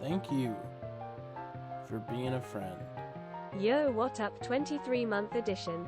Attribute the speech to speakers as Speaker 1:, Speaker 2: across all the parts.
Speaker 1: Thank you for being a friend.
Speaker 2: Yo, what up, 23-month edition.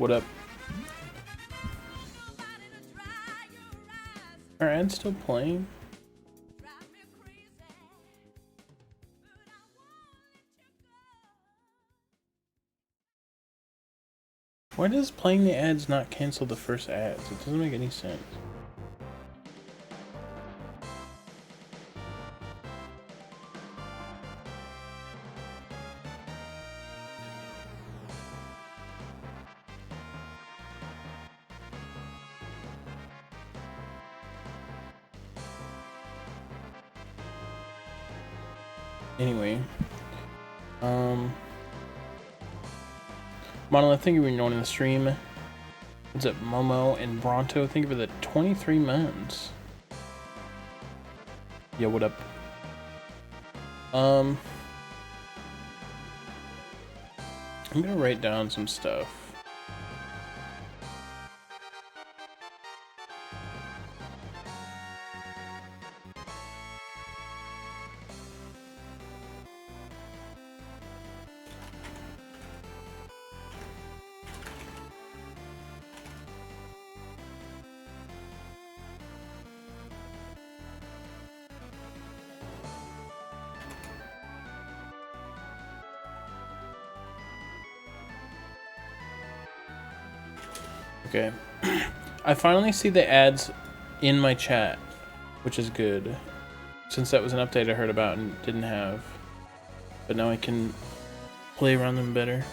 Speaker 1: What up? Are ads still playing? Why does playing the ads not cancel the first ads? It doesn't make any sense. Anyway, Monolith, thank you for joining the stream. What's up, Momo and Bronto? Thank you for the 23 months. Yo, what up? I'm gonna write down some stuff. Okay. I finally see the ads in my chat, which is good, since that was an update I heard about and didn't have. But now I can play around them better.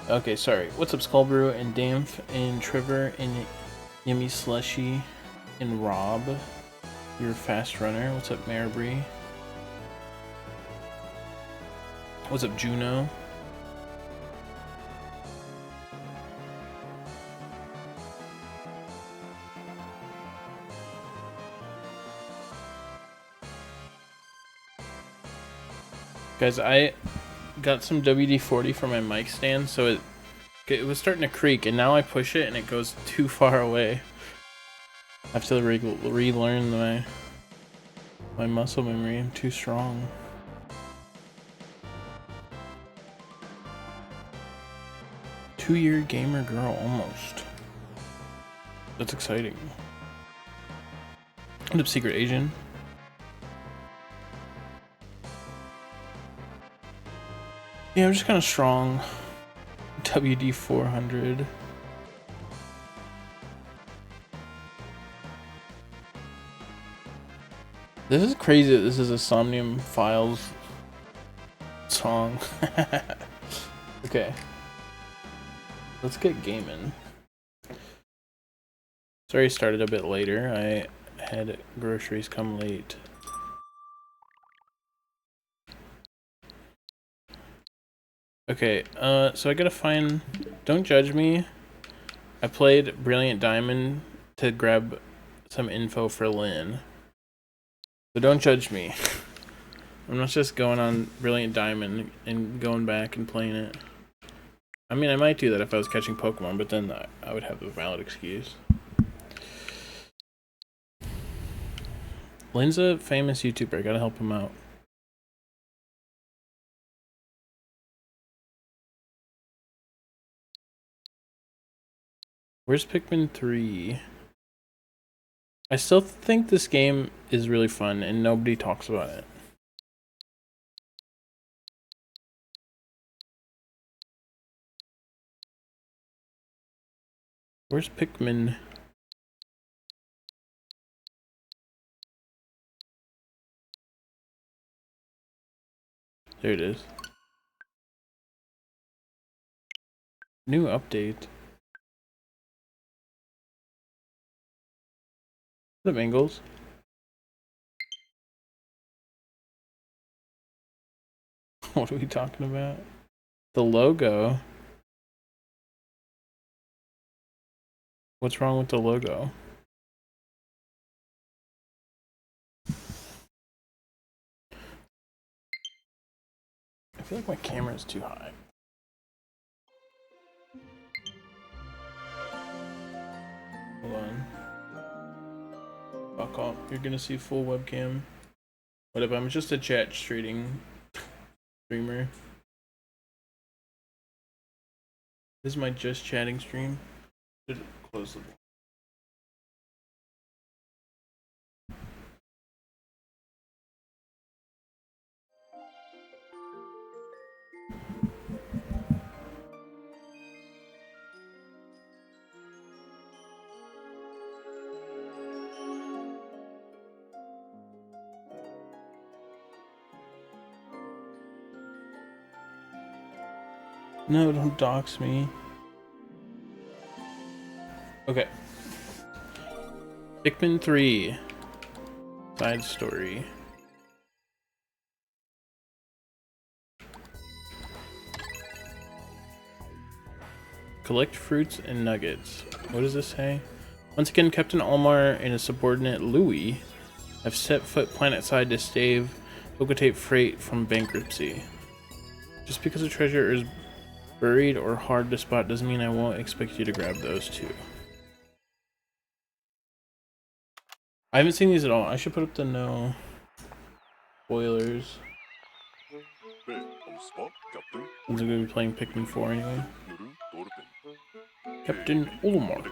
Speaker 1: Okay, sorry. What's up, Skullbrew and Damph and Trevor and Yummy Slushy and Rob? You're a fast runner. What's up, Maribri? What's up, Juno? Guys, I got some WD-40 for my mic stand, so it was starting to creak, and now I push it and it goes too far away. I have to relearn my muscle memory. I'm too strong. Two-year gamer girl, almost. That's exciting. What up, Secret Asian? Yeah, I'm just kind of strong. WD 400. This is crazy that this is a Somnium Files song. Okay. Let's get gaming. Sorry I started a bit later. I had groceries come late. Okay, so I gotta find... Don't judge me. I played Brilliant Diamond to grab some info for Lynn. So don't judge me. I'm not just going on Brilliant Diamond and going back and playing it. I mean, I might do that if I was catching Pokemon, but then I would have a valid excuse. Lynn's a famous YouTuber. I gotta help him out. Where's Pikmin 3? I still think this game is really fun and nobody talks about it. Where's Pikmin? There it is. New update. What up, Angles? What are we talking about? The logo. What's wrong with the logo? I feel like my camera is too high. Hold on. Fuck off. You're gonna see full webcam. What if I'm just a chat streaming streamer? This is my just chatting stream. Should close the... No, don't dox me. Okay. Pikmin 3. Side story. Collect fruits and nuggets. What does this say? Once again, Captain Olimar and his subordinate Louis have set foot planet-side to stave Bogotate freight from bankruptcy. Just because a treasure is buried or hard to spot doesn't mean I won't expect you to grab those too. I haven't seen these at all. I should put up the no spoilers. Since I'm going to be playing Pikmin 4 anyway. Captain Olimar.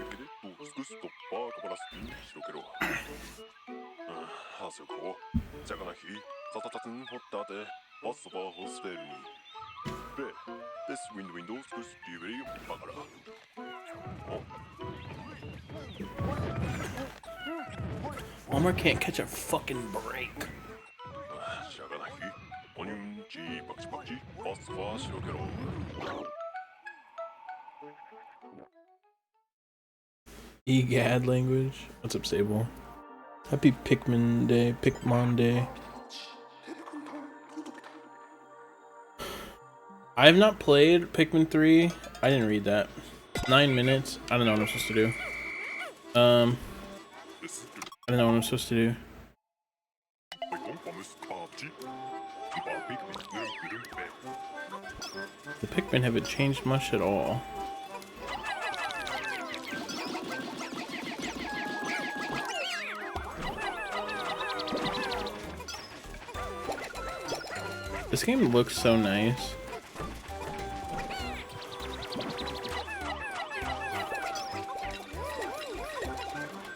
Speaker 1: Olimar can't catch a fucking break. Egad language. What's up, Sable? Happy Pikmin Day, Pikmin Day. I have not played Pikmin 3. I didn't read that. 9 minutes. I don't know what I'm supposed to do. I don't know what I'm supposed to do. The Pikmin haven't changed much at all. This game looks so nice.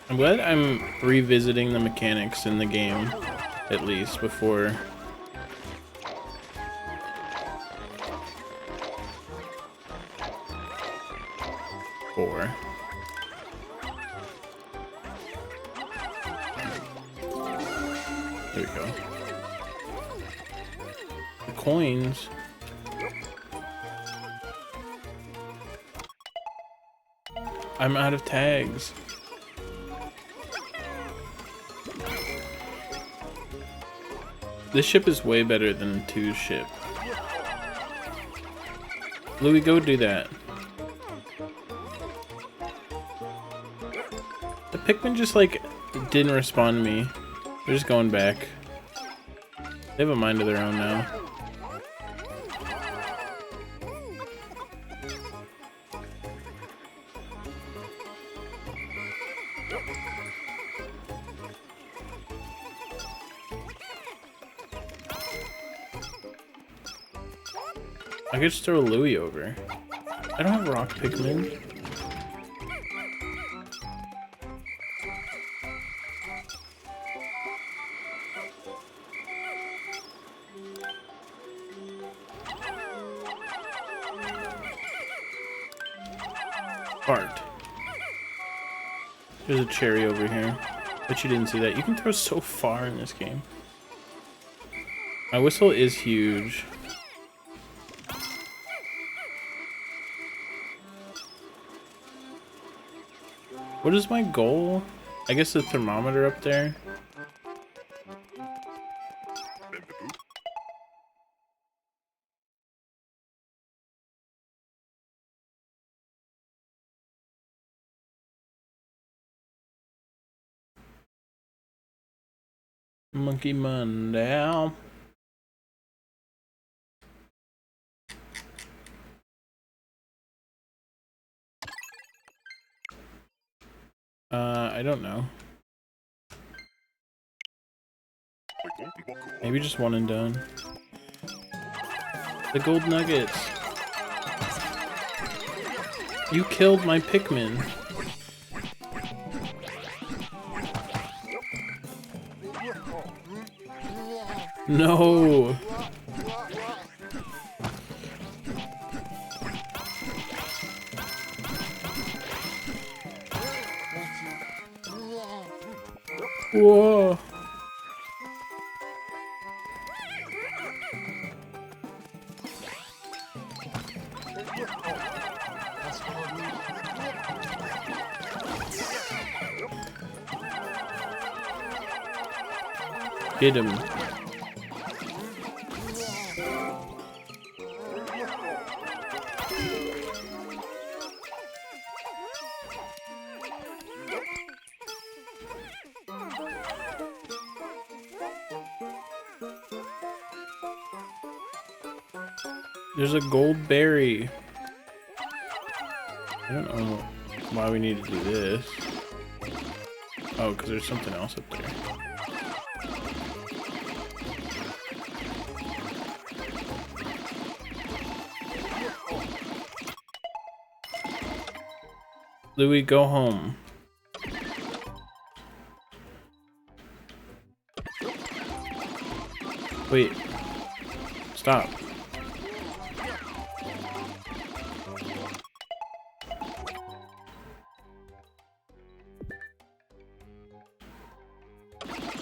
Speaker 1: I'm glad I'm revisiting the mechanics in the game, at least, before. There we go. The coins. I'm out of tags. This ship is way better than 2's ship. Louis, go do that. The Pikmin just like didn't respond to me. They're just going back. They have a mind of their own now. I could just throw Louis over. I don't have rock Pikmin. Art. There's a cherry over here. But you didn't see that. You can throw so far in this game. My whistle is huge. What is my goal? I guess the thermometer up there. Monkey man down. I don't know. Maybe just one and done. The gold nuggets. You killed my Pikmin. No. Whoa. Get him. There's a gold berry. I don't know why we need to do this. Oh, because there's something else up there. Louis, go home. Wait. Stop.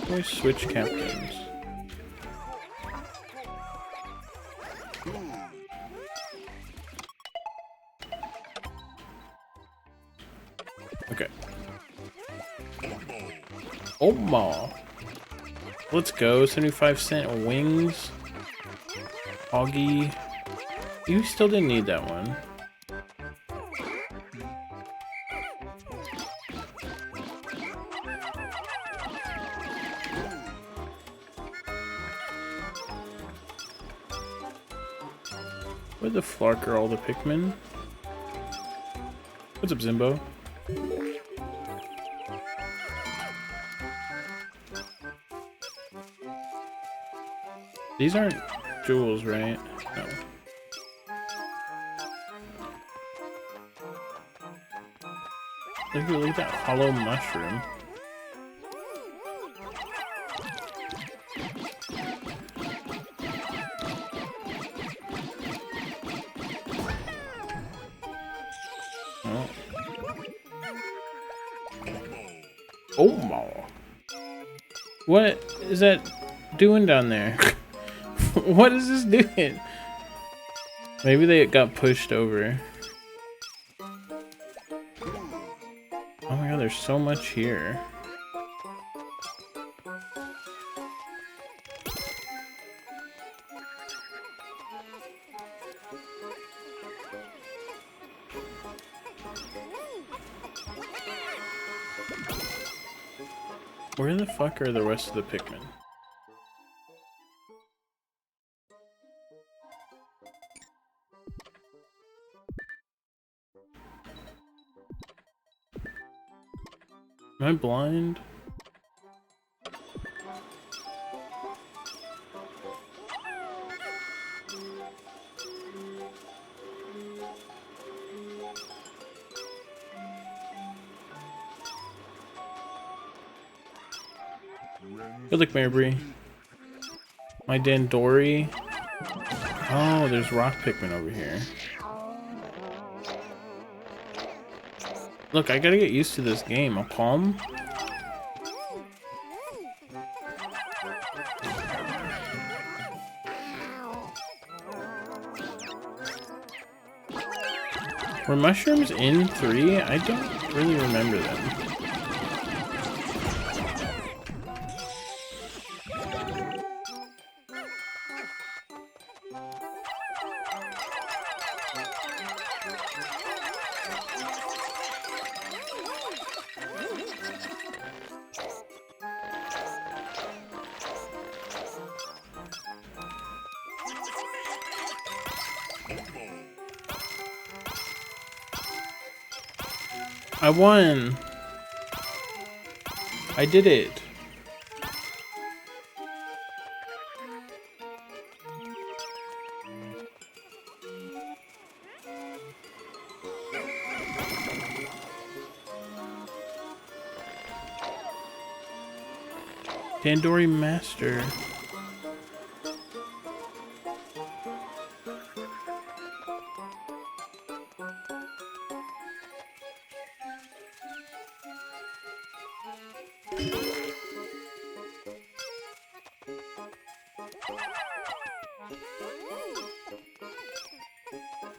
Speaker 1: Let's switch captains. Okay. Olimar. Let's go. 75-cent wings. Augie. You still didn't need that one. Where the flark are all the Pikmin? What's up, Zimbo? These aren't jewels, right? No. Look at that hollow mushroom. Oh. Olimar. What is that doing down there? What is this doing? Maybe they got pushed over. Oh my god, there's so much here. Where the fuck are the rest of the Pikmin? Am I blind? Good luck, Marbury. My Dandori. Oh, there's rock Pikmin over here. Look, I gotta get used to this game. A palm? Were mushrooms in 3? I don't really remember them. I won! I did it! Dandori Master.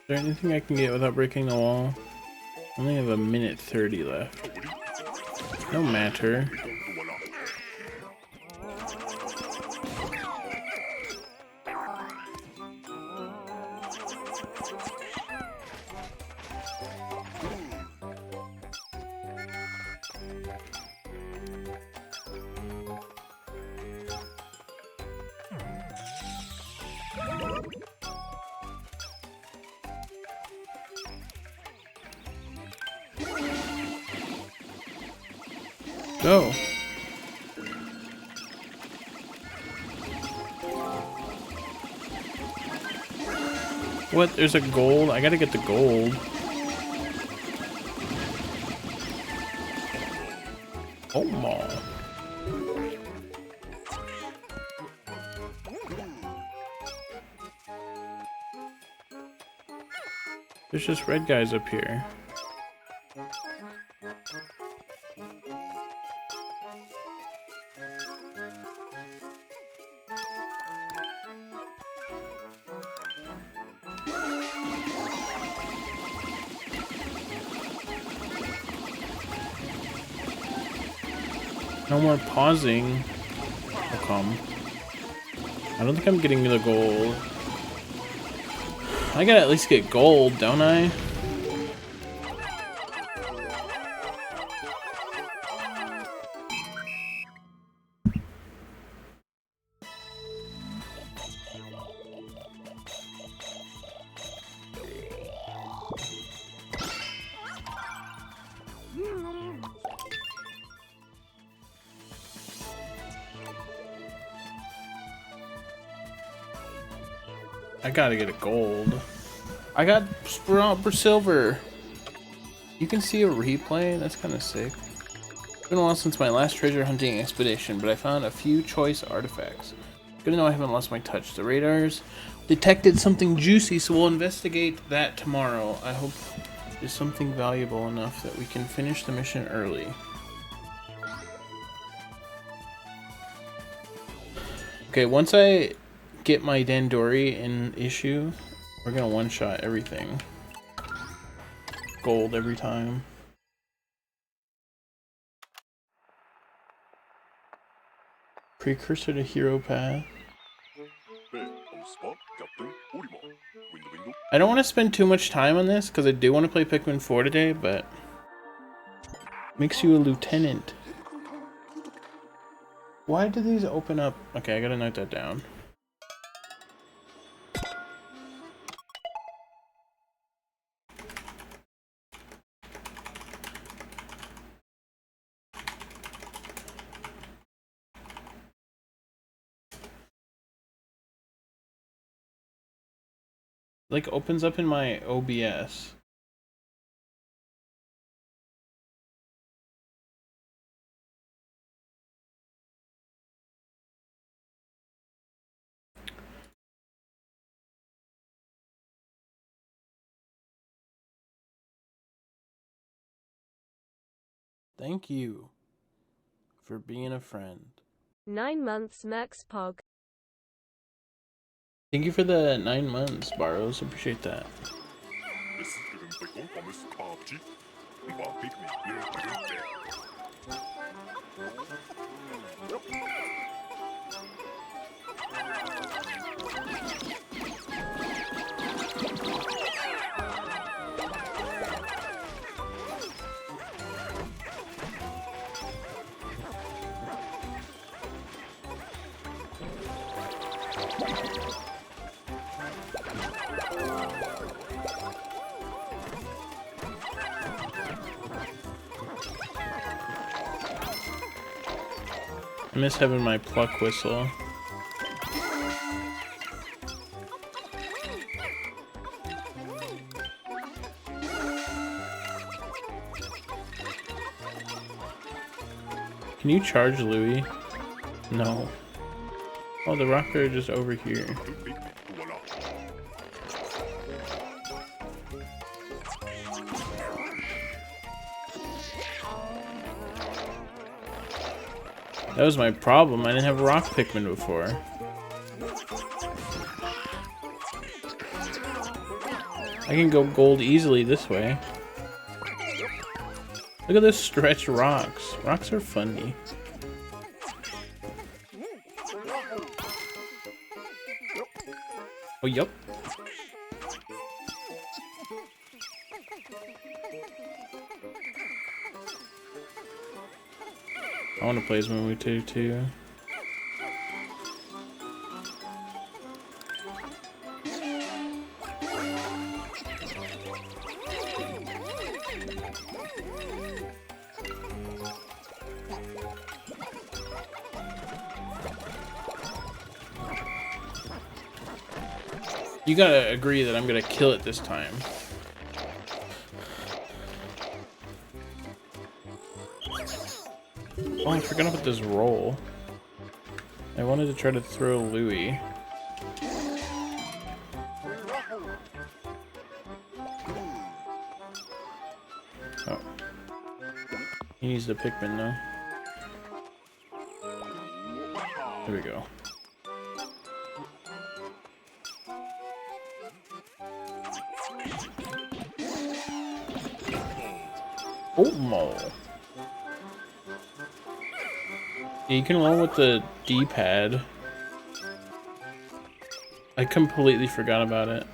Speaker 1: there anything I can get without breaking the wall? I only have a minute 30 left. No matter. Go. What? There's a gold? I gotta get the gold. Olimar. There's just red guys up here. No more pausing. I'll come. I don't think I'm getting the gold. I gotta at least get gold, don't I? I gotta get a gold. I got silver. You can see a replay? That's kind of sick. It's been a while since my last treasure hunting expedition, but I found a few choice artifacts. Good to know I haven't lost my touch. The radars detected something juicy, so we'll investigate that tomorrow. I hope it's something valuable enough that we can finish the mission early. Okay, once I get my Dandori in issue, we're gonna one-shot everything. Gold every time. Precursor to Hero Path. I don't want to spend too much time on this because I do want to play Pikmin 4 today, but makes you a lieutenant. Why do these open up? Okay, I gotta note that down. Like opens up in my OBS. Thank you for being a friend.
Speaker 2: 9 months Mercs Pog.
Speaker 1: Thank you for the 9 months, Barrows. Appreciate that. I miss having my pluck whistle. Can you charge Louis? No. Oh, the rocker is just over here. That was my problem. I didn't have rock Pikmin before. I can go gold easily this way. Look at this stretched rocks. Rocks are funny. Oh, yup. I want to play as Mamuto too. You gotta agree that I'm gonna kill it this time. Oh, I forgot about this roll. I wanted to try to throw Louie. Oh. He needs the Pikmin though. There we go. Olimar. Yeah, you can roll with the D-pad. I completely forgot about it.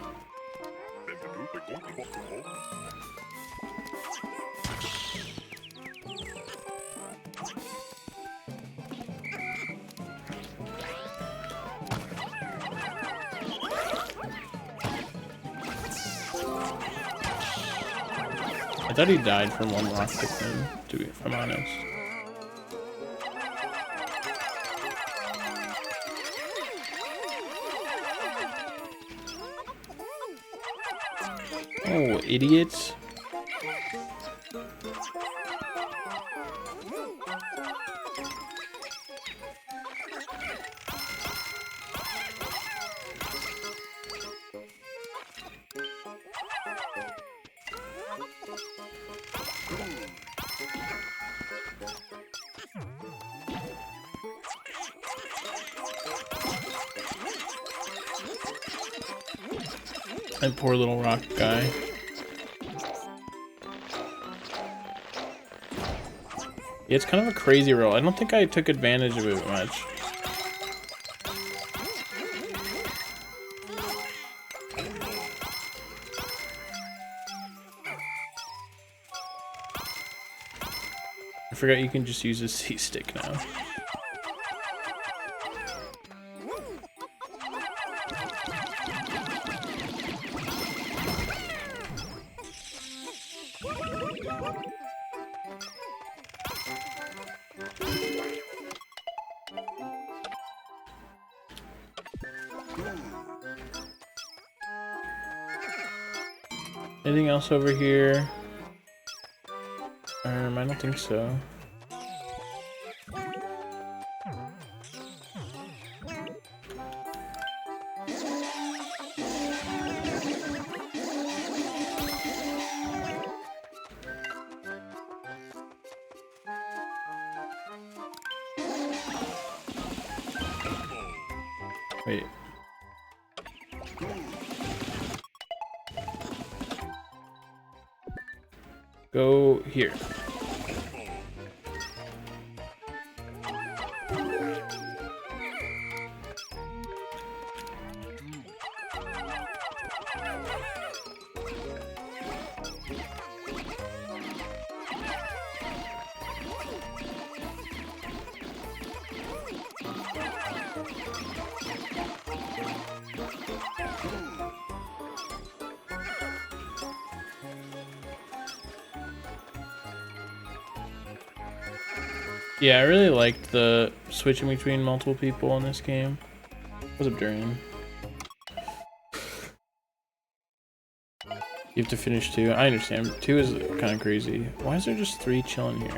Speaker 1: I thought he died from one rock Pikmin, to be, if I'm honest. Oh, idiots. That poor little rock guy. Yeah, it's kind of a crazy roll. I don't think I took advantage of it much. I forgot you can just use a C-stick now. Anything else over here? I don't think so. Wait. Go here. Yeah, I really liked the switching between multiple people in this game. What's up, Durian? You have to finish 2. I understand. 2 is kind of crazy. Why is there just 3 chilling here?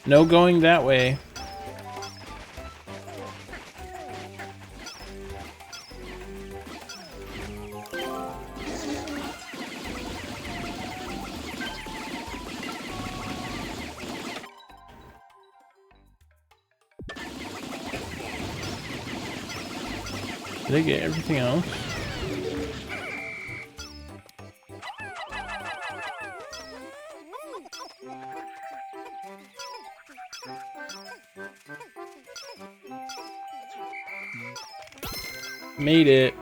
Speaker 1: No going that way. Did I get everything else? Made it.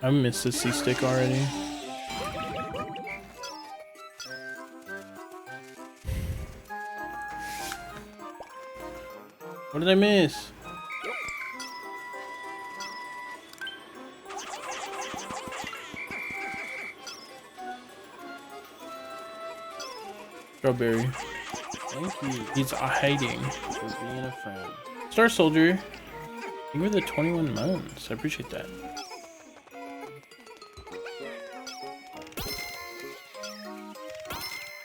Speaker 1: I missed the C-stick already. What did I miss? Strawberry. Thank you. He's hiding. He's being a friend. Star Soldier. You were the 21 months. I appreciate that.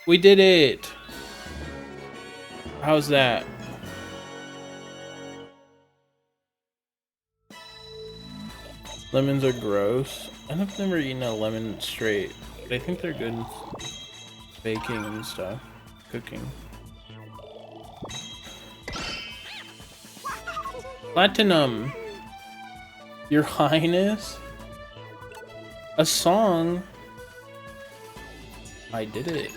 Speaker 1: We did it! How's that? Lemons are gross. I've never eaten a lemon straight, but I think they're good in baking and stuff. Cooking. Platinum! Your Highness? A song? I did it.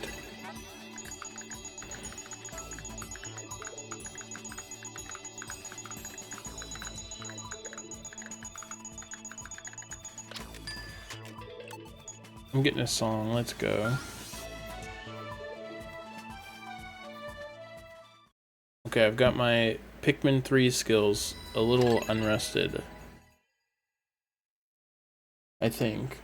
Speaker 1: I'm getting a song, let's go. Okay, I've got my Pikmin 3 skills a little unrested. I think.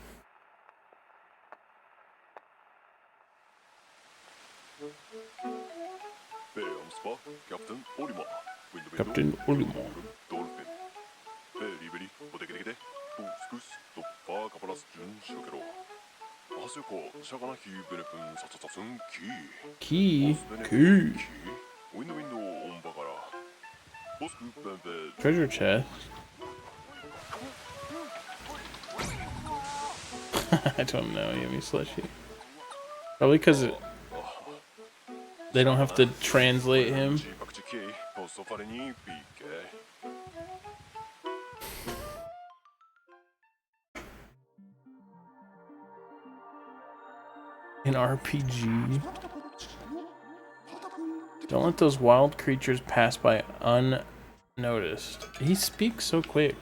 Speaker 1: Captain Olimar. Key. Treasure chest. I don't know, yummy slushy. Probably because they don't have to translate him. An RPG. Don't let those wild creatures pass by unnoticed. He speaks so quick.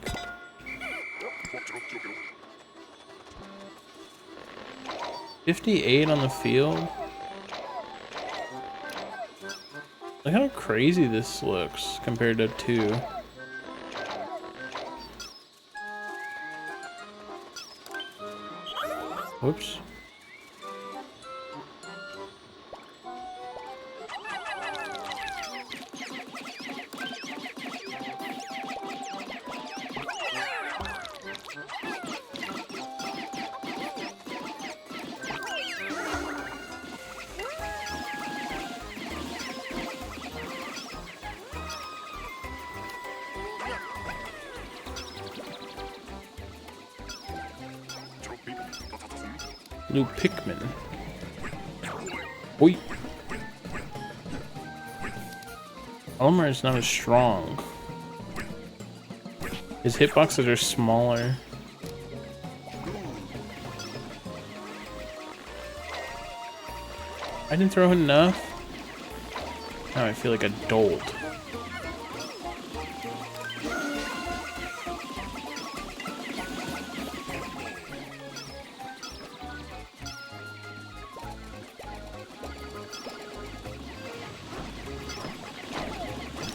Speaker 1: $58 on the field. Look how crazy this looks compared to 2. Whoops. New Pikmin. Oi. Olimar is not as strong. His hitboxes are smaller. I didn't throw enough. Now I feel like a dolt.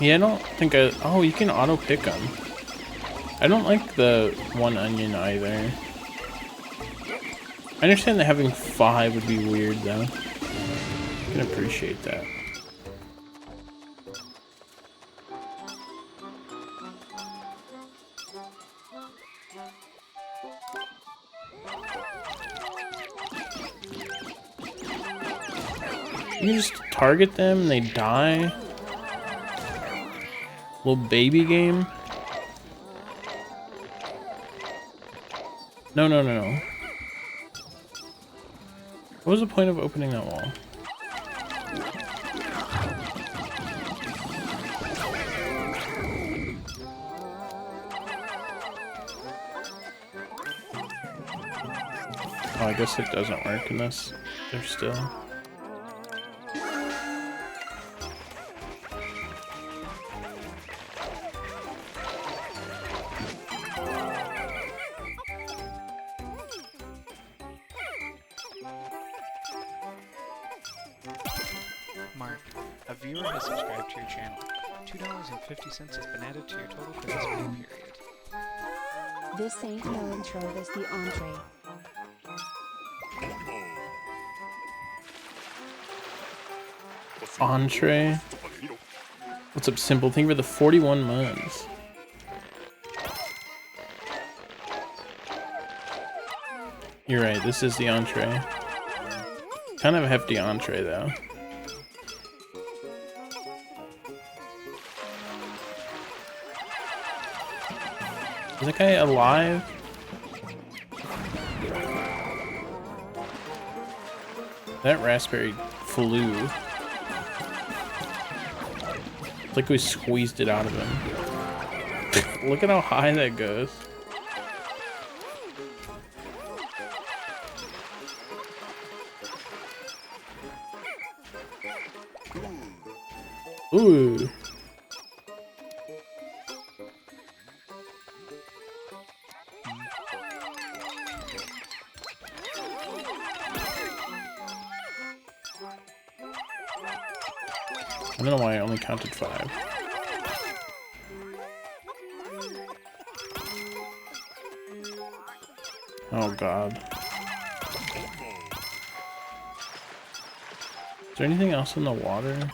Speaker 1: Yeah, I don't think oh, you can auto pick them. I don't like the 1 onion either. I understand that having 5 would be weird though. I can appreciate that. You just target them and they die. Little baby game. No, no, no, no. What was the point of opening that wall? Oh, I guess it doesn't work unless they're still.
Speaker 3: Mark, a viewer has subscribed to your channel. $2.50 has been added to your total for this pay period.
Speaker 4: This ain't no intro, this the entree.
Speaker 1: Entree. What's up, Simple? Thank you for the 41 months. You're right, this is the entree. Kind of a hefty entree, though. Is that guy alive? That raspberry flew. It's like we squeezed it out of him. Look at how high that goes. Ooh. I don't know why I only counted 5. Oh god. Is there anything else in the water?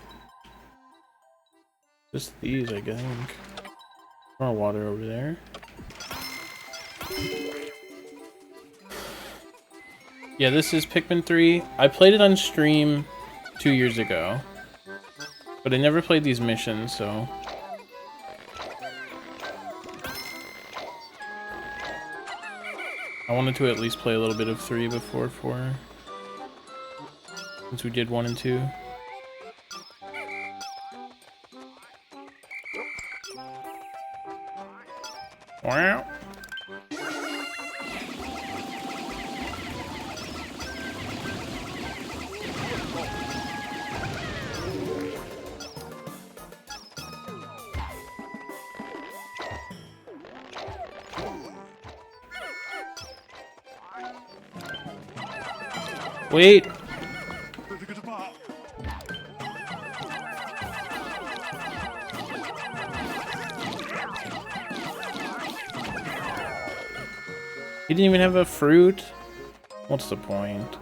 Speaker 1: Just these, I think. More water over there. Yeah, this is Pikmin 3. I played it on stream 2 years ago. But I never played these missions, so... I wanted to at least play a little bit of 3 before 4. Since we did 1 and 2. Wow. Wait. He didn't even have a fruit? What's the point?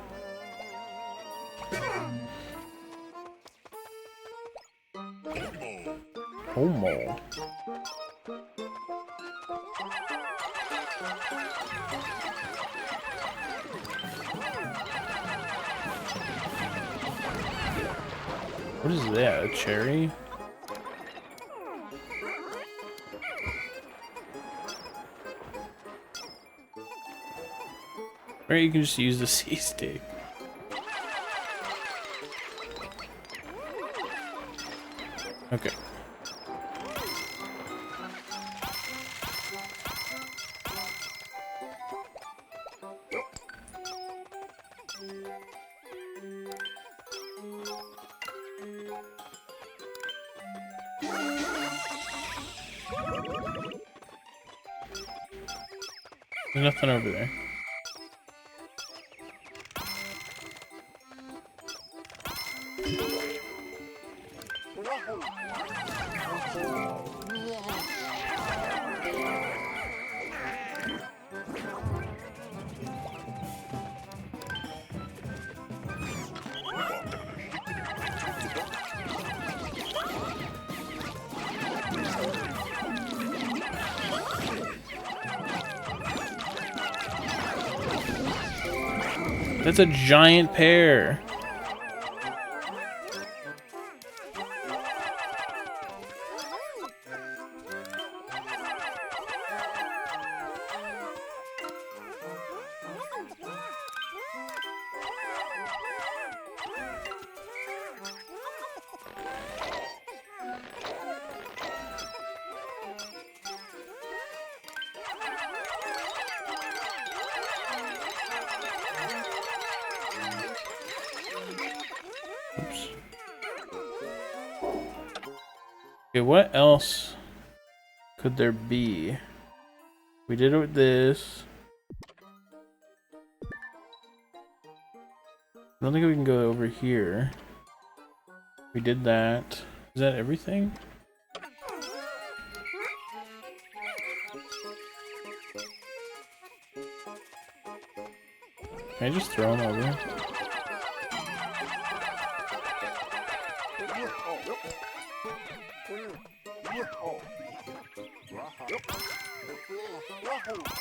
Speaker 1: Homo. What is that? A cherry? Or you can just use the C stick. Okay. There's nothing over there. That's a giant pear. Okay, what else could there be? We did it with this. I don't think we can go over here. We did that. Is that everything? Can I just throw them over?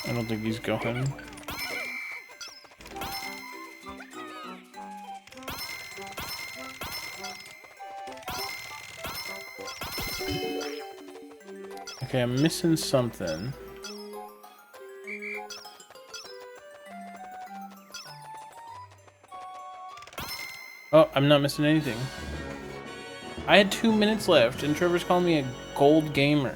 Speaker 1: I don't think he's going. Okay, I'm missing something. Oh, I'm not missing anything. I had 2 minutes left, and Trevor's calling me a gold gamer.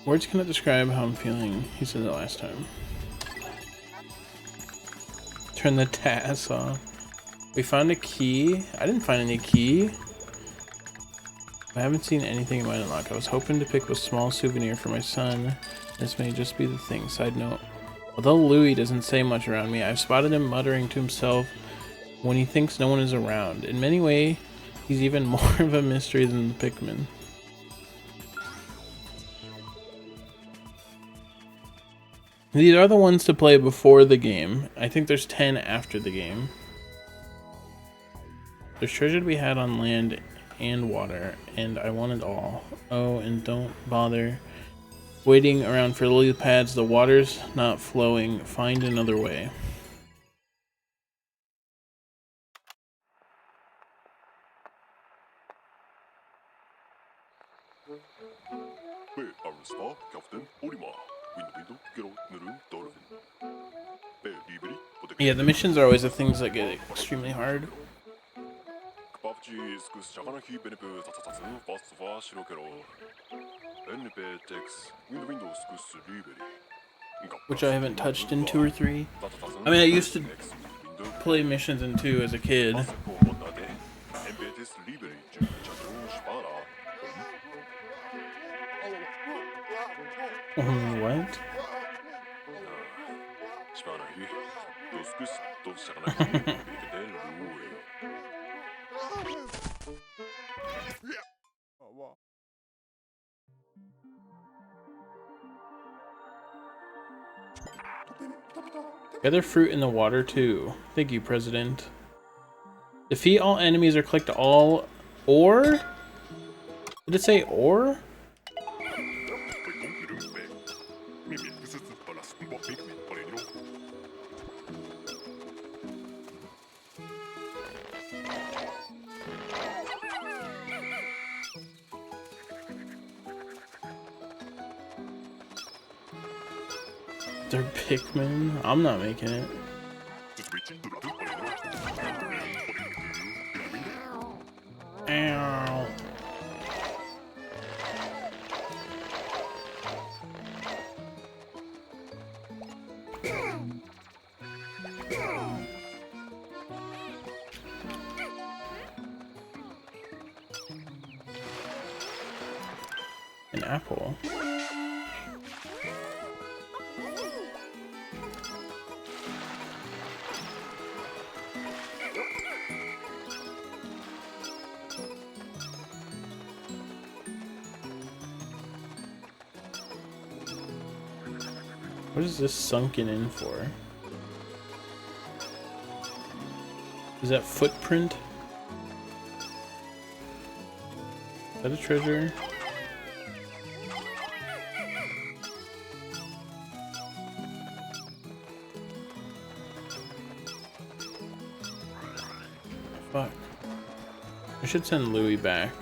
Speaker 1: Words cannot describe how I'm feeling. He said it last time. Turn the TAS off. We found a key. I didn't find any key. I haven't seen anything in my unlock. I was hoping to pick a small souvenir for my son. This may just be the thing. Side note. Although Louis doesn't say much around me, I've spotted him muttering to himself when he thinks no one is around. In many ways, he's even more of a mystery than the Pikmin. These are the ones to play before the game. I think there's 10 after the game. There's treasure to be had on land and water, and I want it all. Oh, and don't bother waiting around for lily pads. The water's not flowing. Find another way.
Speaker 5: Where are the star, Captain Olimar? Window, get out, maroon, dolphin.
Speaker 1: Yeah, the missions are always the things that get extremely hard. Which I haven't touched in 2 or 3. I mean, I used to play missions in 2 as a kid. What? Gather fruit in the water too. Thank you, President. Defeat all enemies or collect all ore? Did it say ore? They're Pikmin? I'm not making it. Ow. An apple. What is this sunken in for? Is that footprint? Is that a treasure? Fuck. I should send Louis back.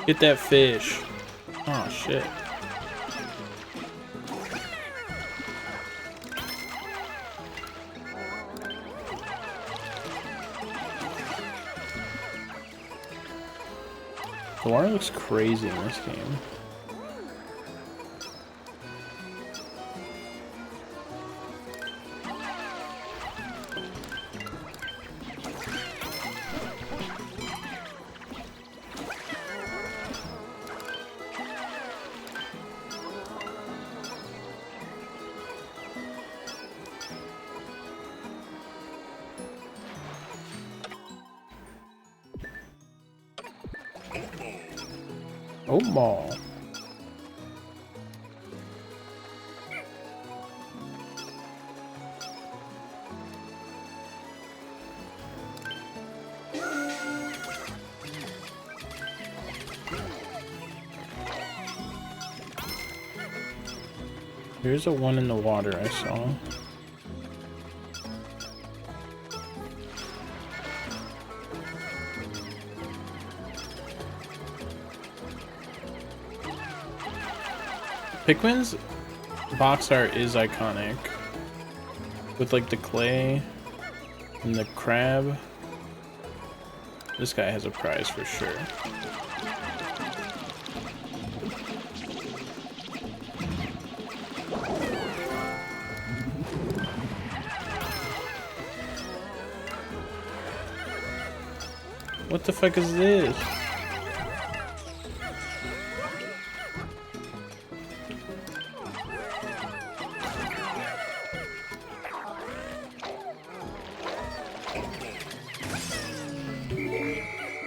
Speaker 1: Get that fish. Oh shit. The water looks crazy in this game. Olimar. Here's a one in the water I saw. Pikmin's box art is iconic. With like the clay and the crab. This guy has a prize for sure. What the fuck is this?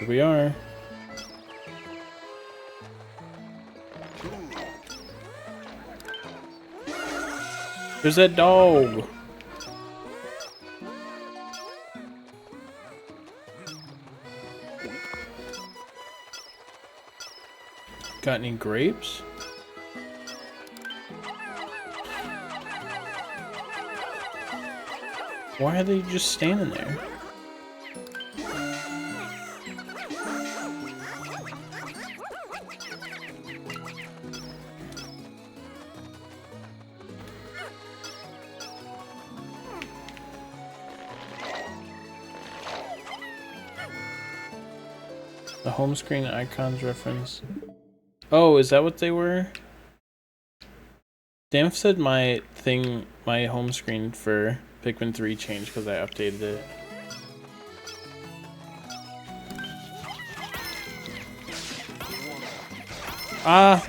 Speaker 1: Here we are. There's that dog. Got any grapes? Why are they just standing there? The home screen icons reference. Oh, is that what they were? Damf said my home screen for Pikmin 3 changed because I updated it. Ah!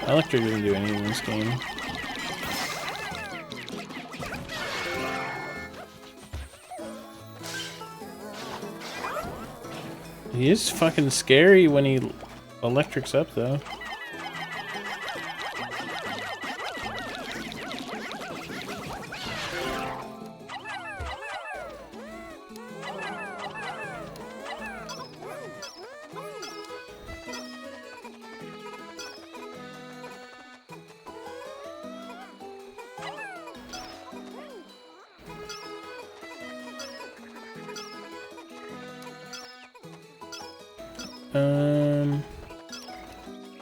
Speaker 1: Electric didn't do anything in this game. He is fucking scary when he electrics up, though.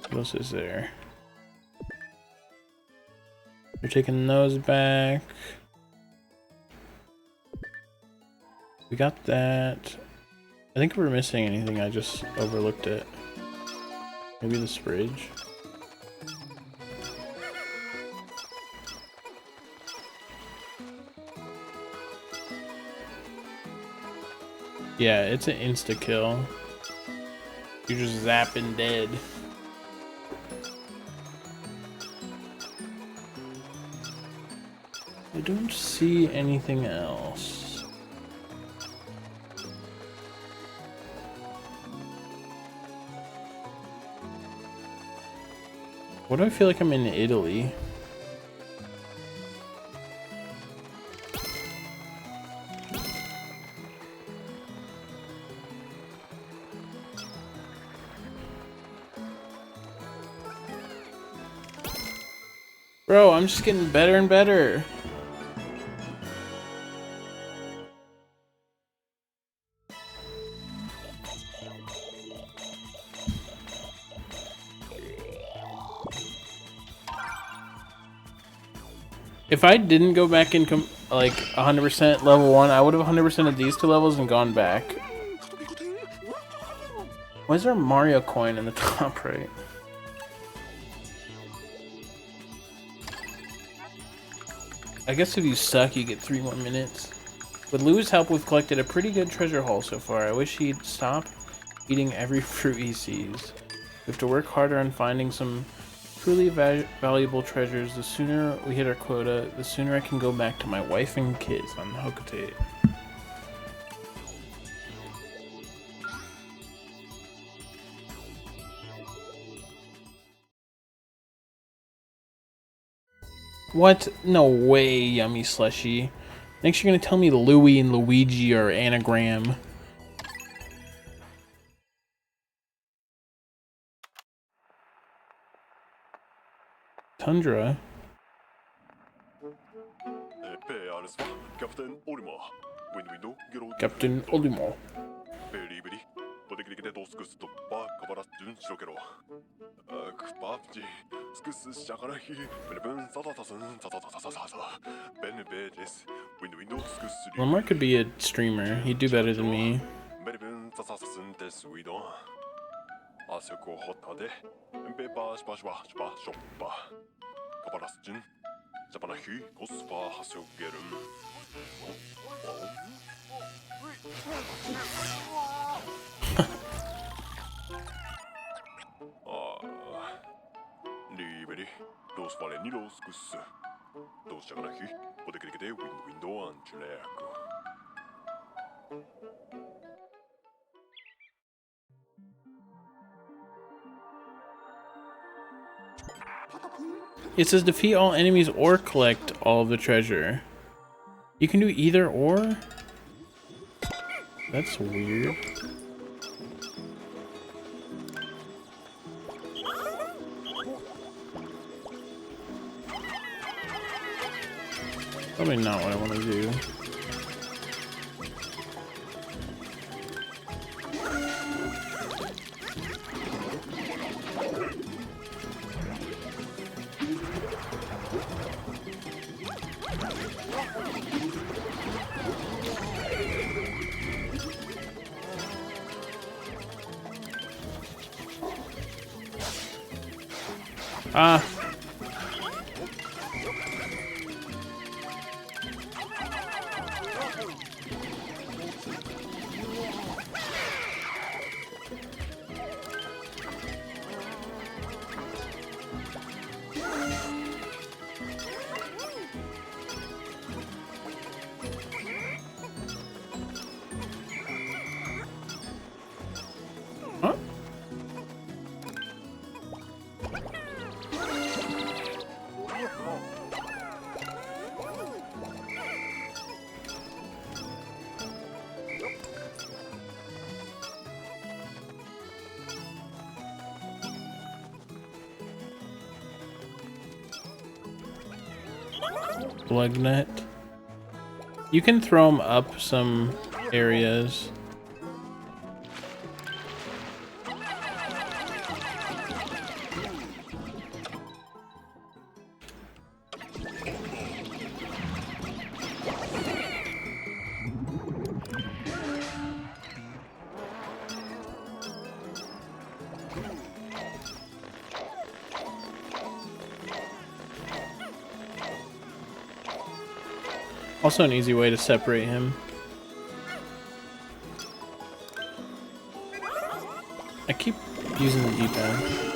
Speaker 1: What else is there? We're taking those back. We got that. I think we're missing anything. I just overlooked it. Maybe this bridge. Yeah, it's an insta kill. You're just zapping dead. I don't see anything else. What do I feel like I'm in Italy? Bro, I'm just getting better and better. If I didn't go back in like 100% level 1, I would have 100%ed these 2 levels and gone back. Why is there a Mario coin in the top right? I guess if you suck, you get 3 more minutes. With Lou's help, we've collected a pretty good treasure haul so far. I wish he'd stop eating every fruit he sees. We have to work harder on finding some truly valuable treasures. The sooner we hit our quota, the sooner I can go back to my wife and kids on Hokate. What? No way, yummy slushy. Next you're gonna tell me Louie and Luigi are anagram. Tundra?
Speaker 5: ペアールスはキャプテンオリマーウィンドウィンドゲロ
Speaker 1: Captain Olimar.
Speaker 5: ベリーベリボテキリケテドスクストッパーカバラスジュンシロケロクパプチスクスシャカラヒベルブンサタタスンサタタタタタタベンベーですウィンドウィンドスクスリ
Speaker 1: Olimar could be a streamer. He'd do better than me.
Speaker 5: ベルブンサタタスンテスウィドンアセコホタデペーパーシパシパシパショッパカバラスジュンジャパナヒコスパーハショゲルンリベリロスファレニロスクスどうしたかなひおできりけでウィンドウアンチュレーク
Speaker 1: It says defeat all enemies or collect all of the treasure. You can do either or? That's weird. Probably not what I want to do. Ah. Huh? Blugnut. You can throw them up some areas. Also an easy way to separate him. I keep using the D-pad.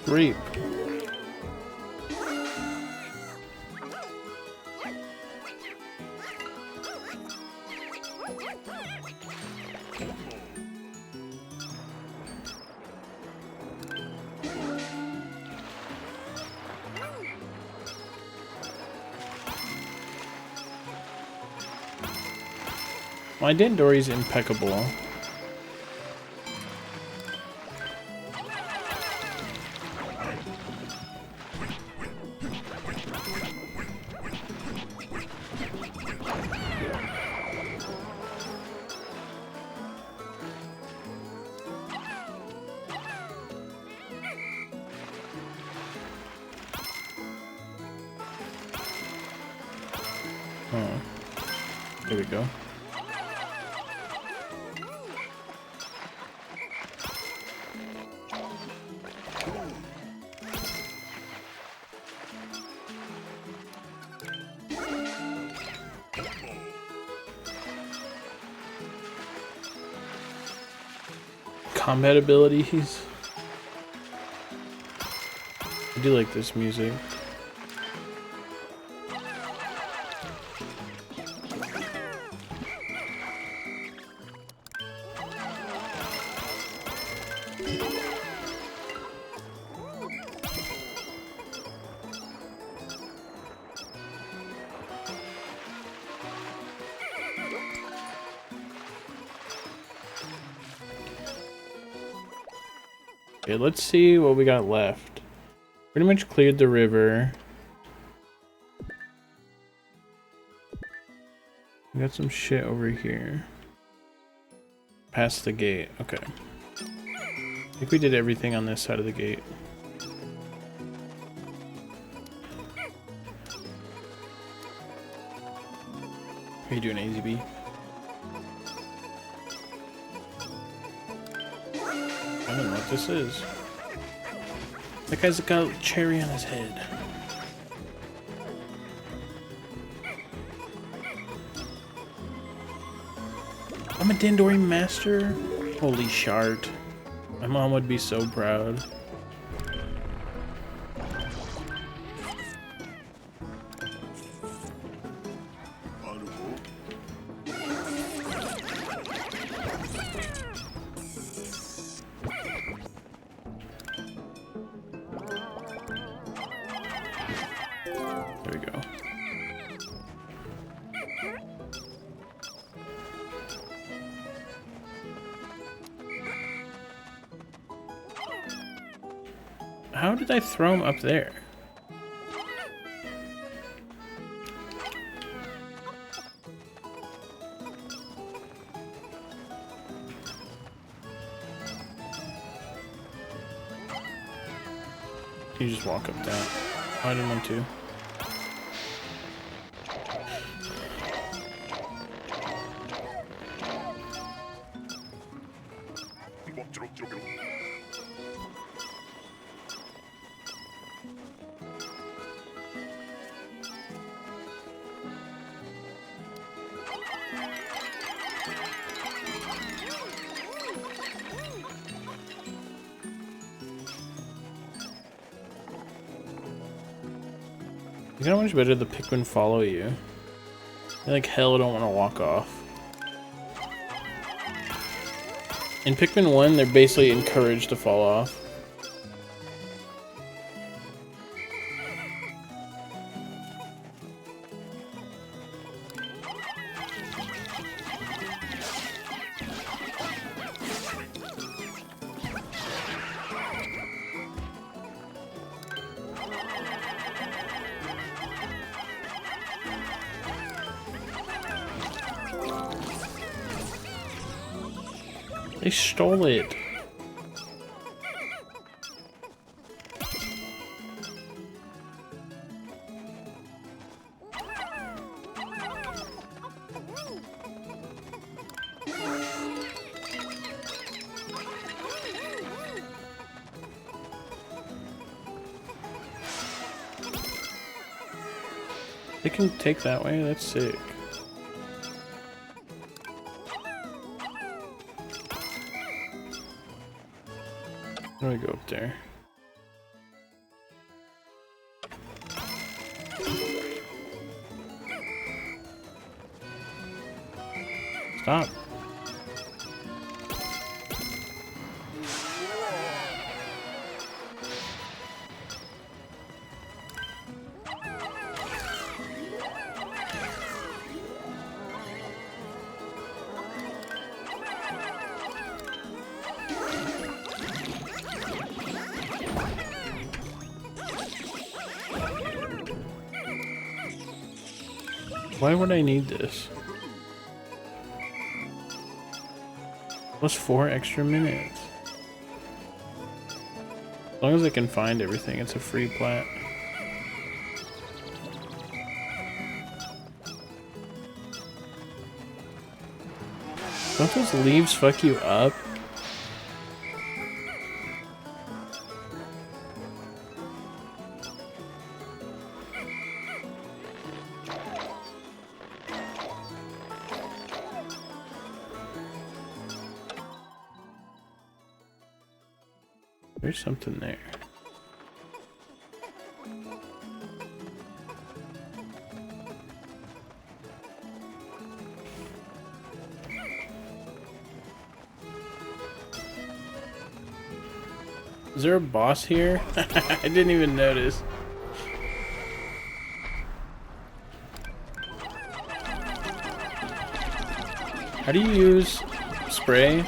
Speaker 1: Reap. My Dandori's impeccable. Oh, there we go. Combat abilities. I do like this music. Okay, let's see what we got left. Pretty much cleared the river. We got some shit over here. Past the gate. Okay. I think we did everything on this side of the gate. Are you doing AZB? I don't know what this is. That guy's got a cherry on his head. I'm a Dandori master? Holy shart. My mom would be so proud. There we go. How did I throw him up there? You just walk up that. Oh, I didn't want to. You know how much better the Pikmin follow you? They like hell don't want to walk off. In Pikmin 1, they're basically encouraged to fall off. They stole it. They can take that way, that's sick. How do I go up there? Stop. Why would I need this? Plus 4 extra minutes. As long as I can find everything, it's a free plat. Don't those leaves fuck you up? There's something there. Is there a boss here? I didn't even notice. How do you use spray?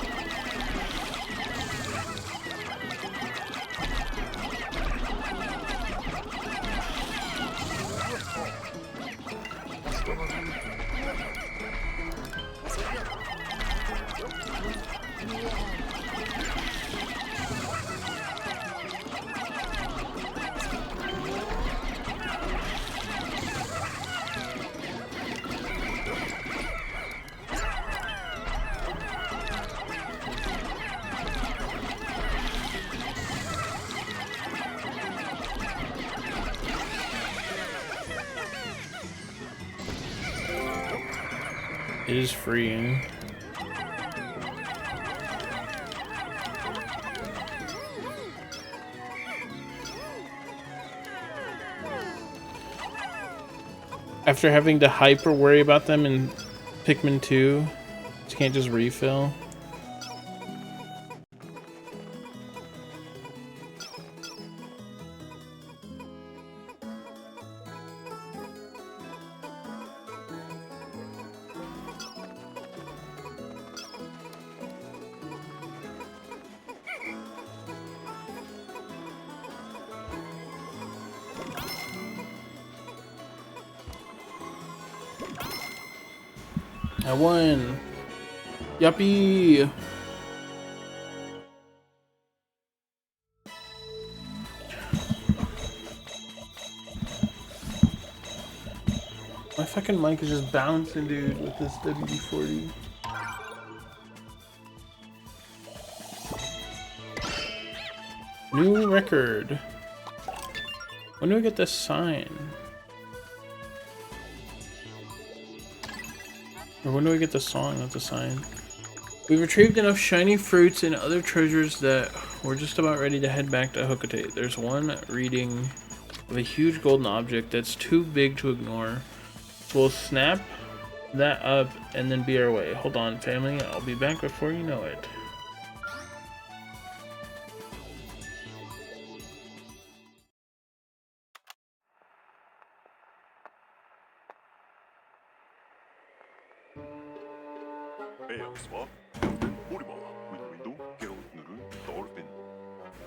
Speaker 1: It is freeing. After having to hyper worry about them in Pikmin 2, you can't just refill. I won! Yuppie! My fucking mic is just bouncing, dude, with this WD-40. New record. When do I get this sign? Or when do I get the song, not the sign? We've retrieved enough shiny fruits and other treasures that we're just about ready to head back to Hokate. There's one reading of a huge golden object that's too big to ignore. So we'll snap that up and then be our way. Hold on, family. I'll be back before you know it.
Speaker 5: Swap, Olimar with window, Geralt Nuru, Dolphin.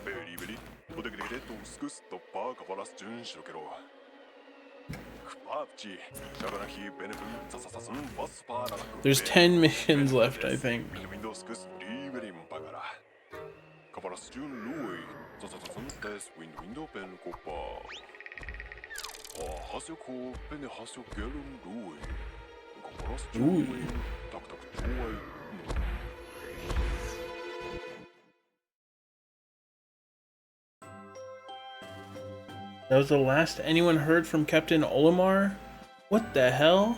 Speaker 5: Very, very, Podegre to Skus to Park of Alas Jun Shokero. Papchi, Benefin, Sasasun, Vaspara.
Speaker 1: There's 10 missions left, I think.
Speaker 5: Window Skus, Riverin Pagara. Cavaras Jun Louis, Sasasun Test Window Pen Copa. Hasoko, Pen Hasio Gerun Louis. Cavaras Jun, Tak Tak Joy.
Speaker 1: That was the last anyone heard from Captain Olimar? What the hell?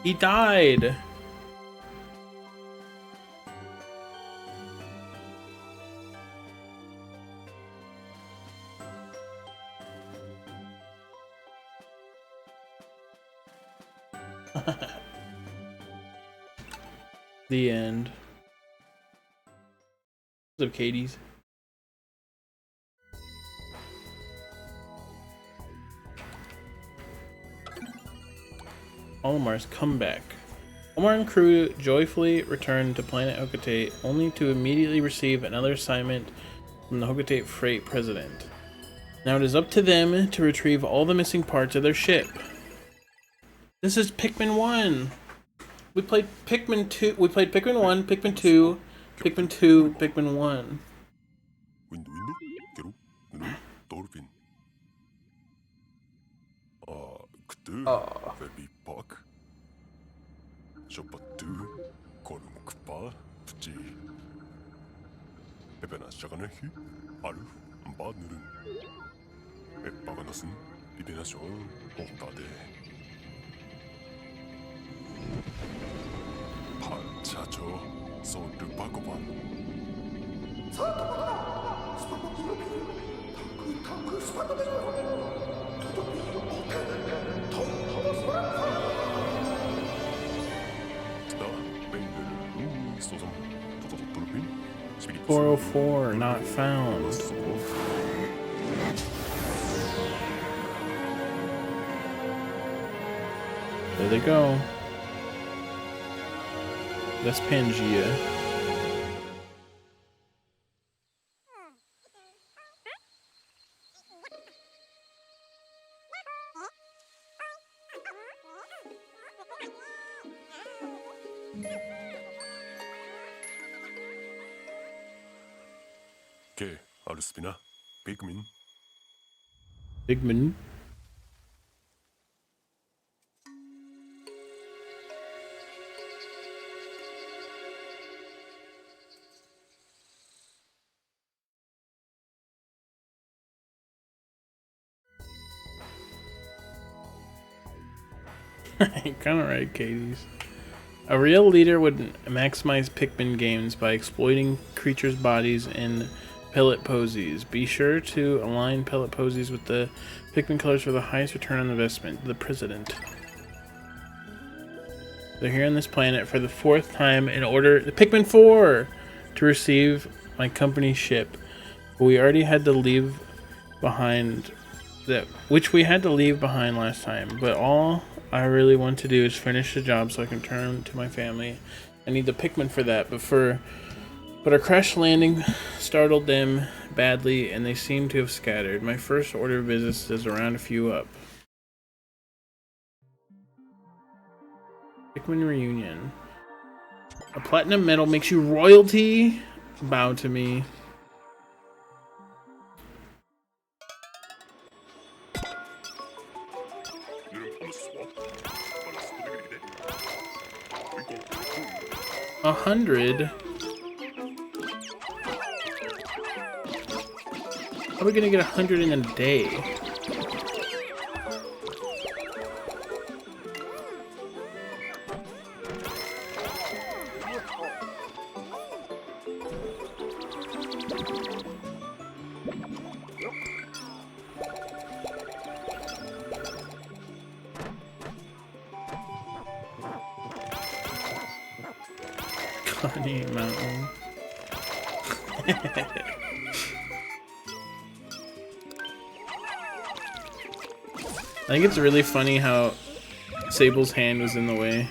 Speaker 1: He died! The end. What's up, Katie's? Olimar's comeback. Olimar and crew joyfully returned to planet Hokate, only to immediately receive another assignment from the Hokate Freight President. Now it is up to them to retrieve all the missing parts of their ship. This is Pikmin 1. We played Pikmin 2. We played Pikmin 1, Pikmin 2, Pikmin 2, Pikmin 1.
Speaker 5: Wind, Gero, Dolphin. Ktu, Verbi Pak. Shopatu, Kolum Kpa, Pchi. Epena Shaganahi, Alu, Badnurun. Epaganasun, Ibenashon, Hontade. Chacho, so do Pacopan. Stop,
Speaker 1: 404, not found. There they go. That's Pangea.
Speaker 5: Okay, Aluspina, Pikmin.
Speaker 1: Pikmin. Kinda right, Katie's. A real leader would maximize Pikmin games by exploiting creatures' bodies in pellet posies. Be sure to align pellet posies with the Pikmin colors for the highest return on investment. The President. They're here on this planet for the 4th time in order the Pikmin 4 to receive my company ship. We already had to leave behind that, which we had to leave behind last time, but all I really want to do is finish the job so I can return to my family. I need the Pikmin for that, but our crash landing startled them badly and they seem to have scattered. My first order of business is around a few up. Pikmin reunion. A platinum medal makes you royalty? Bow to me. A 100? How are we gonna get 100 in a day? Connie Mountain. I think it's really funny how Sable's hand was in the way.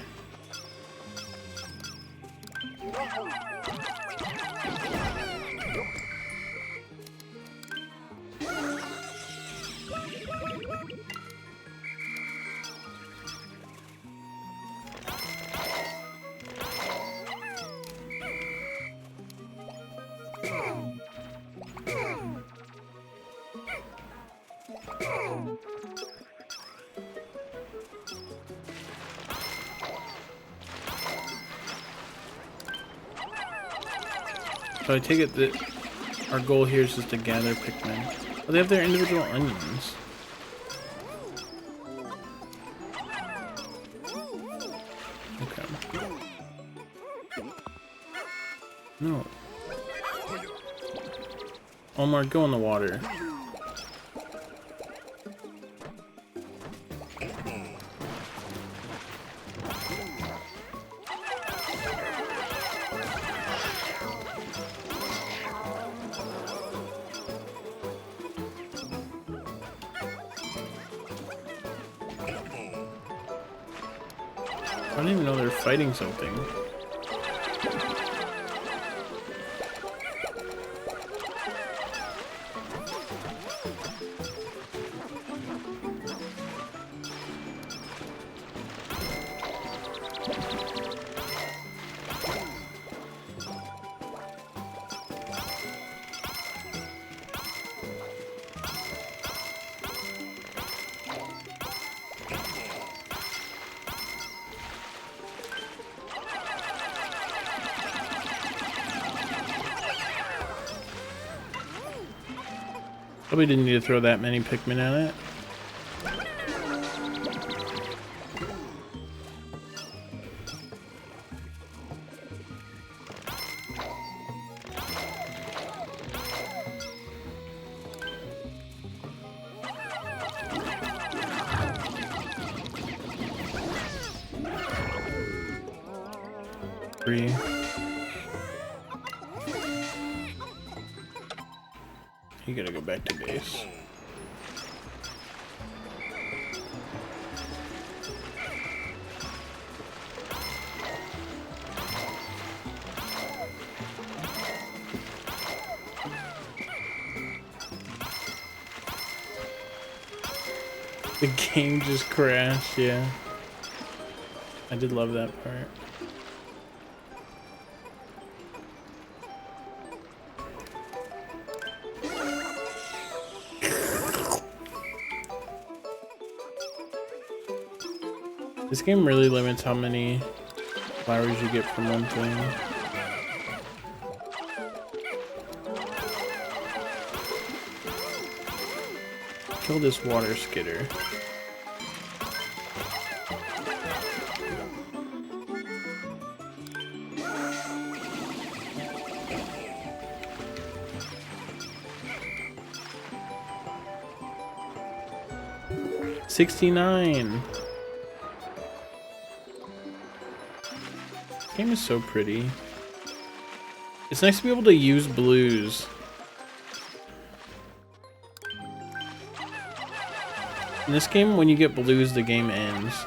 Speaker 1: So I take it that our goal here is just to gather Pikmin. Oh, they have their individual onions. Okay. No. Olimar, go in the water. I don't even know they're fighting something. Probably didn't need to throw that many Pikmin at it. Three. You gotta go back to base. The game just crashed, yeah. I did love that part. This game really limits how many flowers you get from one thing. Kill this water skidder. $69. This game is so pretty. It's nice to be able to use blues. In this game, when you get blues, the game ends.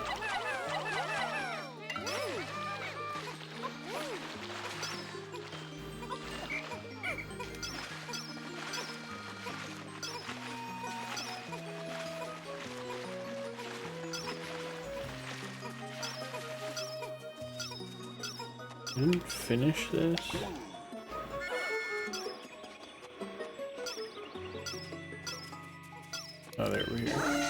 Speaker 1: I didn't finish this. Oh, there we're here.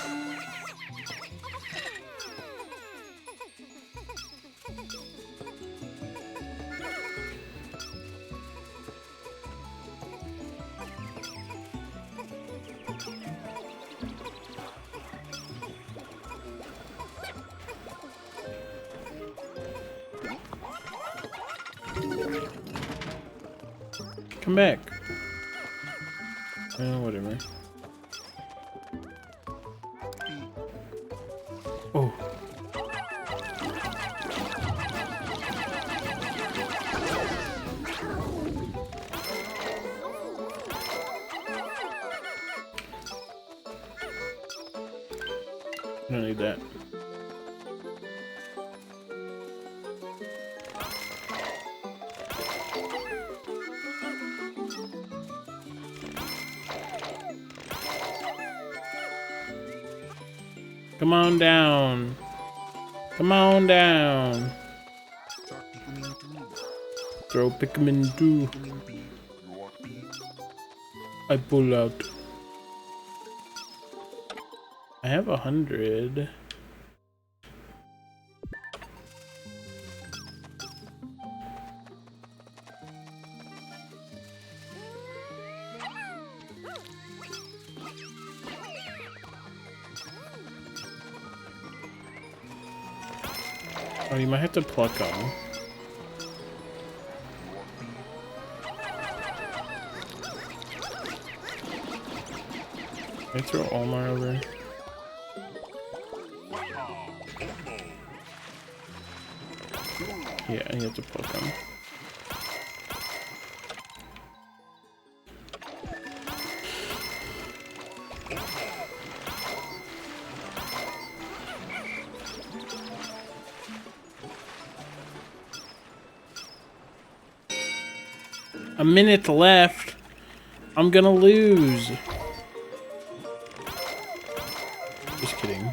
Speaker 1: Come back. Whatever. Oh. I don't need that. Come on down. Come on down. Throw Pikmin 2. I pull out. I have 100. Oh, you might have to pluck them. Can I throw Olimar over? Yeah, you have to pluck them. A minute left. I'm gonna lose. Just kidding.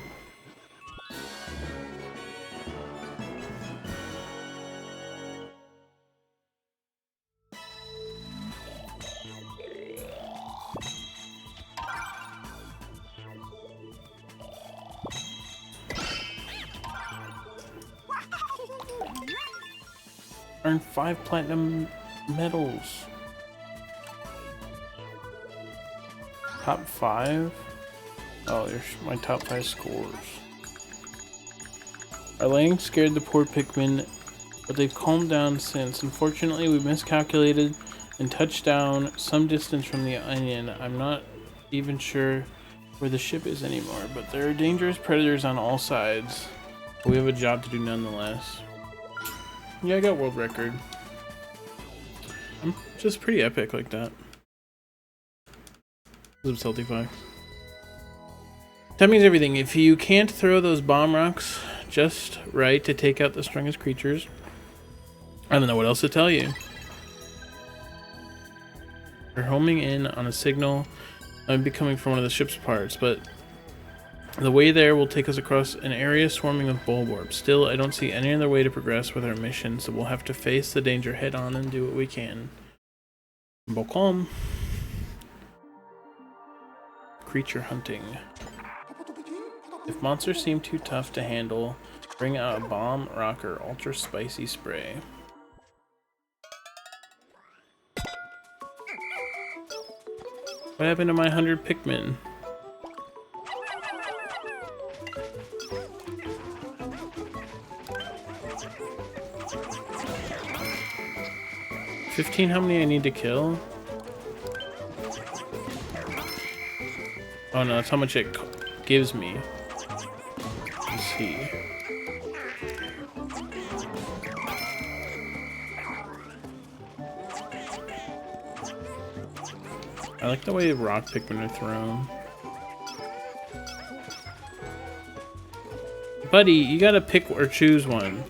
Speaker 1: Earn 5 platinum medals. Top 5? Oh, there's my top 5 scores. Our landing scared the poor Pikmin, but they've calmed down since. Unfortunately, we miscalculated and touched down some distance from the onion. I'm not even sure where the ship is anymore, but there are dangerous predators on all sides. We have a job to do nonetheless. Yeah, I got world record. I'm just pretty epic like that. Live Salty Fox. That means everything. If you can't throw those bomb rocks just right to take out the strongest creatures, I don't know what else to tell you. We're homing in on a signal. I'm becoming from one of the ship's parts, but the way there will take us across an area swarming with bulwarps. Still, I don't see any other way to progress with our mission, so we'll have to face the danger head on and do what we can. Bokom. Creature hunting. If monsters seem too tough to handle, bring out a bomb, rock, or ultra spicy spray. What happened to my 100 Pikmin? $15, how many I need to kill? Oh no, that's how much it gives me. Let's see. I like the way rock Pikmin are thrown. Buddy, you gotta pick or choose one.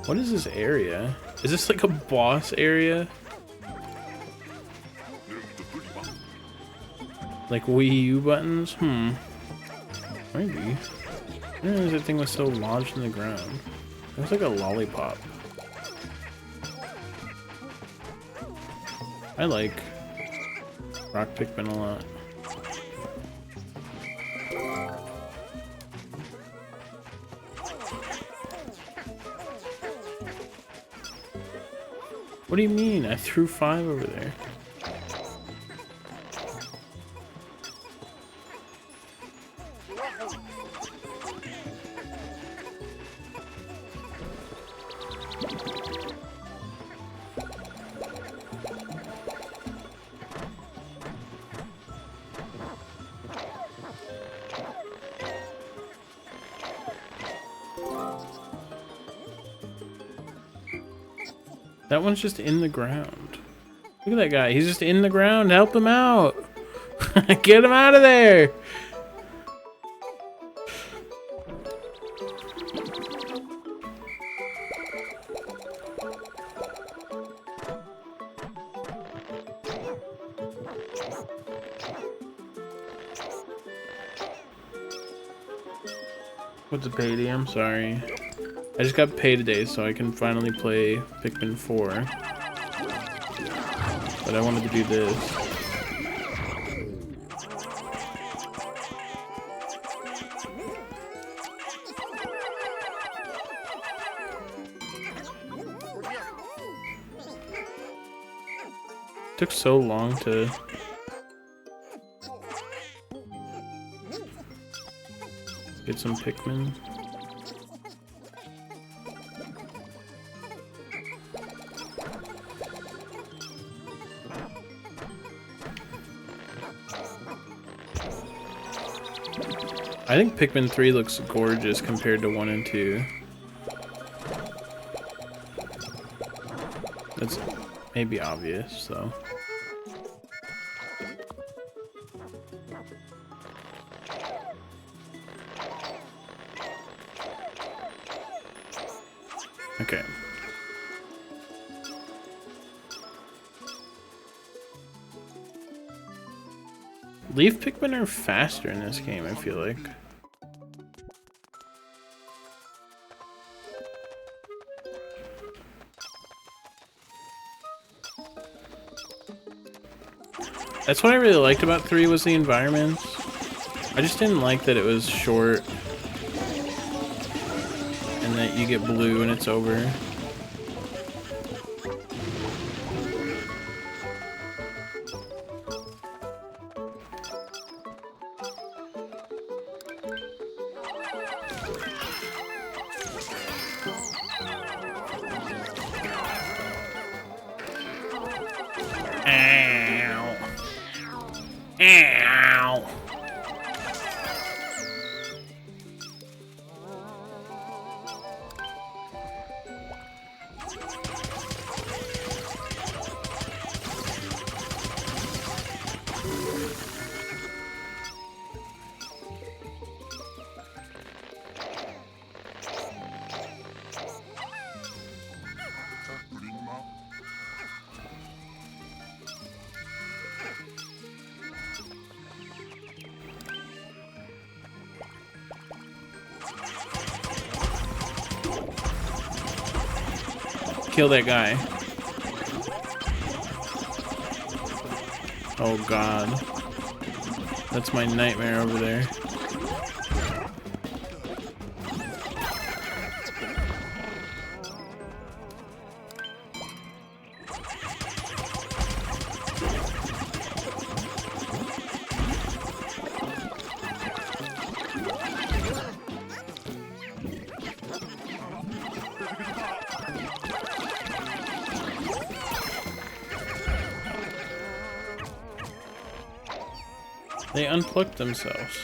Speaker 1: What is this area? Is this like a boss area? Like Wii U buttons? Maybe. I didn't realize that thing was so lodged in the ground. It looks like a lollipop. I like rock Pikmin a lot. What do you mean? I threw 5 over there. That one's just in the ground. Look at that guy. He's just in the ground. Help him out. Get him out of there. What's a payday? I'm sorry. I just got paid today, so I can finally play Pikmin 4. But I wanted to do this. Took so long to... get some Pikmin. I think Pikmin 3 looks gorgeous compared to 1 and 2. That's maybe obvious, though. Okay. Leaf Pikmin are faster in this game, I feel like. That's what I really liked about 3 was the environments. I just didn't like that it was short and that you get blue and it's over. Ow. Ow. Kill that guy. Oh god. That's my nightmare over there. They unplugged themselves.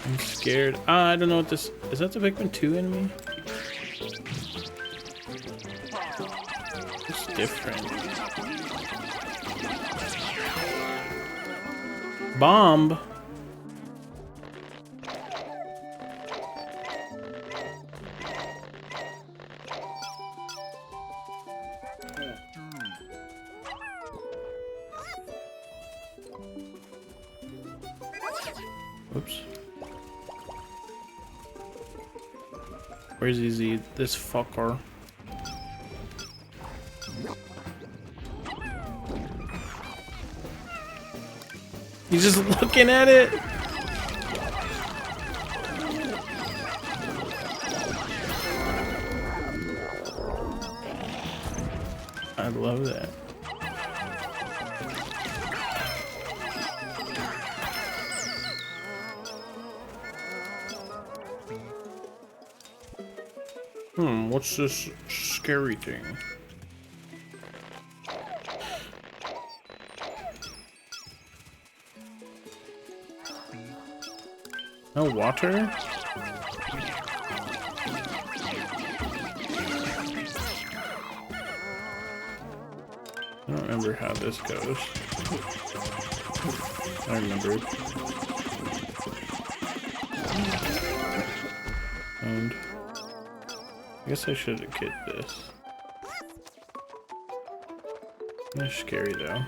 Speaker 1: I'm scared. Ah, I don't know what this is. That the Pikmin 2 enemy? It's different. Bomb. Oops. Where's Easy? This fucker. He's just looking at it. I love that. What's this scary thing? No water? I don't remember how this goes. I remembered. And I guess I should have get this. They're scary though.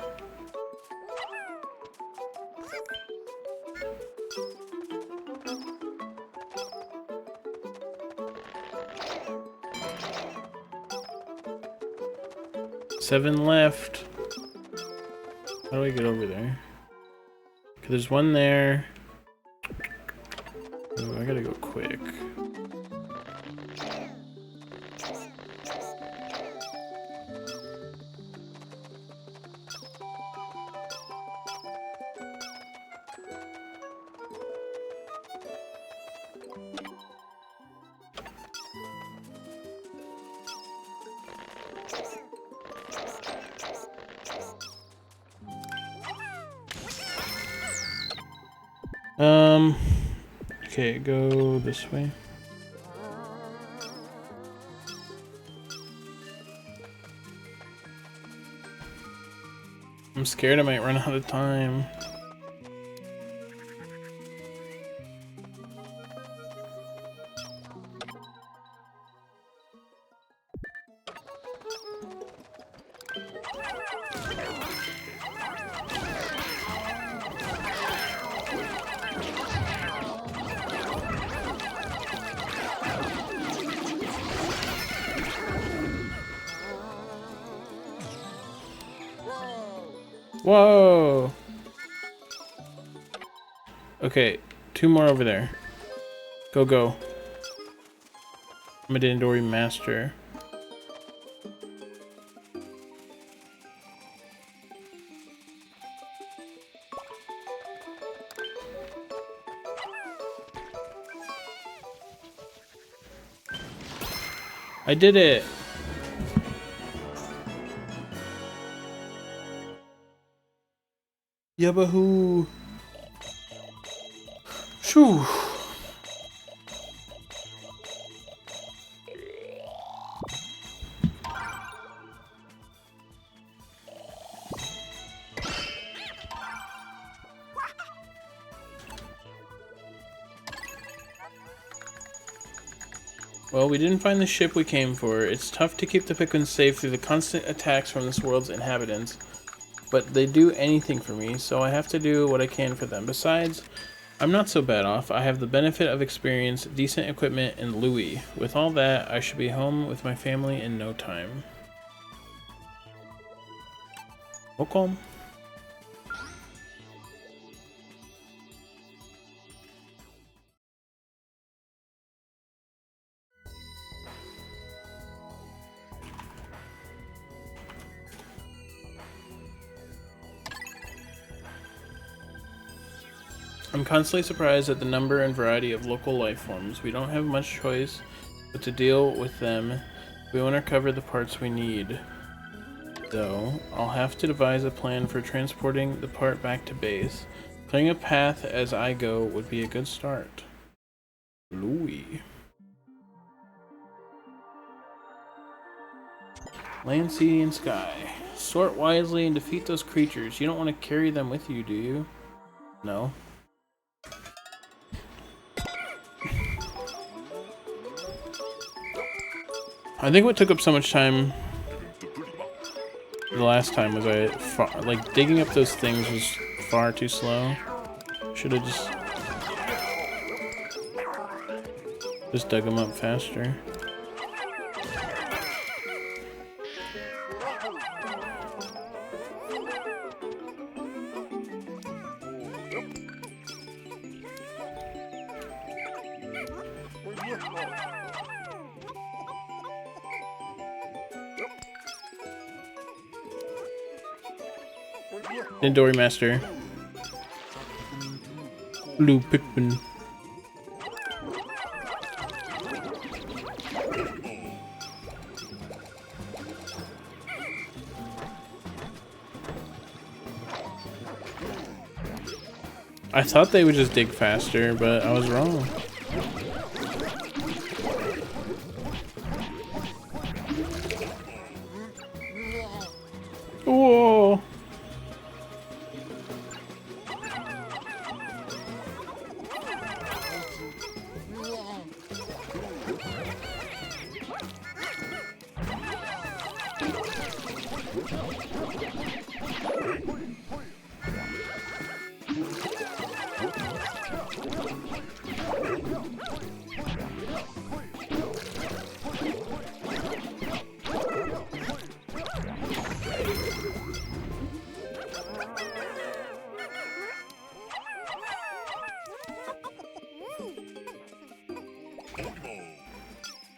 Speaker 1: Seven left. How do I get over there? Okay, there's one there. Oh, I gotta go quick. Okay, go this way. I'm scared I might run out of time. Whoa! Okay, two more over there. Go, go. I'm a Dandori master. I did it! Yabahoo! Shoo! Well, we didn't find the ship we came for. It's tough to keep the Pikmin safe through the constant attacks from this world's inhabitants. But they do anything for me, so I have to do what I can for them. Besides, I'm not so bad off. I have the benefit of experience, decent equipment, and Louis. With all that, I should be home with my family in no time. Welcome. I'm constantly surprised at the number and variety of local life forms. We don't have much choice but to deal with them if we want to cover the parts we need. Though, I'll have to devise a plan for transporting the part back to base. Clearing a path as I go would be a good start. Louis. Land, sea, and sky. Sort wisely and defeat those creatures. You don't want to carry them with you, do you? No. I think what took up so much time the last time was like digging up those things was far too slow. Should have just dug them up faster. Dory Master. Blue Pikmin. I thought they would just dig faster, but I was wrong. Whoa!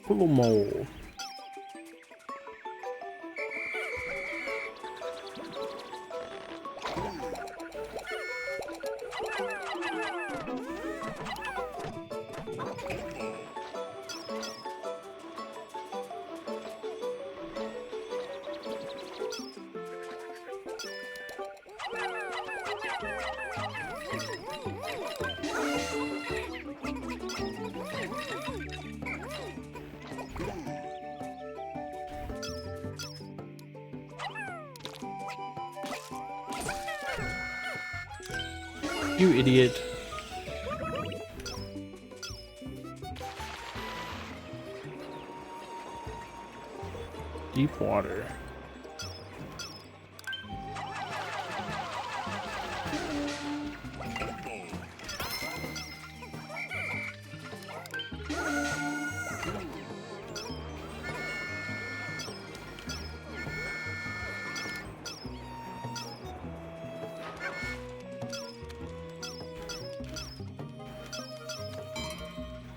Speaker 1: Olimar. You idiot. Deep water.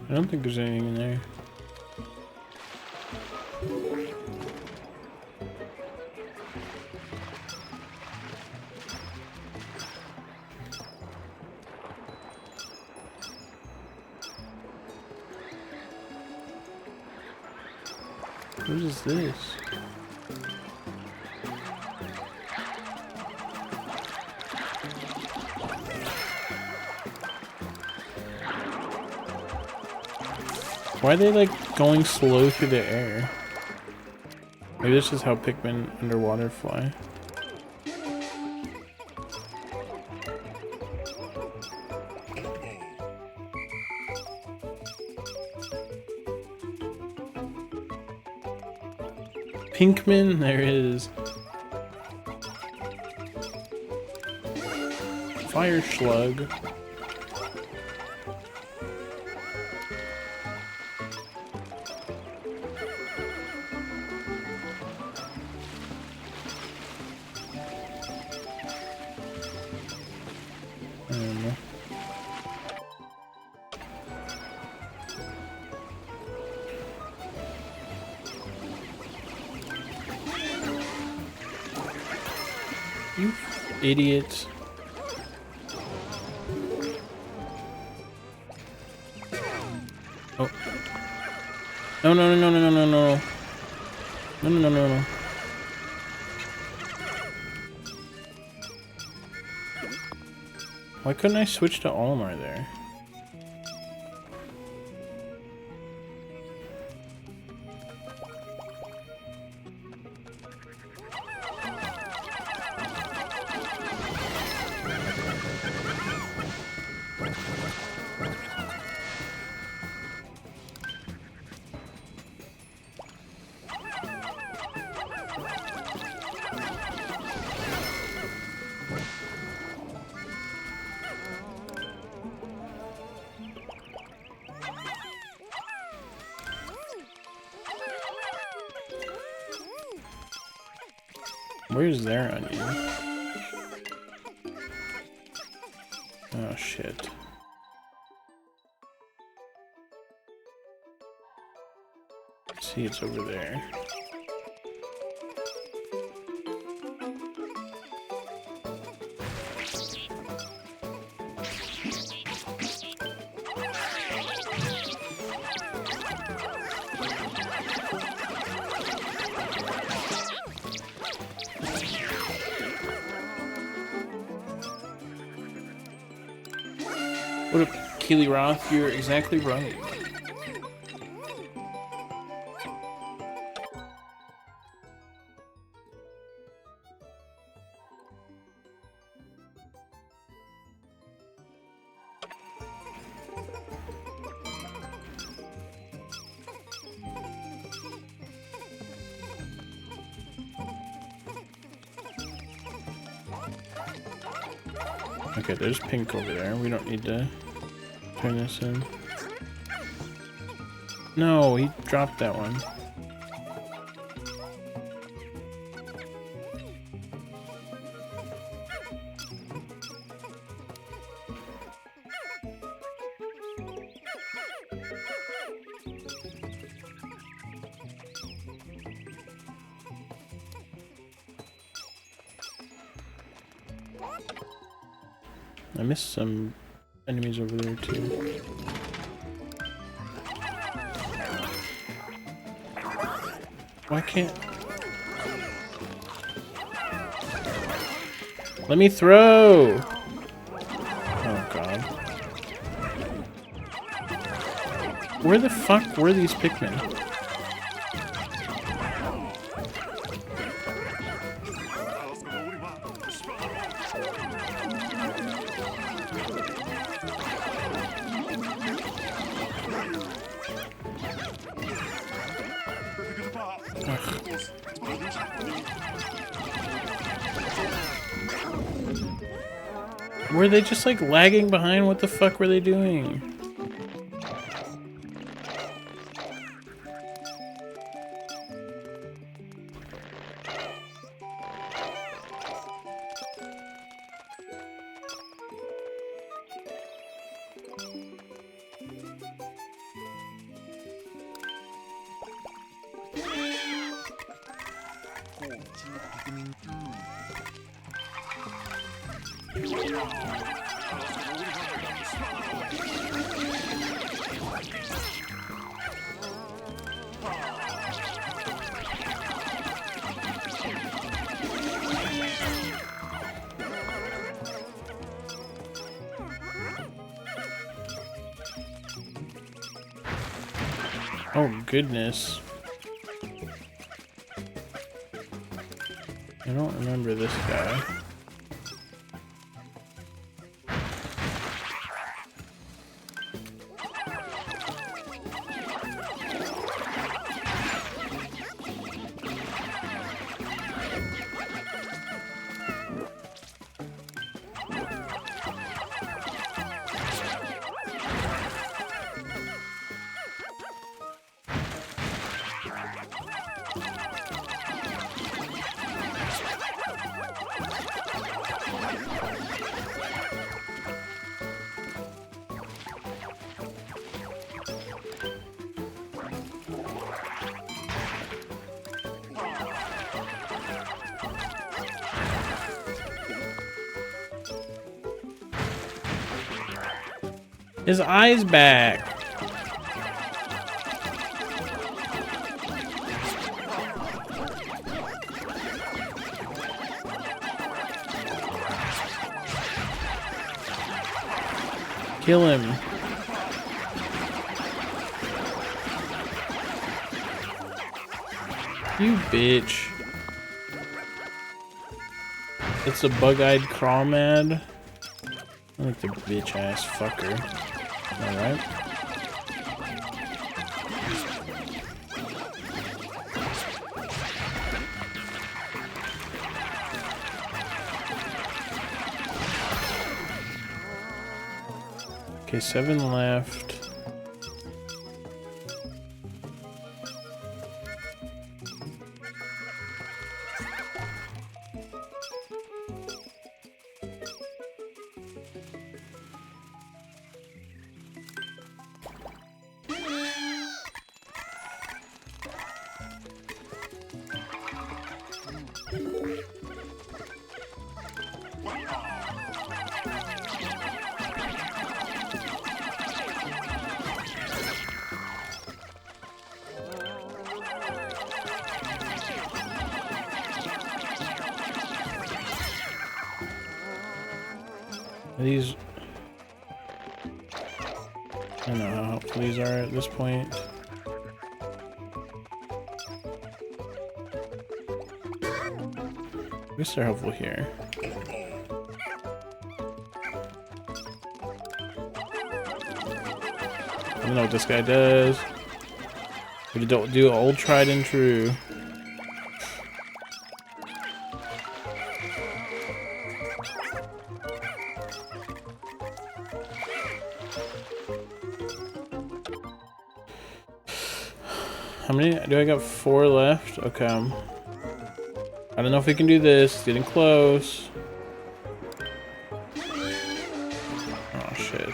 Speaker 1: I don't think there's anything in there. What is this? Why are they like going slow through the air? Maybe this is how Pikmin underwater fly. Pikmin, there it is. Fire slug. I don't know. You idiot. Oh. No, no, no, no, no, no, no, no. No, no, no, no, no. Why couldn't I switch to Olimar there? Where's their onion? Oh shit. See, it's over there. What up, Keely Roth? You're exactly right. Okay, there's pink over there. We don't need to turn this in. No, he dropped that one. I missed some enemies over there too. Why can't... Let me throw! Oh god. Where the fuck were these Pikmin? Were they just like lagging behind? What the fuck were they doing? Oh, goodness. I don't remember this guy. His eye's back. Kill him. You bitch. It's a bug-eyed crawmad. I like the bitch ass fucker. Alright. Okay, 7 left. These, I don't know how helpful these are at this point. I guess they're helpful here. I don't know what this guy does. We don't do old tried and true. How many do I got? 4 left? Okay. I don't know if we can do this. It's getting close. Oh shit.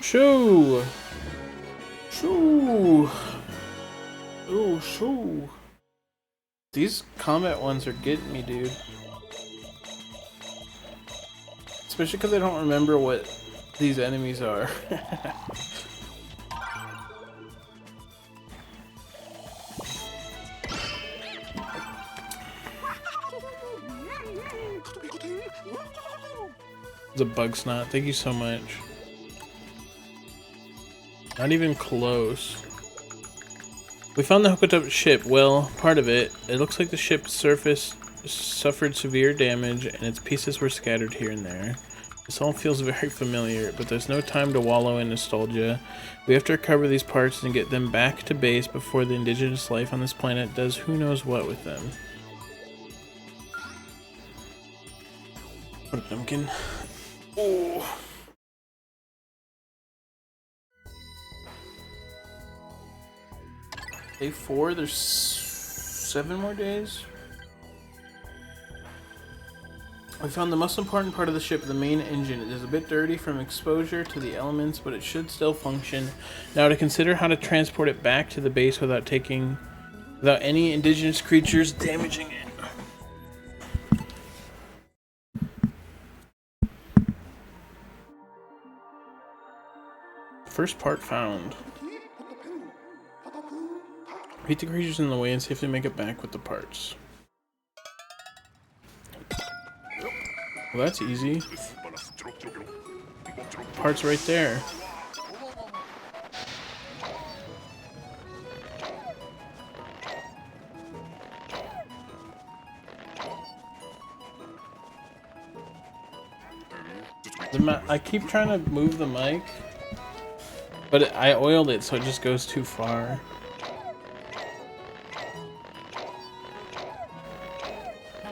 Speaker 1: Shoo! Shoo! Ooh, shoo! These combat ones are getting me, dude. Especially because I don't remember what these enemies are. It's a bug snot. Thank you so much. Not even close. We found the hooked up ship. Well, part of it. It looks like the ship's surface suffered severe damage and its pieces were scattered here and there. This all feels very familiar, but there's no time to wallow in nostalgia. We have to recover these parts and get them back to base before the indigenous life on this planet does who knows what with them. What a pumpkin. Oh. Day 4, there's 7 more days. We found the most important part of the ship, the main engine. It is a bit dirty from exposure to the elements, but it should still function. Now to consider how to transport it back to the base without any indigenous creatures damaging it. First part found. Beat the creatures in the way and safely make it back with the parts. Well, that's easy. Parts right there. I keep trying to move the mic, but I oiled it so it just goes too far.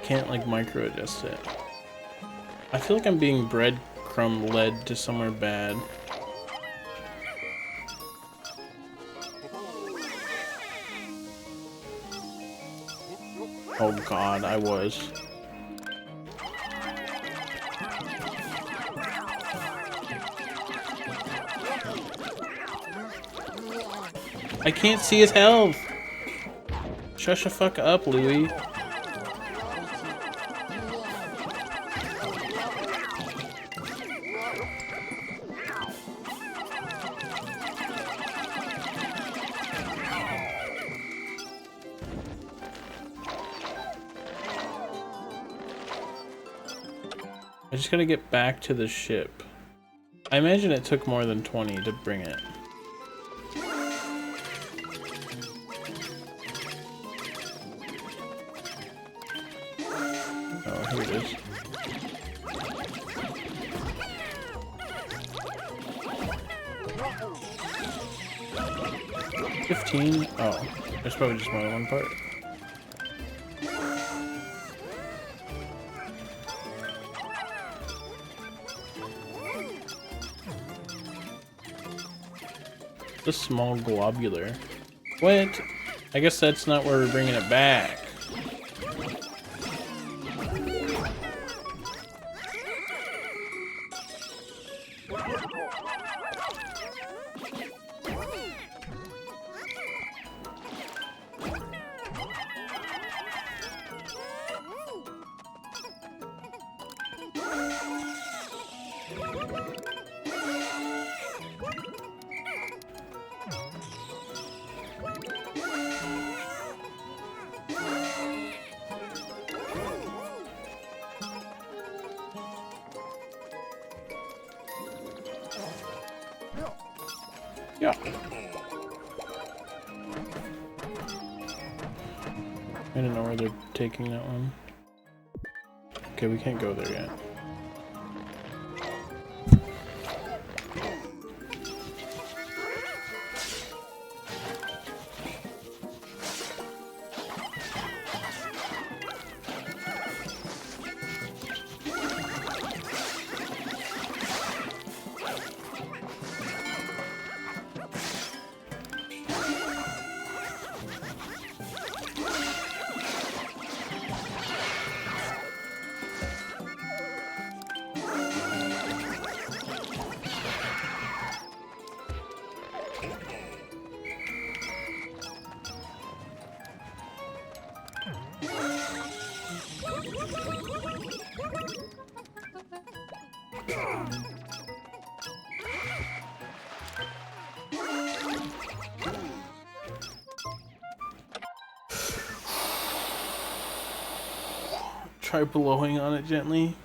Speaker 1: Can't like micro adjust it. I feel like I'm being breadcrumb led to somewhere bad. Oh god, I was. I can't see his health! Shush the fuck up, Louie. I just gotta get back to the ship. I imagine it took more than 20 to bring it. Oh, here it is. $15? Oh, there's probably just more than one part. The small globular. What? I guess that's not where we're bringing it back. Yeah. I don't know where they're taking that one. Okay, we can't go there yet. Try blowing on it gently.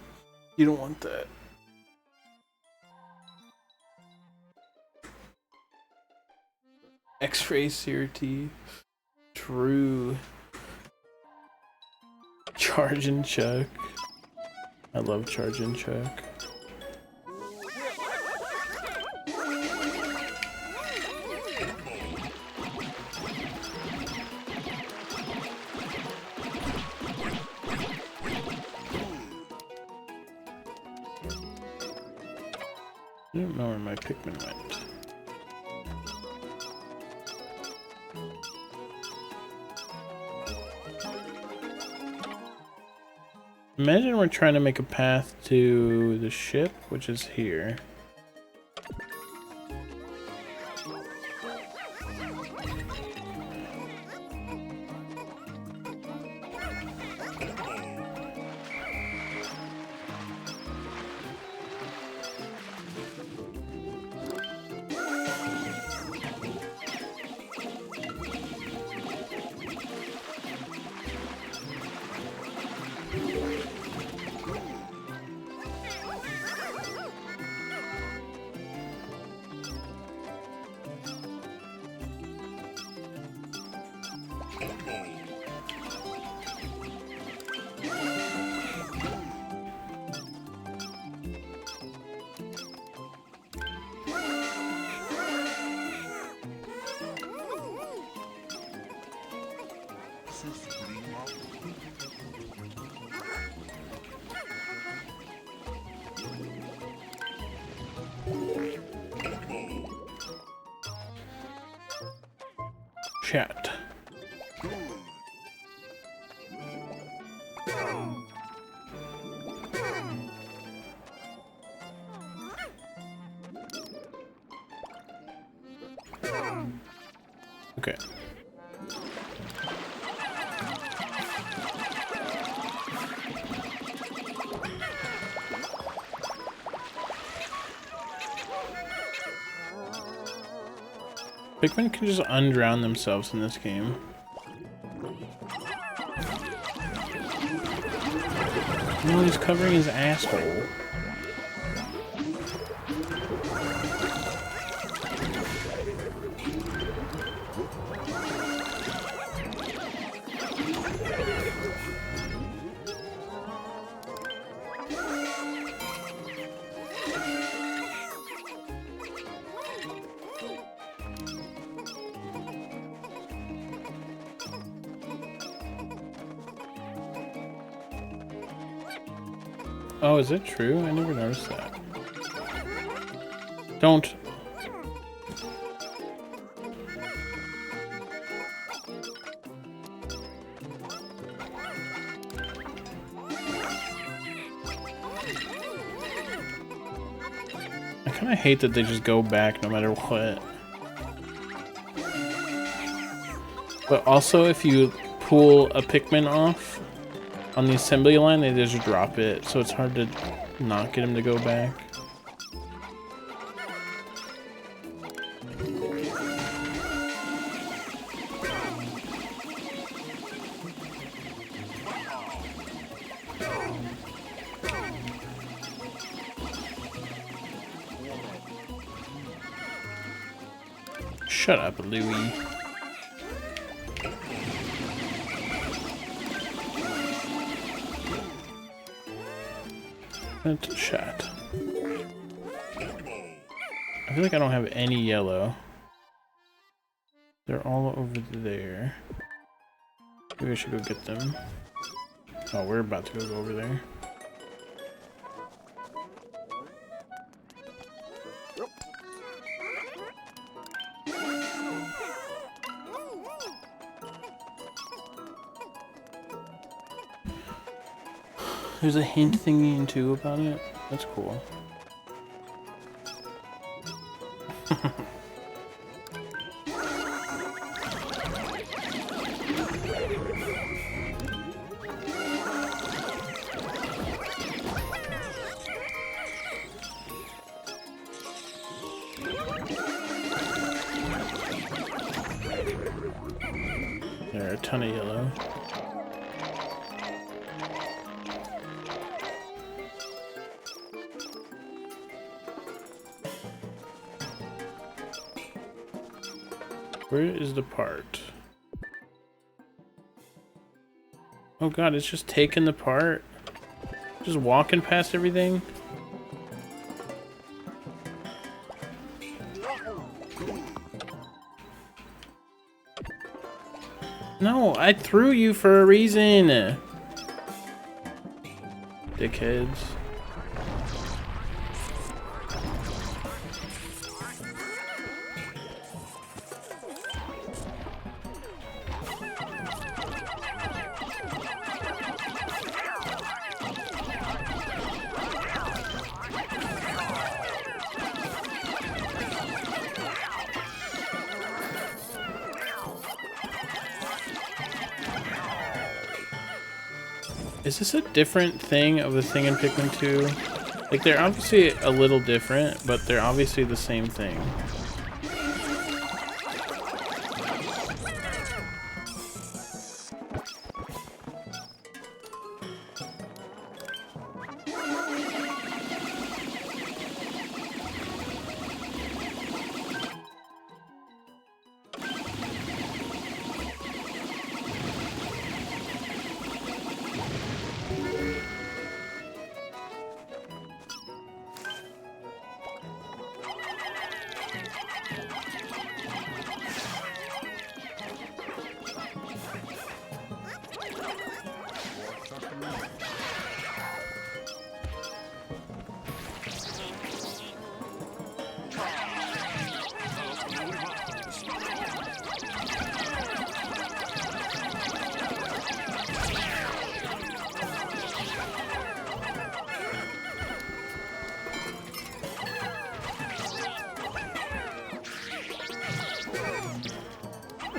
Speaker 1: You don't want that. X-ray CRT. True. Charge and Chuck. I love Charge and Chuck. I don't know where my Pikmin went. Imagine we're trying to make a path to the ship, which is here. Chat. Okay. Pikmin can just undrown themselves in this game. No, he's covering his asshole. Oh, is it true? I never noticed that. Don't. I kind of hate that they just go back no matter what. But also, if you pull a Pikmin off on the assembly line, they just drop it, so it's hard to not get him to go back. Shut up, Louie. That's a shot. I feel like I don't have any yellow. They're all over there. Maybe I should go get them. Oh, we're about to go over there. There's a hint thingy in two about it. That's cool. There are a ton of yellow. Where is the part? Oh god, it's just taking the part? Just walking past everything? No, I threw you for a reason! Dickheads. Is this a different thing of the thing in Pikmin 2? Like, they're obviously a little different, but they're obviously the same thing.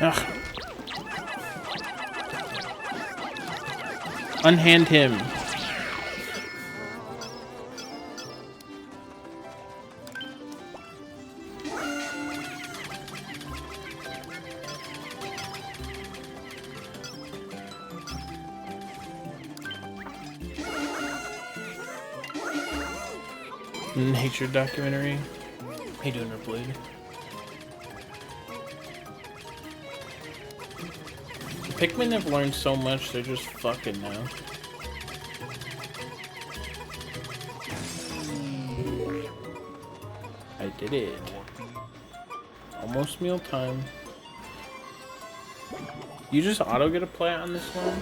Speaker 1: Ugh. Unhand him. Nature documentary. How you doing, Blade? Pikmin have learned so much, they're just fucking now. I did it. Almost meal time. You just auto get a plat on this one?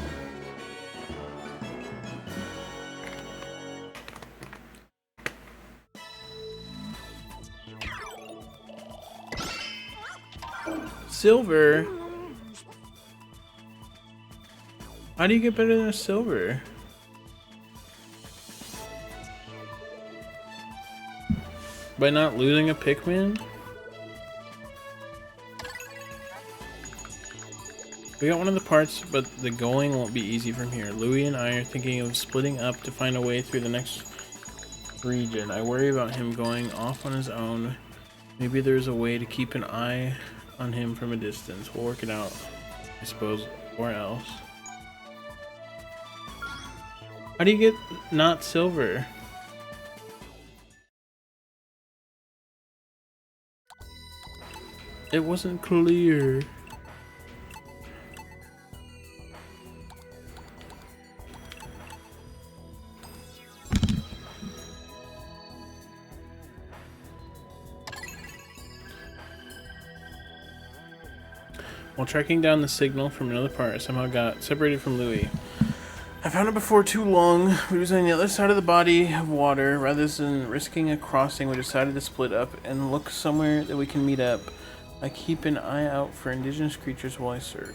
Speaker 1: Silver? How do you get better than a silver? By not losing a Pikmin? We got one of the parts, but the going won't be easy from here. Louie and I are thinking of splitting up to find a way through the next region. I worry about him going off on his own. Maybe there's a way to keep an eye on him from a distance. We'll work it out, I suppose, or else. How do you get not silver? It wasn't clear. While tracking down the signal from another part, I somehow got separated from Louie. I found it before too long. We was on the other side of the body of water. Rather than risking a crossing, we decided to split up and look somewhere that we can meet up. I keep an eye out for indigenous creatures while I search.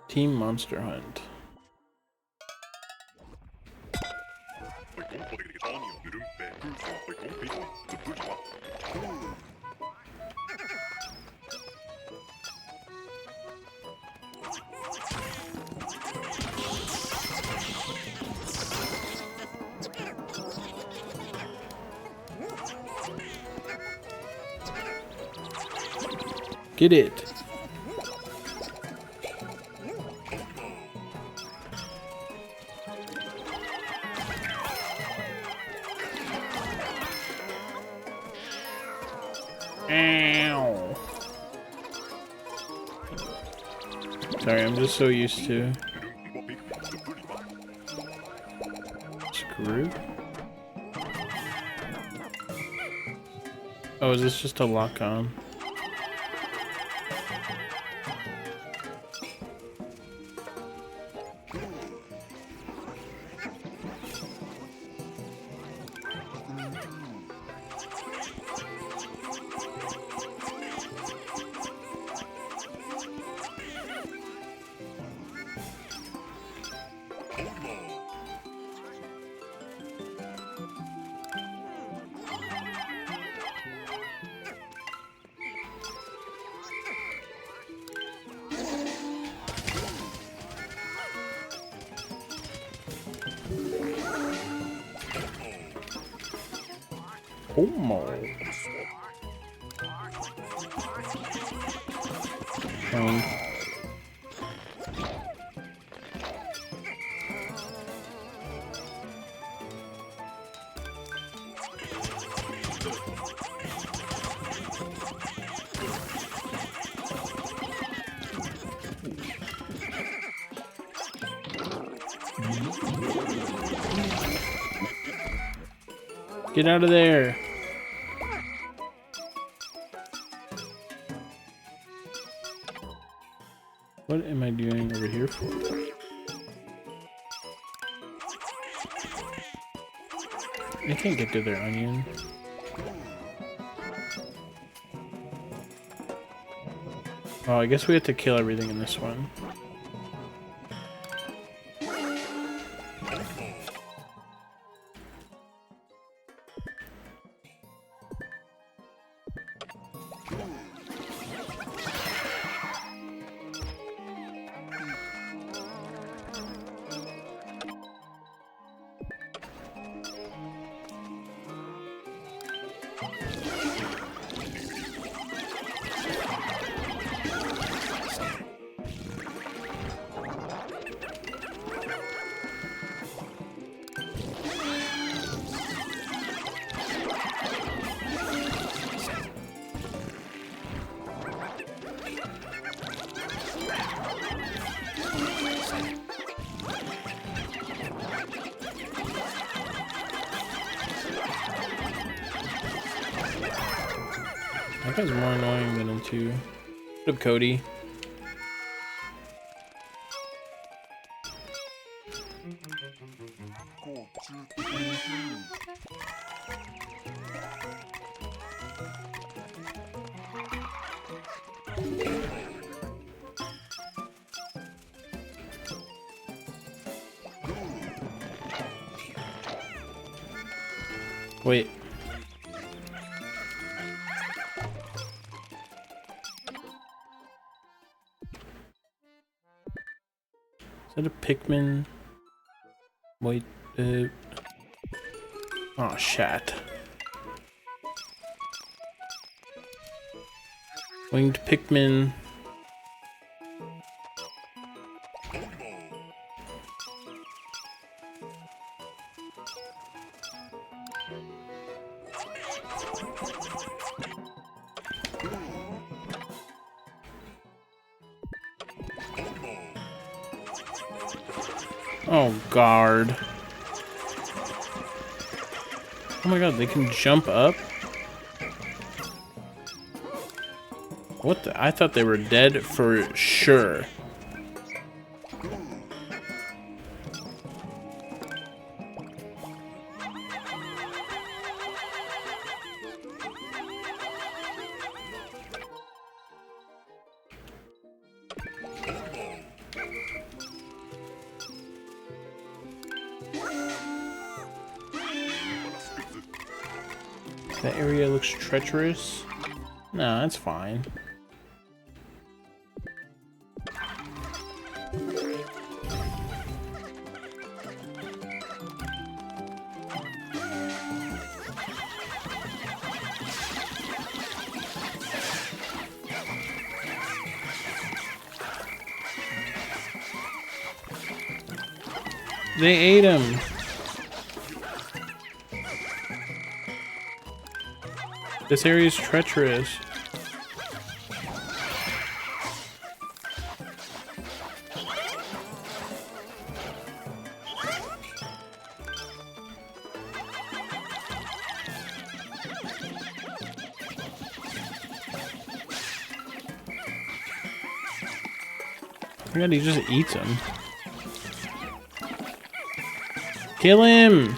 Speaker 1: Team Monster Hunt. Get it. Ow. Sorry, I'm just so used to screw. Oh, is this just a lock on? Olimar. Get out of there. What am I doing over here for? I can't get to their onion. Oh, I guess we have to kill everything in this one. guy's more annoying than him too. What up, Cody? Wait. Is that a Pikmin? Wait, oh, shit. Winged Pikmin. Oh, guard. Oh my god, they can jump up? What the? I thought they were dead for sure. That area looks treacherous. Nah, that's fine. They ate him. This area is treacherous. Oh my god, he just eats him. Kill him!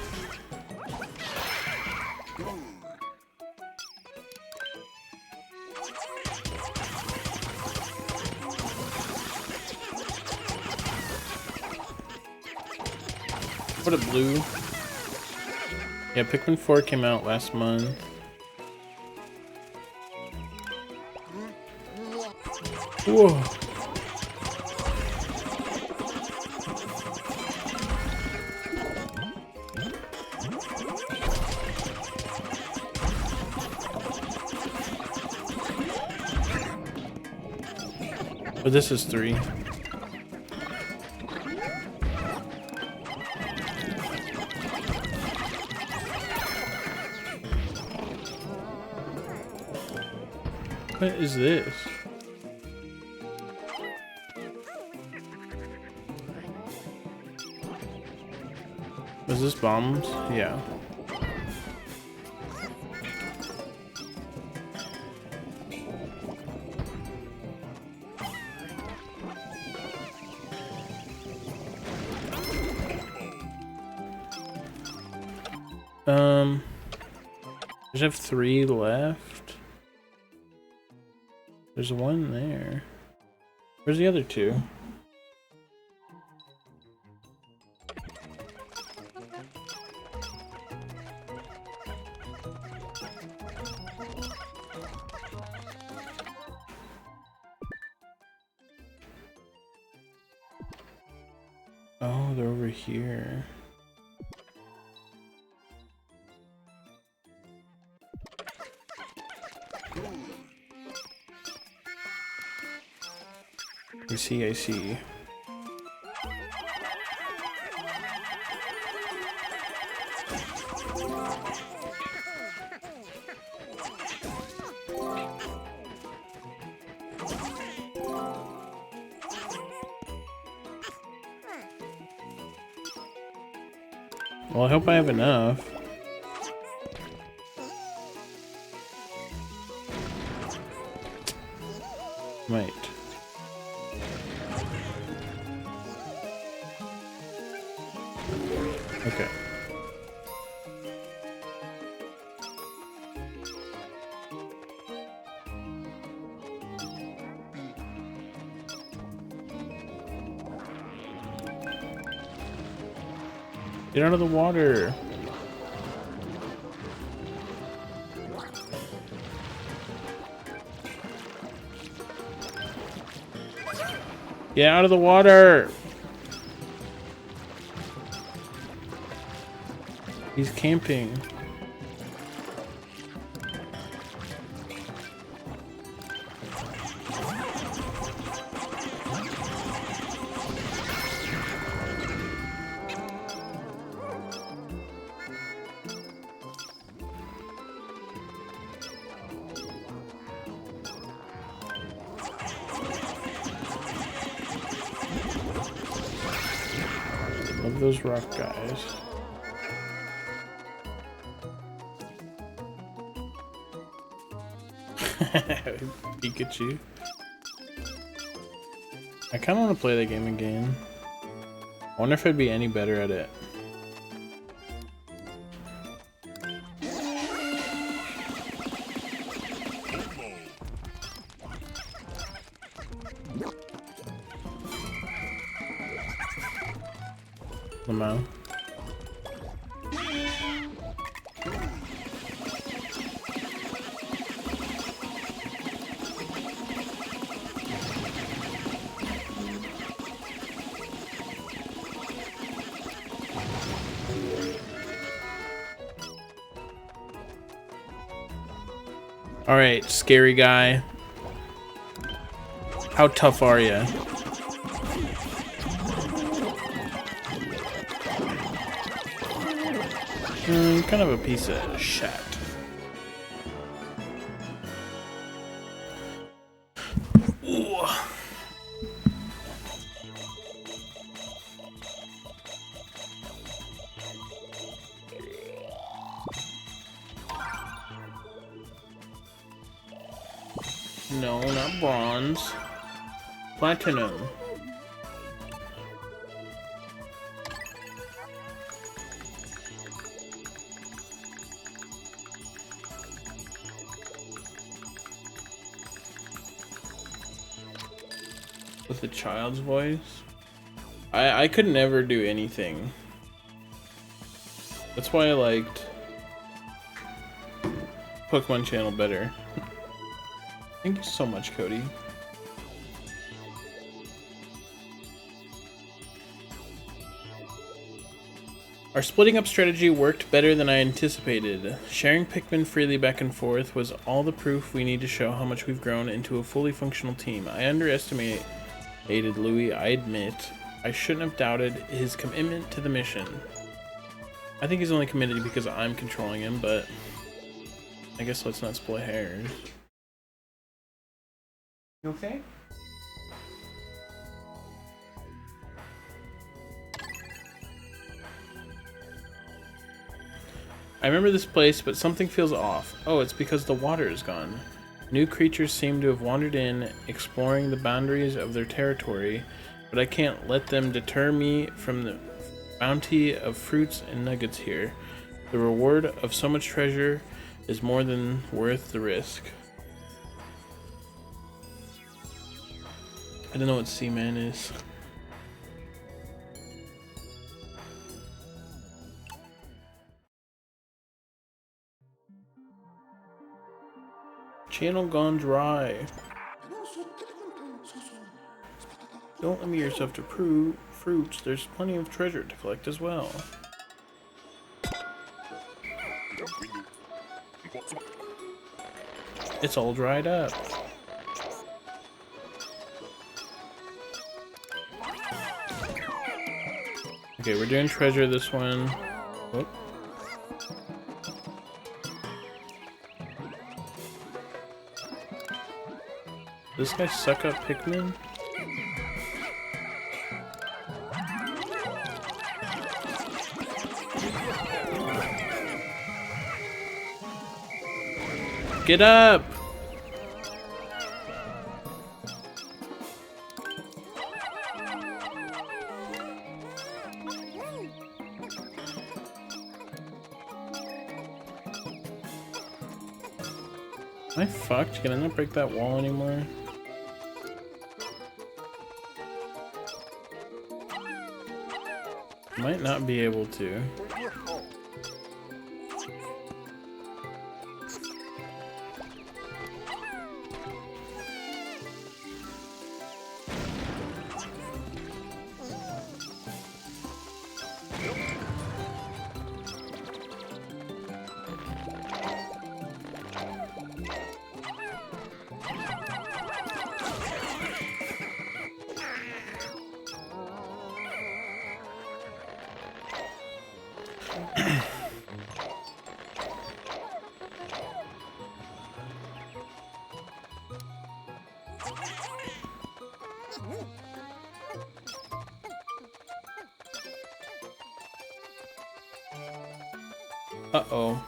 Speaker 1: What a blue. Yeah, Pikmin 4 came out last month. Whoa. But this is 3. What is this? Was this bombs? Yeah. I just have 3 left. There's 1 there. Where's the other 2? Oh, they're over here. I see. Well, I hope I have enough. Might. Okay. Get out of the water. Get out of the water. He's camping. Love those rock guys. Pikachu. I kind of want to play that game again. I wonder if I'd be any better at it. Lamau. Alright, scary guy. How tough are you? Kind of a piece of shit. Ooh. No, not bronze. Platinum. With a child's voice? I could never do anything. That's why I liked Pokemon Channel better. Thank you so much, Cody. Our splitting up strategy worked better than I anticipated. Sharing Pikmin freely back and forth was all the proof we need to show how much we've grown into a fully functional team. I underestimated Louis, I admit. I shouldn't have doubted his commitment to the mission. I think he's only committed because I'm controlling him, but I guess let's not split hairs. You okay? I remember this place, but something feels off. Oh, it's because the water is gone. New creatures seem to have wandered in, exploring the boundaries of their territory, but I can't let them deter me from the bounty of fruits and nuggets here. The reward of so much treasure is more than worth the risk. I don't know what Seaman is. Channel gone dry. Don't limit yourself to fruits. There's plenty of treasure to collect as well. It's all dried up. Okay, we're doing treasure this one. Whoop. Does this guy suck up Pikmin? Get up! Am I fucked? Can I not break that wall anymore? Might not be able to. Uh-oh.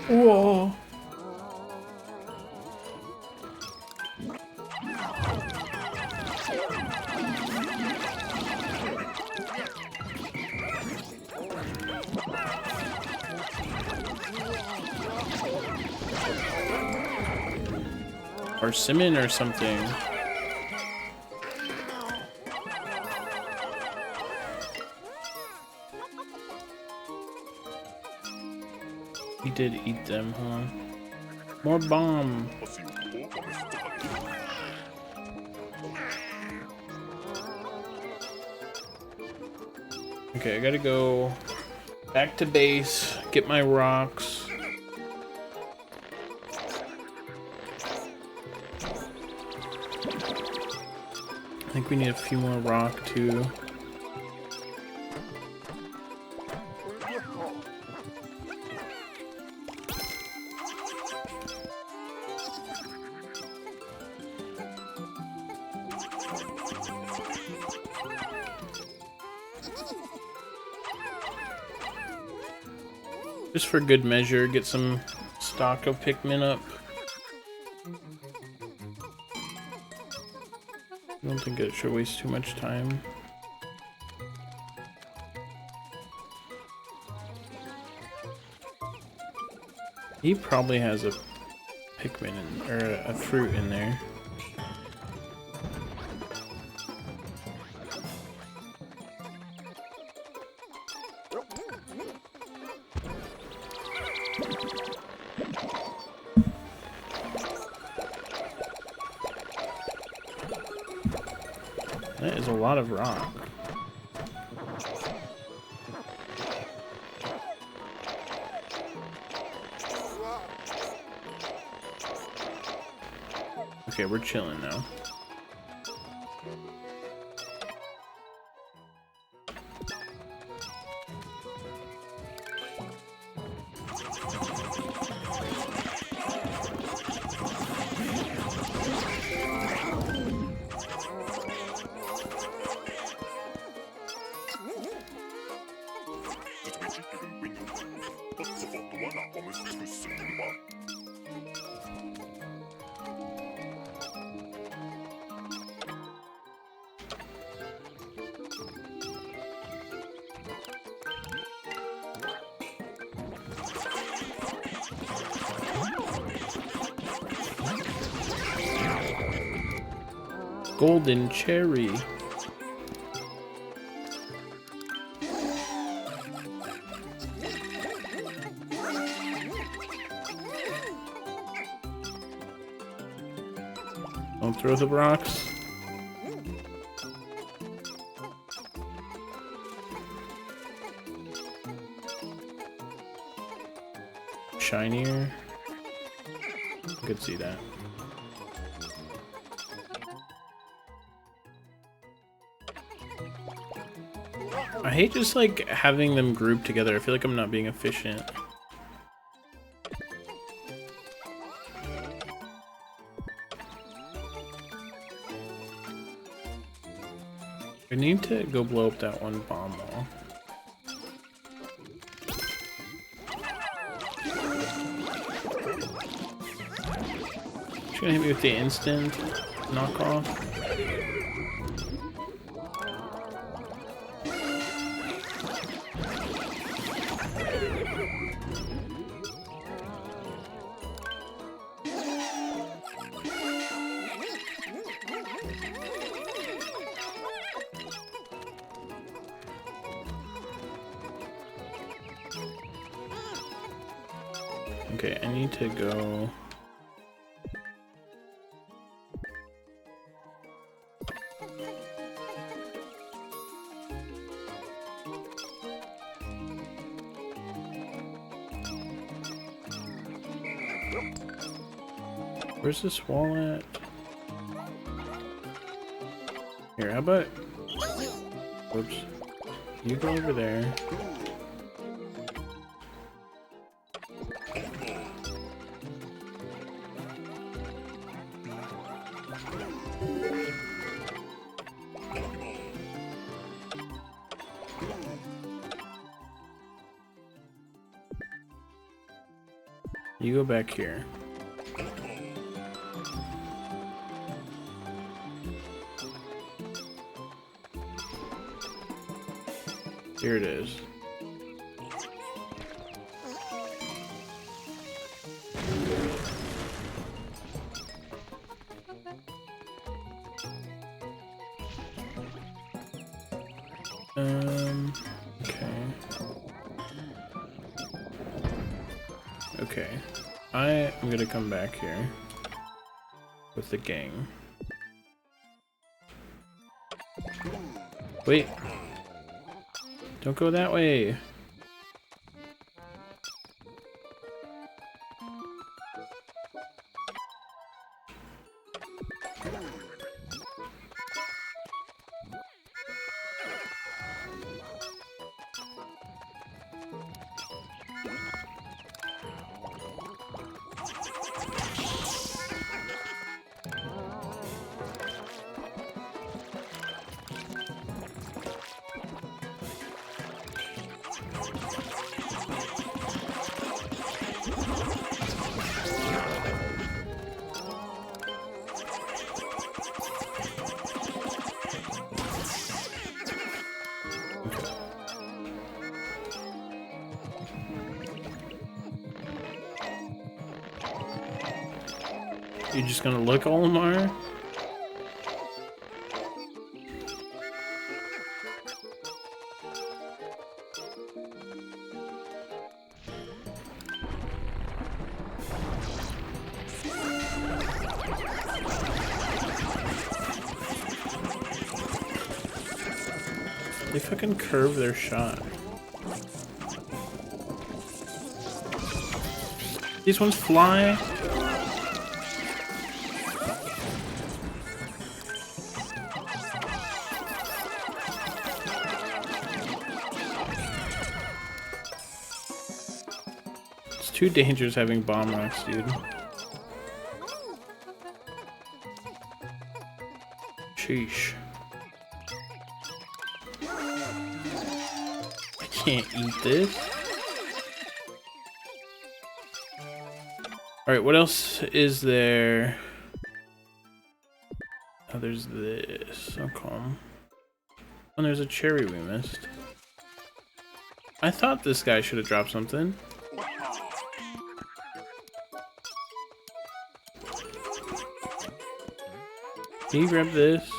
Speaker 1: Whoa. Persimmon or something. He did eat them, huh? More bomb. Okay, I gotta go back to base, get my rocks. I think we need a few more rock too. Just for good measure, get some stock of Pikmin up. I don't think it should waste too much time. He probably has a Pikmin or a fruit in there. That is a lot of rock. Okay, we're chilling now. Golden cherry. Don't throw the rocks. Shinier. I could see that. I hate just like having them grouped together. I feel like I'm not being efficient. I need to go blow up that one bomb wall. She's gonna hit me with the instant knockoff. Okay, I need to go. Where's this wall at? Here, how about... Whoops. You go over there. You go back here. Here it is. Okay. Okay. I am gonna come back here with the gang. Wait. Don't go that way. You just gonna look, Olimar? They fucking curve their shot. These ones fly. It's too dangerous having bomb rocks, dude. Sheesh. I can't eat this. Alright, what else is there? Oh, there's this. Okay. And there's a cherry we missed. I thought this guy should have dropped something. Can you grab this?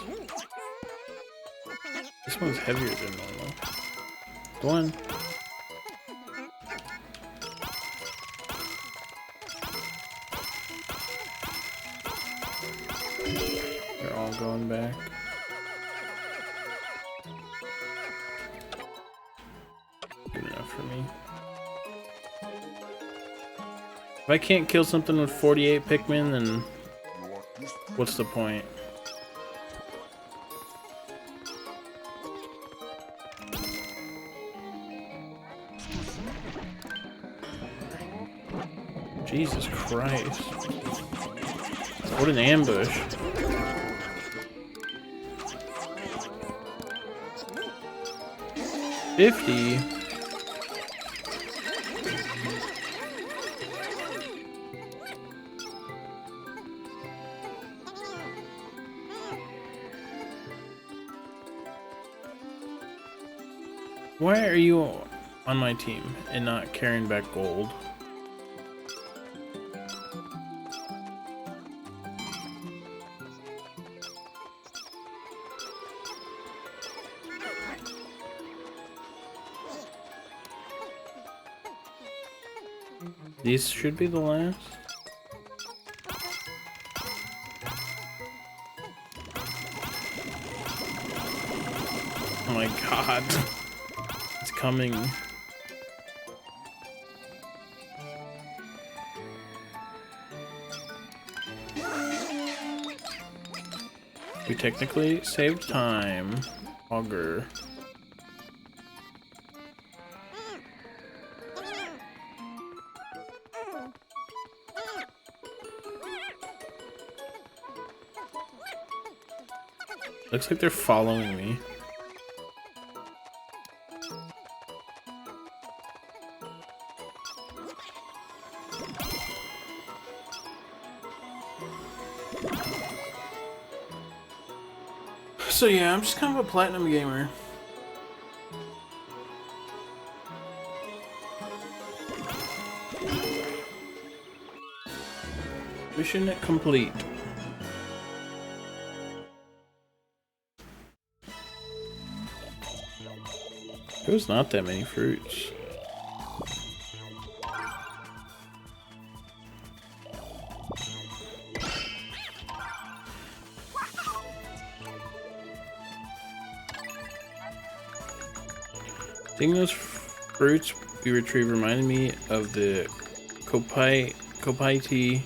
Speaker 1: This one's heavier than normal. Go on. They're all going back. Good enough for me. If I can't kill something with 48 Pikmin, then what's the point? Jesus Christ. What an ambush. 50. Why are you on my team and not carrying back gold? These should be the last. Oh my god. It's coming. We technically saved time. Auger. Looks like they're following me. So yeah, I'm just kind of a platinum gamer. Mission complete. There's not that many fruits. Seeing those fruits we retrieved reminded me of the Kopaiti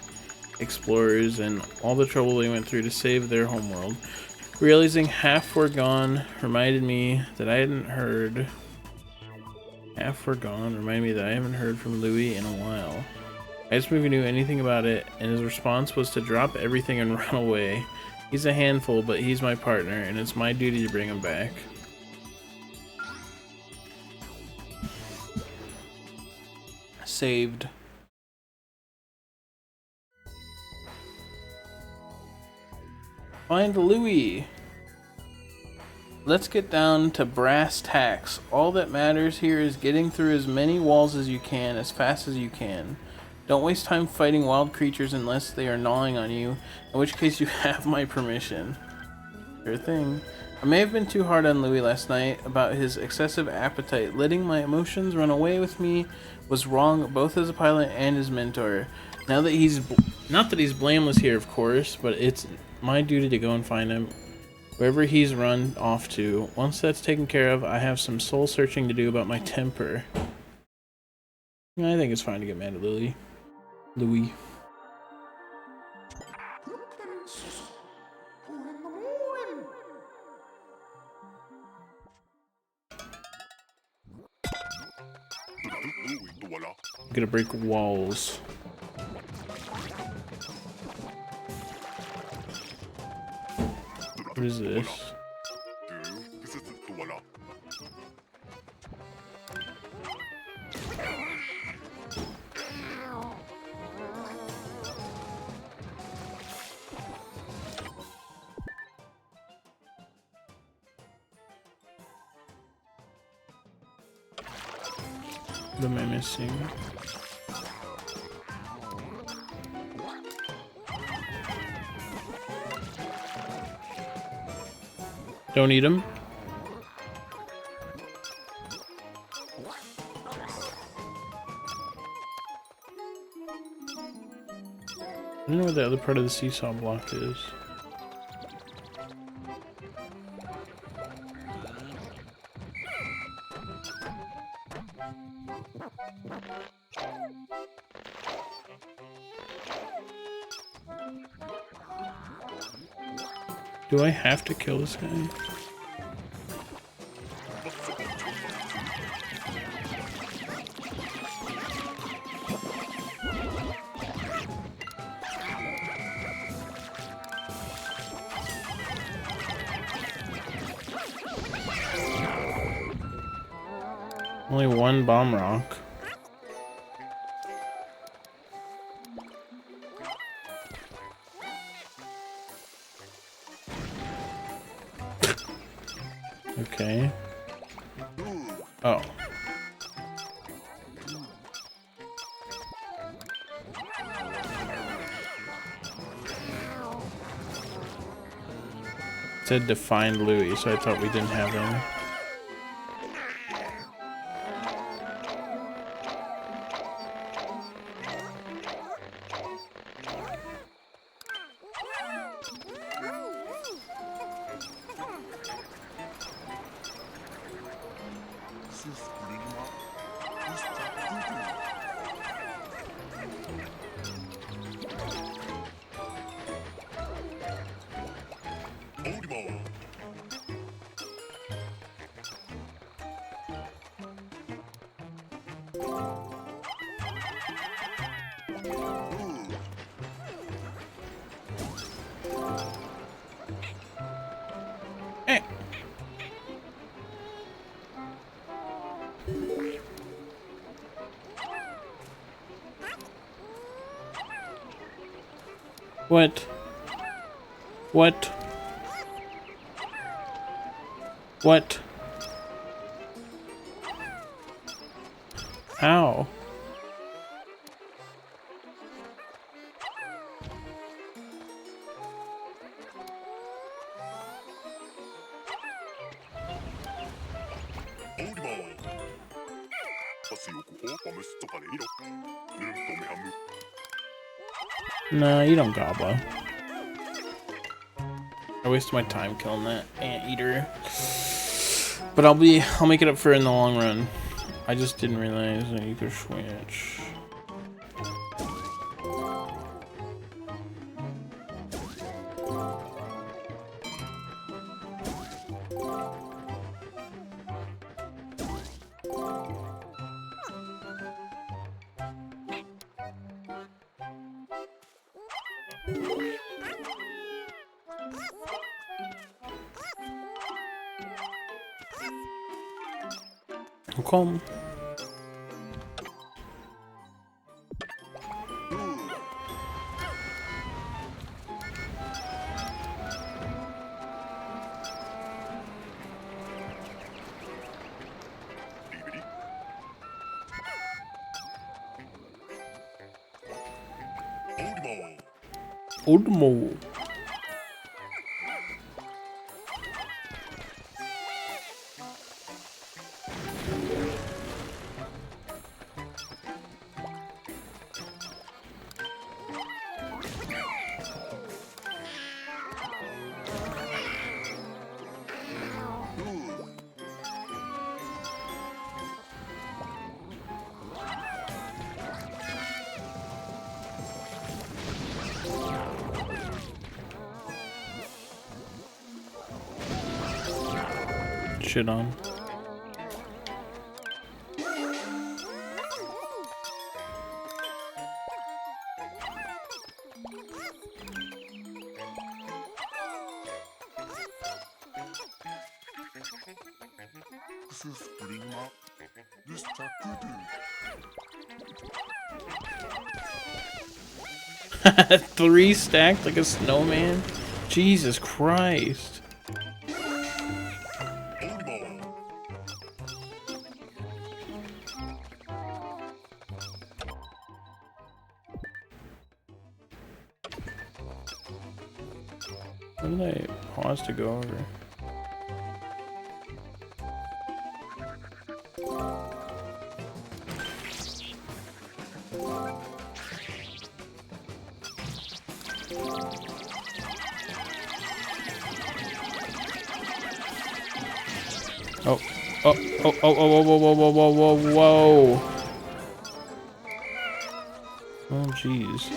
Speaker 1: explorers and all the trouble they went through to save their homeworld. Realizing half were gone reminded me that I hadn't heard. Half were gone reminded me that I haven't heard from Louis in a while. I asked him if he knew anything about it, and his response was to drop everything and run away. He's a handful, but he's my partner, and it's my duty to bring him back. Saved. Find Louis. Let's get down to brass tacks. All that matters here is getting through as many walls as you can, as fast as you can. Don't waste time fighting wild creatures unless they are gnawing on you, in which case you have my permission. Sure thing. I may have been too hard on Louis last night about his excessive appetite. Letting my emotions run away with me was wrong, both as a pilot and as mentor. Now that not that he's blameless here, of course, but it's my duty to go and find him wherever he's run off to. Once that's taken care of, I have some soul searching to do about my temper. I think it's fine to get mad at Louis. I'm gonna break walls. What is this? What am I missing? Don't eat them. I don't know what the other part of the seesaw block is. Do I have to kill this guy? Only one bomb rock. Okay. Oh. It said to find Louis, so I thought we didn't have him.
Speaker 5: Olimar.
Speaker 1: Eh. What? What? What? How?
Speaker 5: Olimar. Kasi yoku opa musto panino. Nunto mehamu.
Speaker 1: No, you don't gobble. I wasted my time killing that anteater. But I'll make it up for it in the long run. I just didn't realize that you could switch. Come.
Speaker 5: Bibidi. Olimar.
Speaker 1: Oldmo. Shit on. Three stacked like a snowman? Jesus Christ. What did I pause to go over? Oh, oh, oh, oh, oh, whoa, whoa, whoa, whoa, whoa, whoa, whoa. Oh, jeez.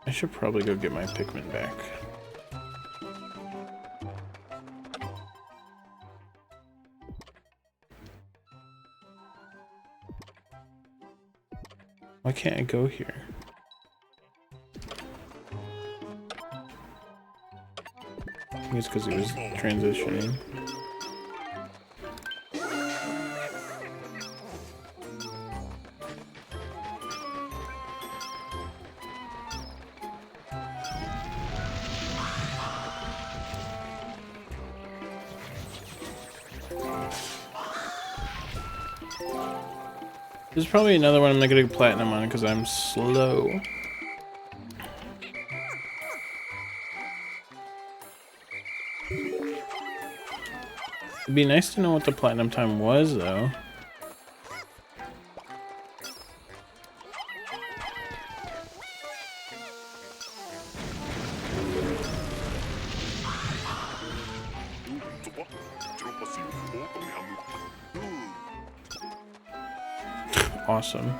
Speaker 1: I should probably go get my Pikmin back. Why can't I go here? I think it's because he was transitioning. There's probably another one I'm not gonna get platinum on because I'm slow. It'd be nice to know what the platinum time was, though. Awesome.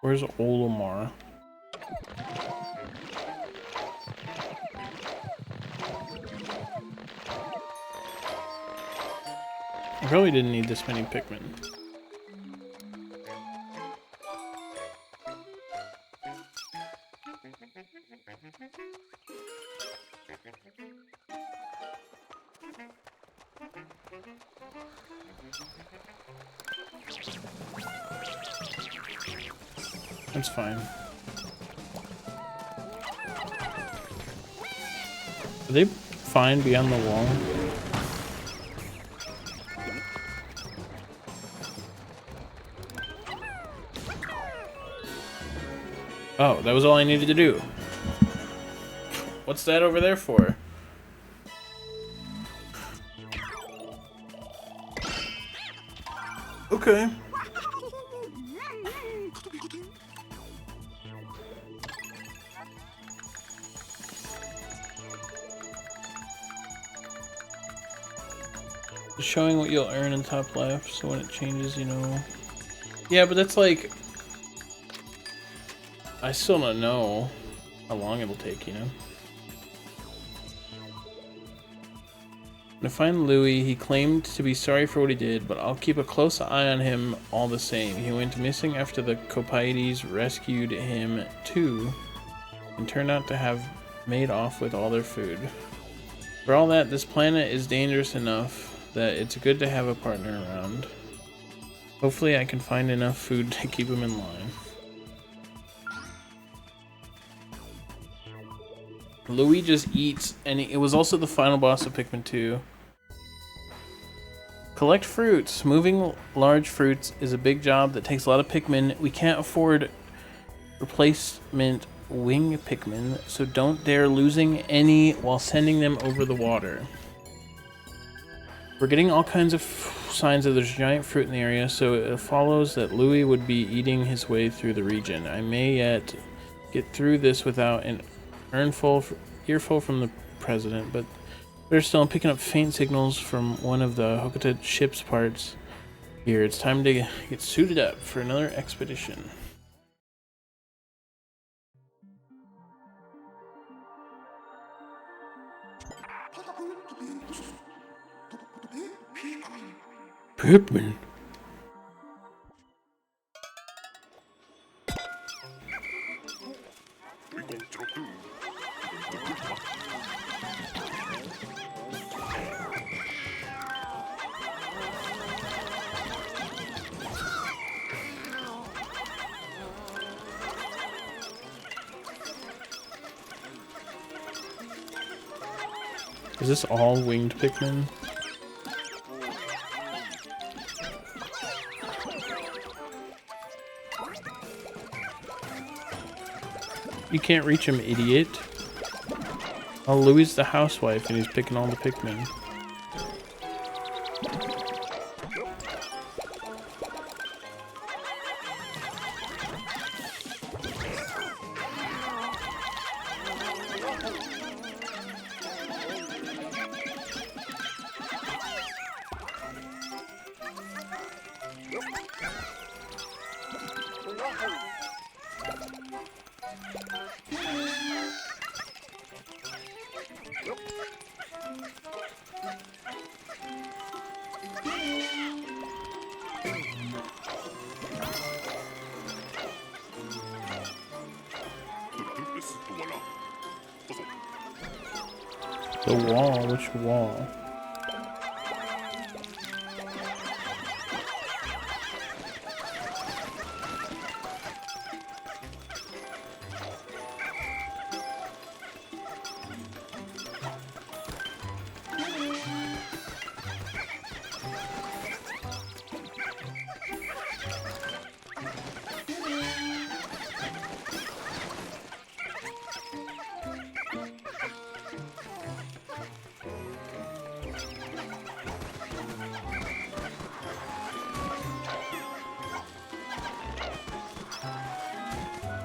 Speaker 1: Where's Olimar? I probably didn't need this many Pikmin. That's fine. Are they fine beyond the wall? Oh, that was all I needed to do. What's that over there for? Okay. Showing what you'll earn in top left, so when it changes, you know. Yeah, but that's like... I still don't know how long it'll take, you know. To find Louis, he claimed to be sorry for what he did, but I'll keep a close eye on him all the same. He went missing after the Copaides rescued him too, and turned out to have made off with all their food. For all that, this planet is dangerous enough that it's good to have a partner around. Hopefully I can find enough food to keep him in line. Louis just eats, and it was also the final boss of Pikmin 2. Collect fruits. Moving large fruits is a big job that takes a lot of Pikmin. We can't afford replacement wing Pikmin, so don't dare losing any while sending them over the water. We're getting all kinds of signs that there's giant fruit in the area, so it follows that Louis would be eating his way through the region. I may yet get through this without an earful from the president, but better still, I'm picking up faint signals from one of the Hokuto ship's parts here. It's time to get suited up for another expedition. Pikmin. Is this all winged Pikmin? You can't reach him, idiot. Oh, Louis the housewife and he's picking all the Pikmin. The wall? Which wall?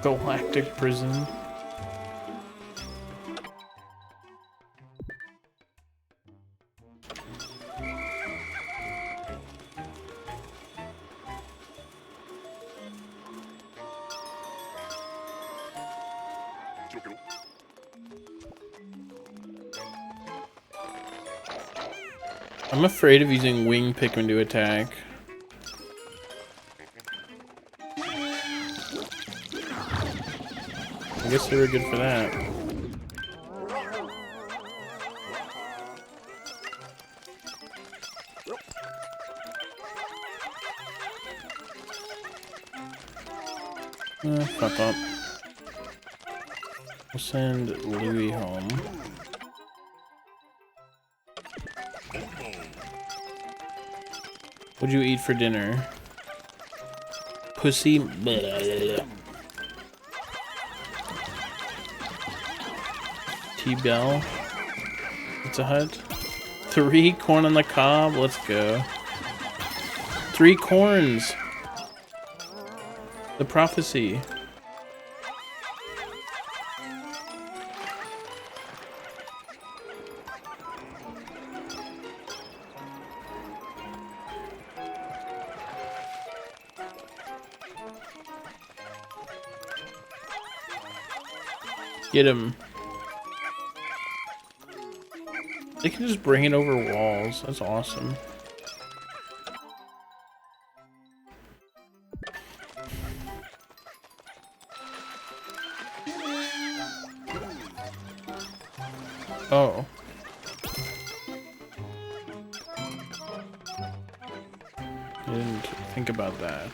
Speaker 1: Galactic prison. I'm afraid of using wing Pikmin to attack. I guess they were good for that. Fuck up. We'll send Louie home. What'd you eat for dinner? Pussy. T-Bell. It's a hut. 3 corn on the cob. Let's go. 3 corns. The prophecy. Get him. They can just bring it over walls. That's awesome. Oh. I didn't think about that.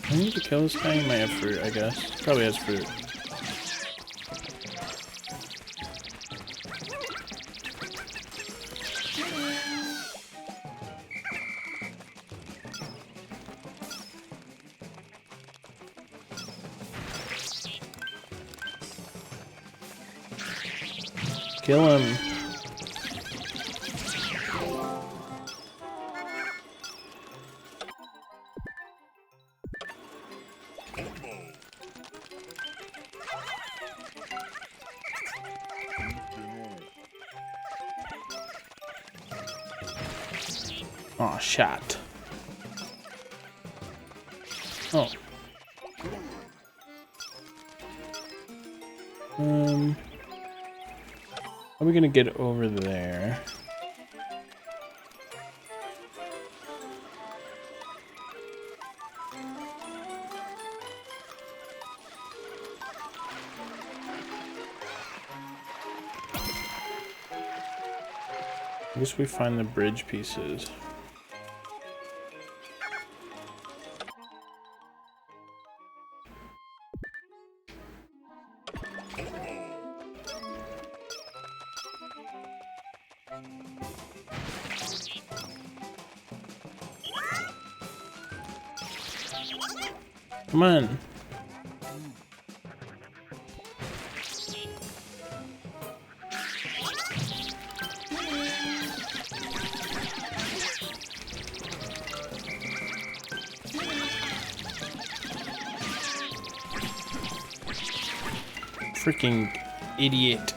Speaker 1: I need to kill this guy. He might have fruit, I guess. Probably has fruit. Kill him. Oh, shot. Oh. How are we gonna get over there? I guess we find the bridge pieces. Come on. Freaking idiot.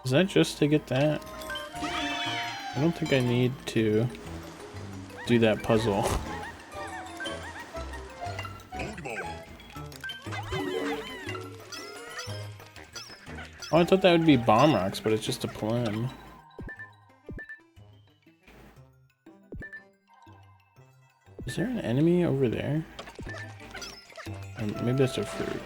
Speaker 1: Is that just to get that? I don't think I need to do that puzzle. Oh, I thought that would be bomb rocks, but it's just a plum. Is there an enemy over there? Maybe that's a fruit.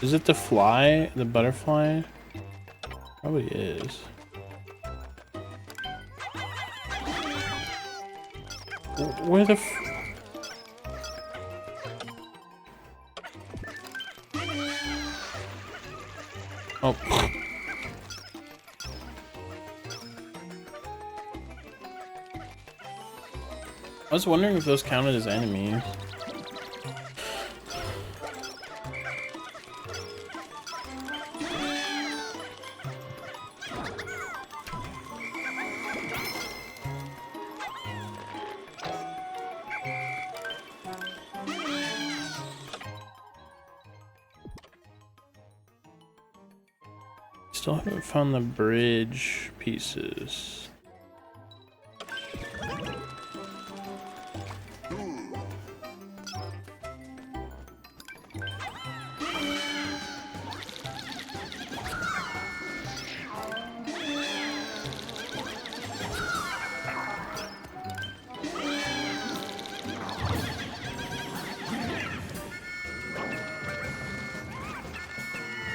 Speaker 1: Is it the fly? The butterfly? Probably is. Where the f— oh. I was wondering if those counted as enemies. Still haven't found the bridge pieces.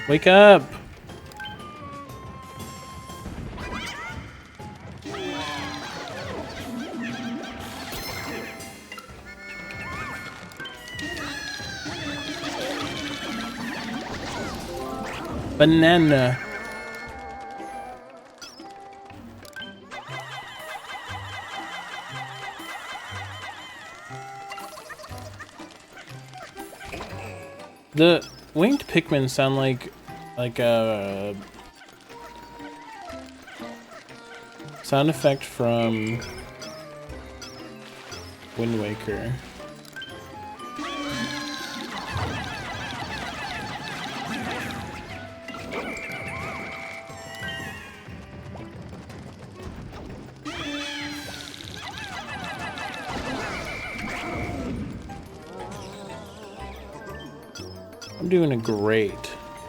Speaker 1: Wake up! Banana. The winged Pikmin sound like a sound effect from Wind Waker. I'm doing great.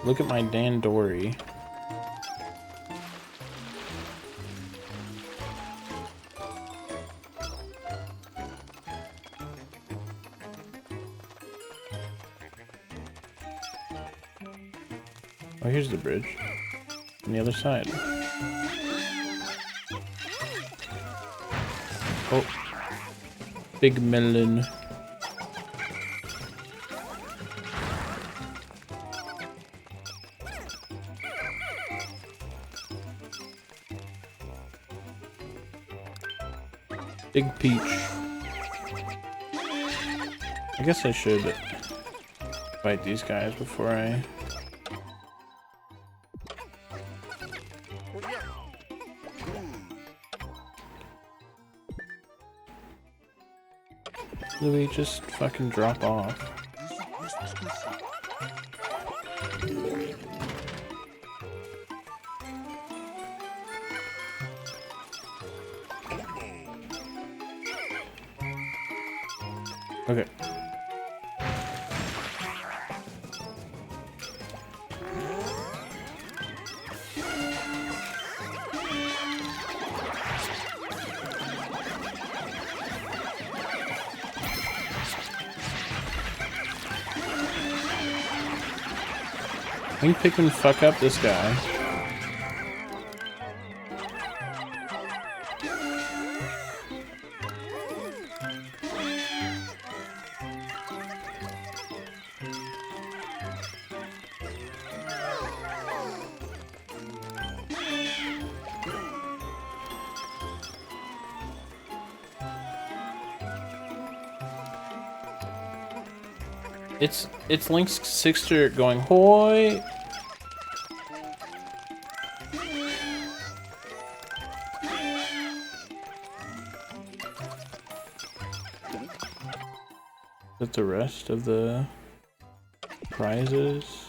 Speaker 1: Look at my Dan Dory. Oh, here's the bridge. On the other side. Oh. Big melon. Big peach. I guess I should fight these guys before I... Louis, just fucking drop off. Okay. I think Pikmin fuck up this guy. It's Link's sister going, "Hoy!" Is that the rest of the prizes?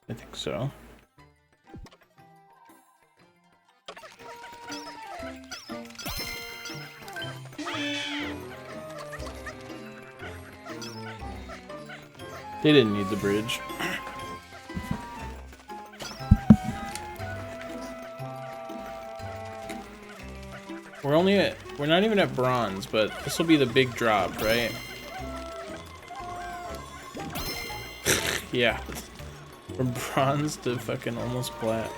Speaker 1: I think so. They didn't need the bridge. We're not even at bronze, but this will be the big drop, right? Yeah. From bronze to fucking almost plat.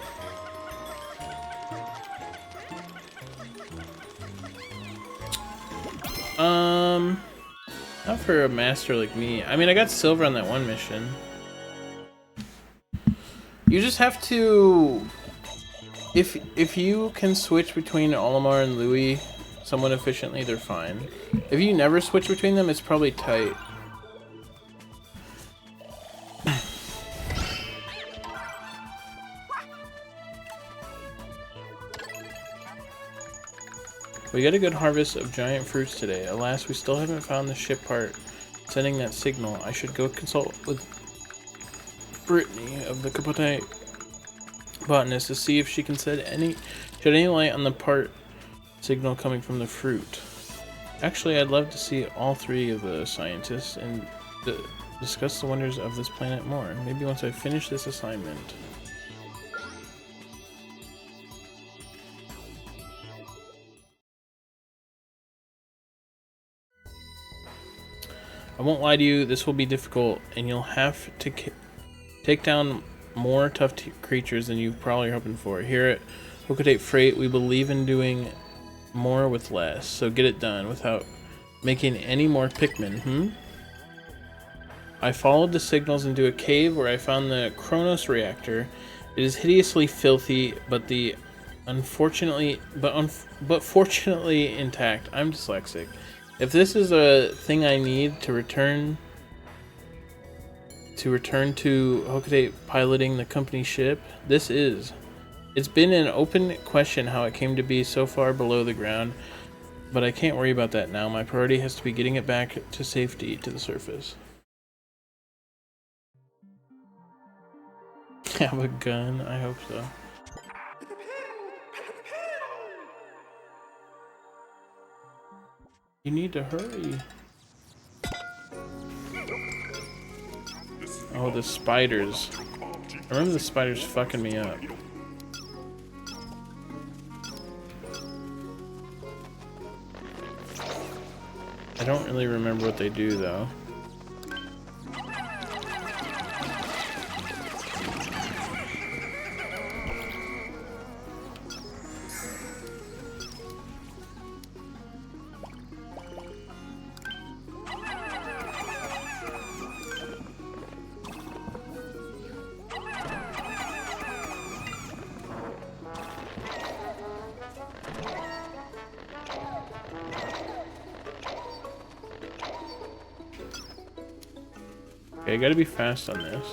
Speaker 1: Not for a master like me. I mean, I got silver on that one mission. You just have to... If you can switch between Olimar and Louis somewhat efficiently, they're fine. If you never switch between them, it's probably tight. We got a good harvest of giant fruits today. Alas, we still haven't found the ship part sending that signal. I should go consult with Brittany of the Capote botanist to see if she can shed any light on the part signal coming from the fruit. Actually, I'd love to see all three of the scientists and discuss the wonders of this planet more. Maybe once I finish this assignment. I won't lie to you, this will be difficult, and you'll have to take down more tough creatures than you probably are hoping for. Here at Hokutate Freight, we believe in doing more with less, so get it done without making any more Pikmin, I followed the signals into a cave where I found the Kronos reactor. It is hideously filthy, but fortunately intact. I'm dyslexic. If this is a thing I need to return to Hokutate piloting the company ship, this is. It's been an open question how it came to be so far below the ground, but I can't worry about that now. My priority has to be getting it back to safety to the surface. Have a gun? I hope so. You need to hurry. Oh, the spiders. I remember the spiders fucking me up. I don't really remember what they do though. Okay, I gotta be fast on this.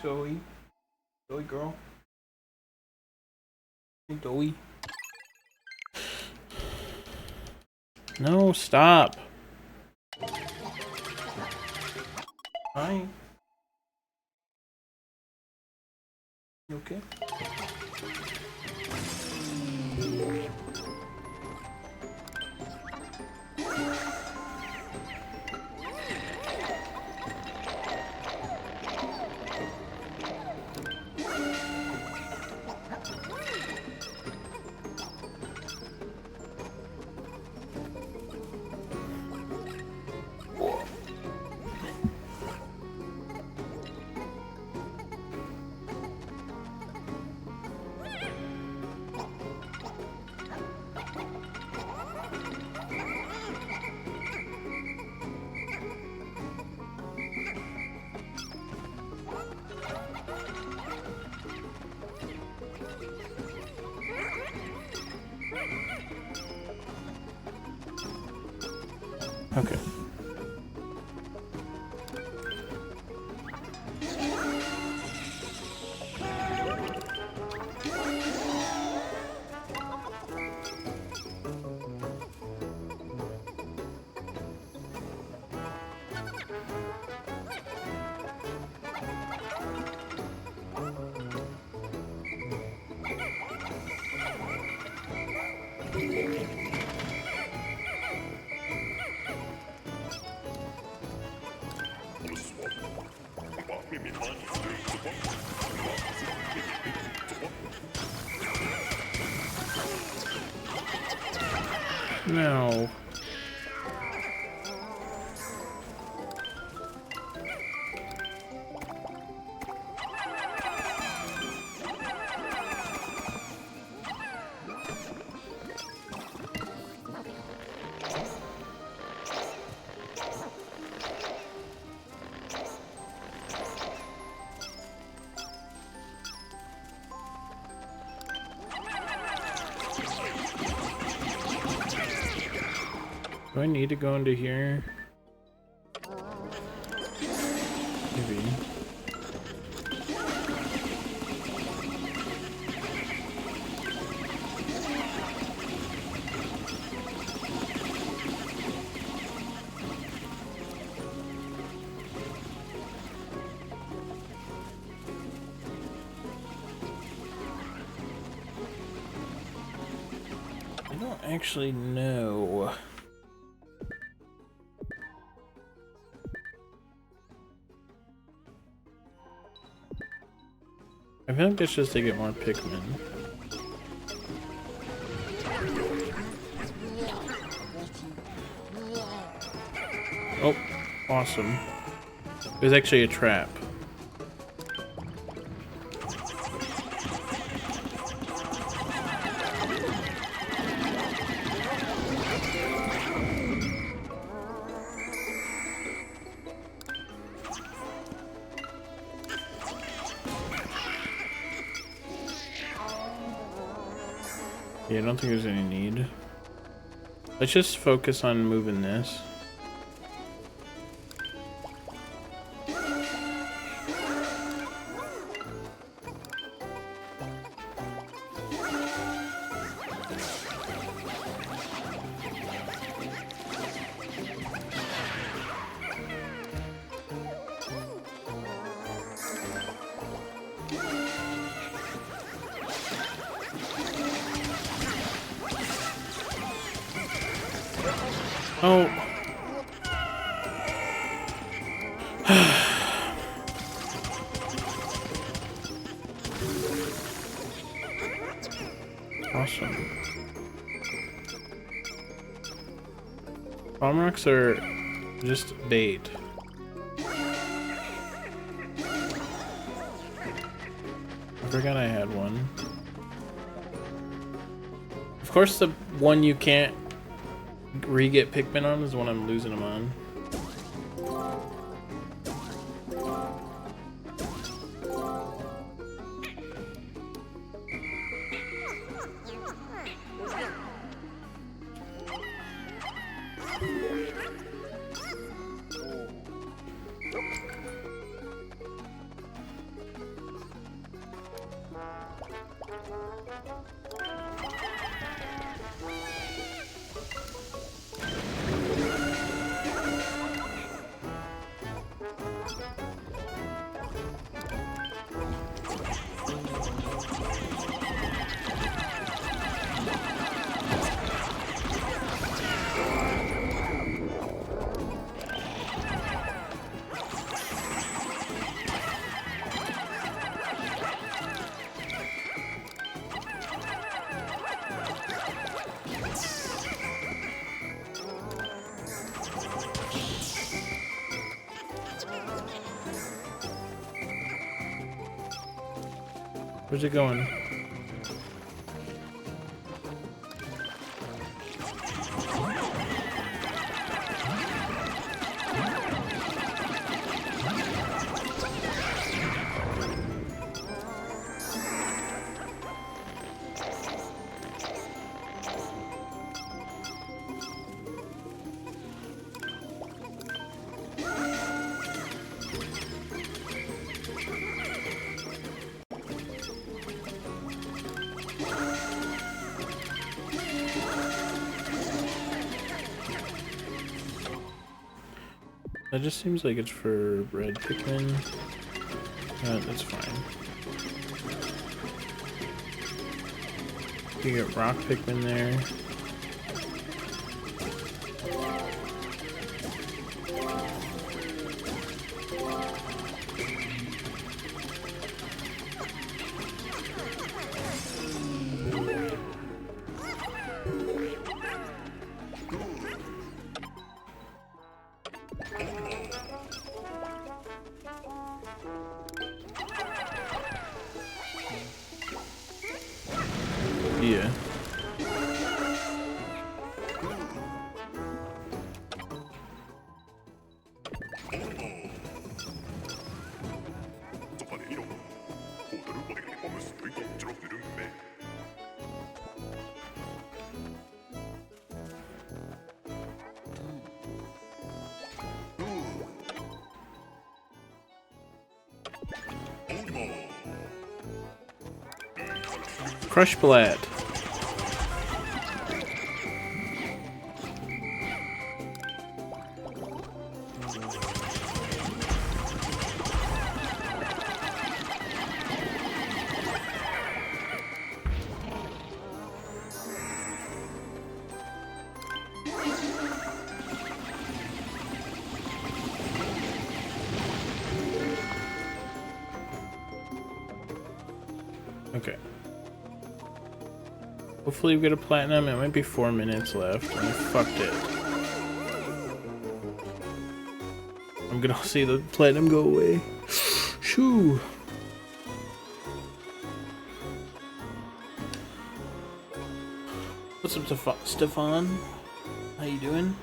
Speaker 1: Zoe. Zoe girl. Hey, Zoe. No, stop. Hi. You okay? Okay. No. Do I need to go into here? Maybe. I don't actually know. I feel like that's just to get more Pikmin. Oh, awesome. It was actually a trap. Yeah, I don't think there's any need. Let's just focus on moving this. Oh. Awesome. Bomb rocks are just bait. I forgot I had one. Of course, the one you can't re-get Pikmin on is the one I'm losing them on. Where's it going? That just seems like it's for red Pikmin. That's fine. You get rock Pikmin there. Yeah. Crush Blat. Okay. Hopefully we get a platinum. It might be 4 minutes left. And I fucked it. I'm gonna see the platinum go away. Shoo! What's up, Stefan? How you doing?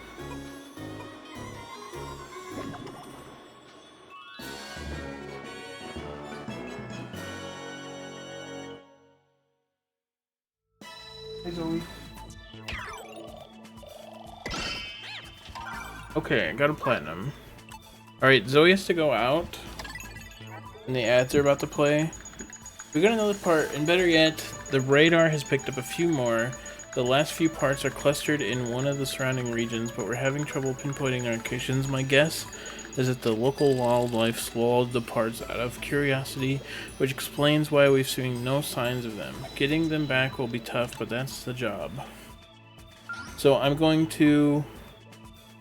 Speaker 1: Hey, Zoe. Okay, I got a platinum. Alright, Zoe has to go out. And the ads are about to play. We got another part, and better yet, the radar has picked up a few more. The last few parts are clustered in one of the surrounding regions, but we're having trouble pinpointing our locations. My guess is that the local wildlife swallowed the parts out of curiosity, which explains why we've seen no signs of them. Getting them back will be tough, but that's the job. So I'm going to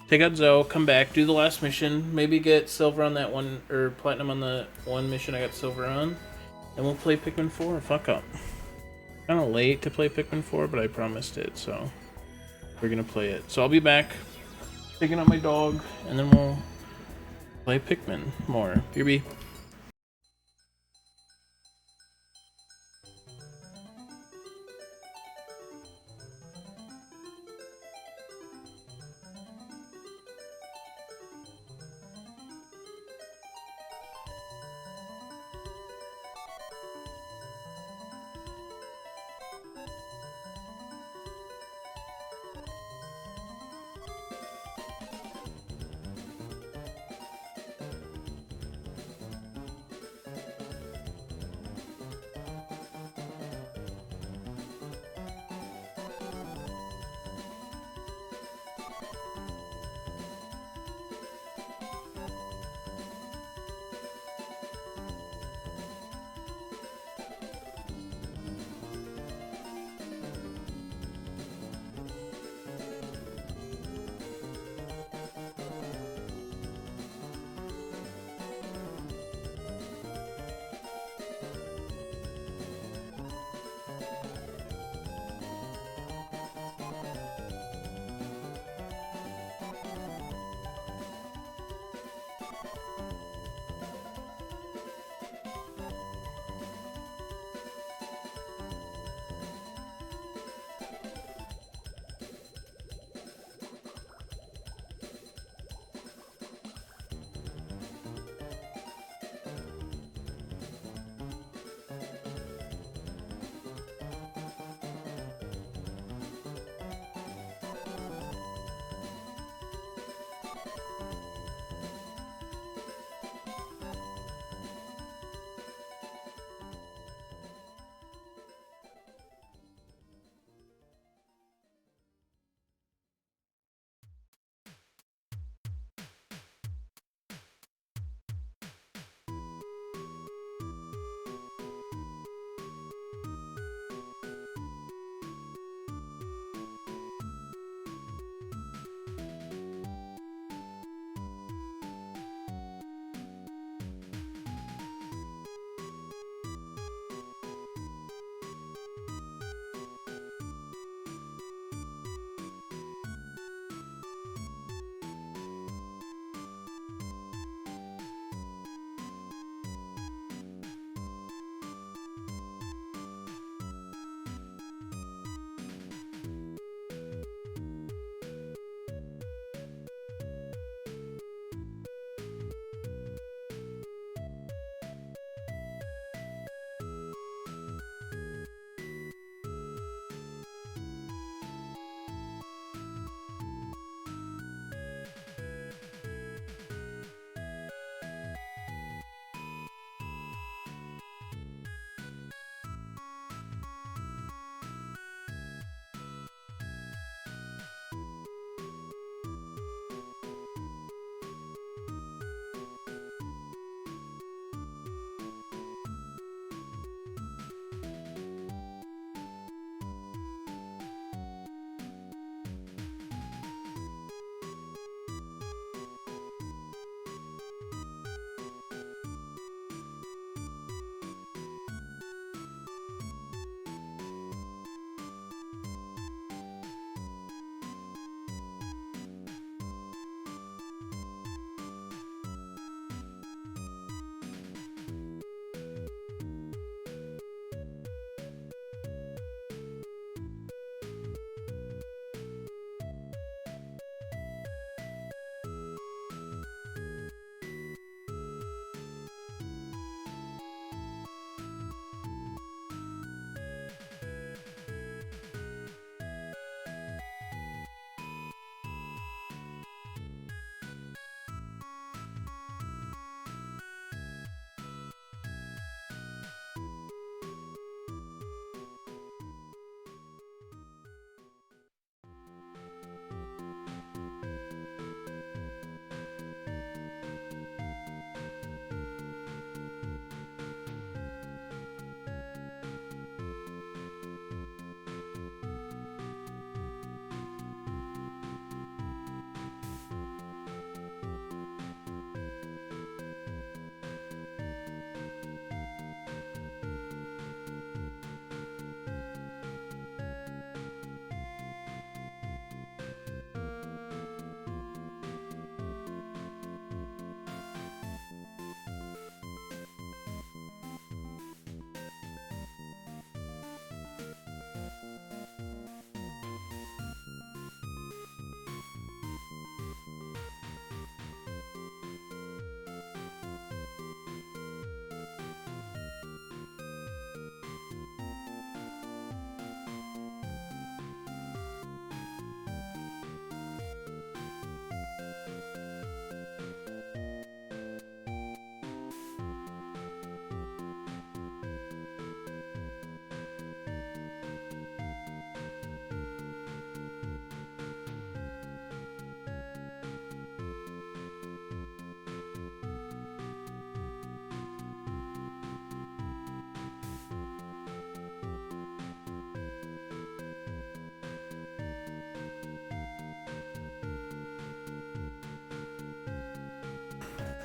Speaker 1: take out Zoe, come back, do the last mission, maybe get silver on that one, or platinum on the one mission I got silver on, and we'll play Pikmin 4. Fuck up. Kind of late to play Pikmin 4, but I promised it, so we're gonna play it. So I'll be back, picking up my dog, and then we'll play Pikmin more. BRB.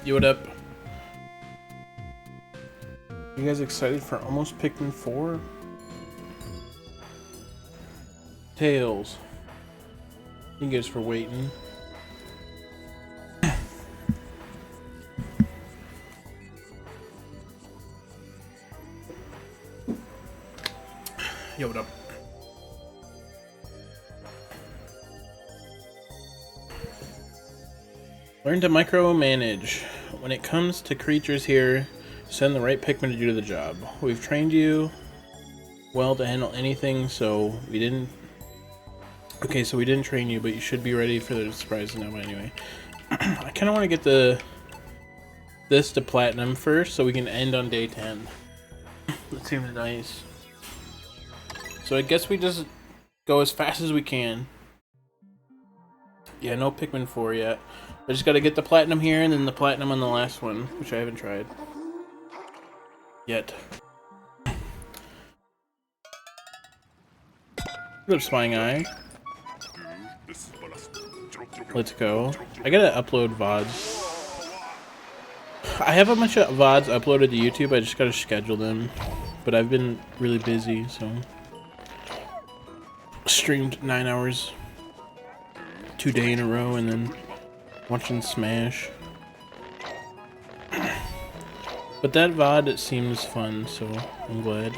Speaker 1: Yo, what up? You guys excited for almost Pikmin 4? Tails. Thank you guys for waiting. Yo, what up? Learn to micromanage. When it comes to creatures here, send the right Pikmin to do the job. We've trained you well to handle anything, so we didn't... Okay, so we didn't train you, but you should be ready for the surprises now anyway. I kind of want to get this to Platinum first, so we can end on day 10. That seems nice. So I guess we just go as fast as we can. Yeah, no Pikmin 4 yet. I just gotta get the Platinum here, and then the Platinum on the last one, which I haven't tried yet. What up, Spying Eye? Let's go. I gotta upload VODs. I have a bunch of VODs uploaded to YouTube, I just gotta schedule them. But I've been really busy, so... Streamed 9 hours 2 days in a row, and then watching Smash. But that VOD, it seems fun, so I'm glad.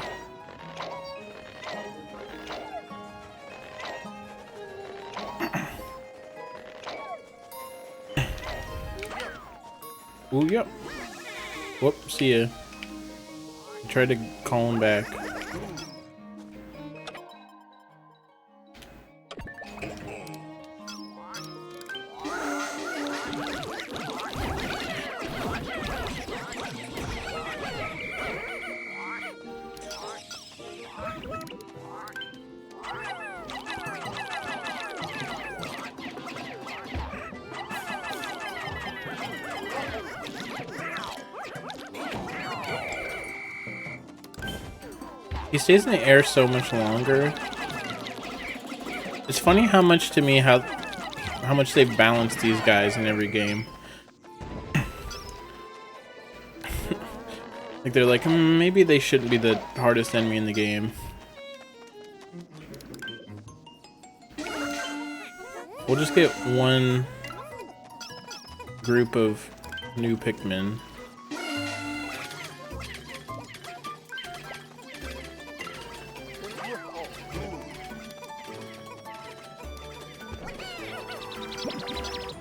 Speaker 1: Ooh, yep. Whoop, see ya. I tried to call him back. He stays in the air so much longer. It's funny how much to me how much they balance these guys in every game. Like they're like, maybe they shouldn't be the hardest enemy in the game. We'll just get one group of new Pikmin.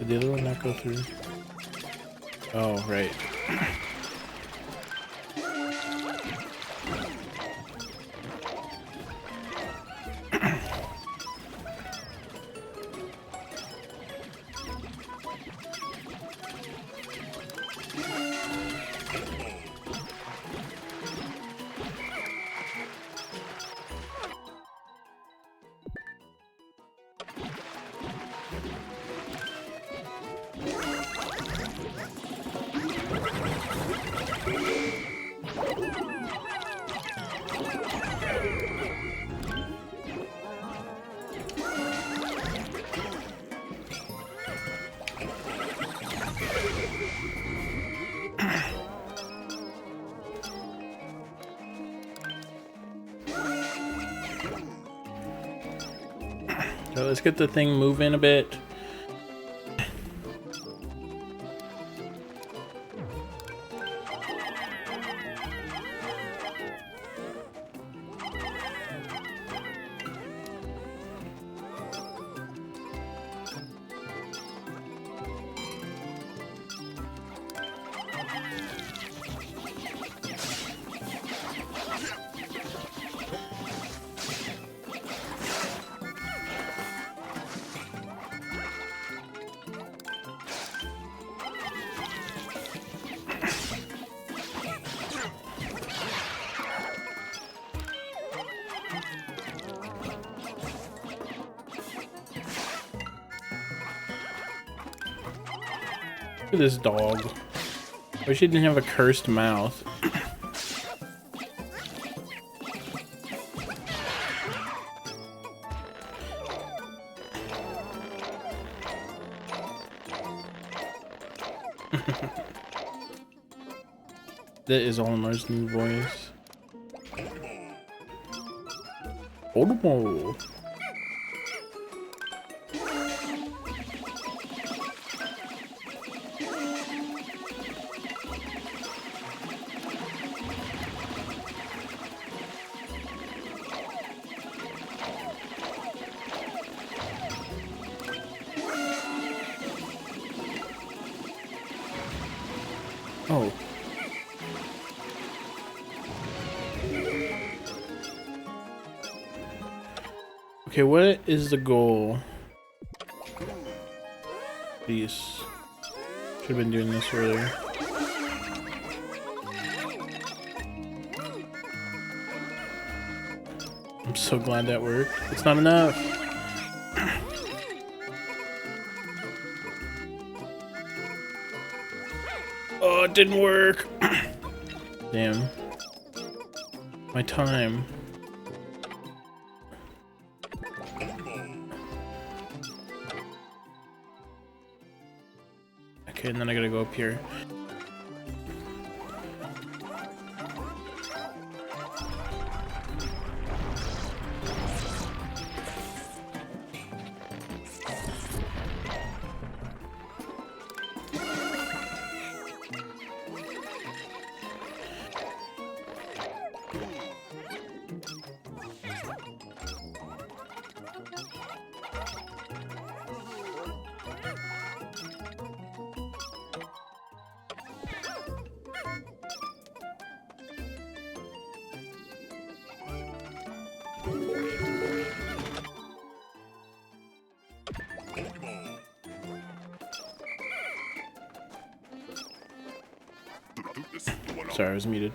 Speaker 1: Did the other one not go through? Oh, right. So let's get the thing moving a bit. Look at this dog. Wish he didn't have a cursed mouth. That is Olimar's new voice. Olimar. Oh. Okay, what is the goal? Please. Should have been doing this earlier. I'm so glad that worked. It's not enough. Oh, it didn't work. Damn. My time. Okay, and then I gotta go up here. Sorry, I was muted.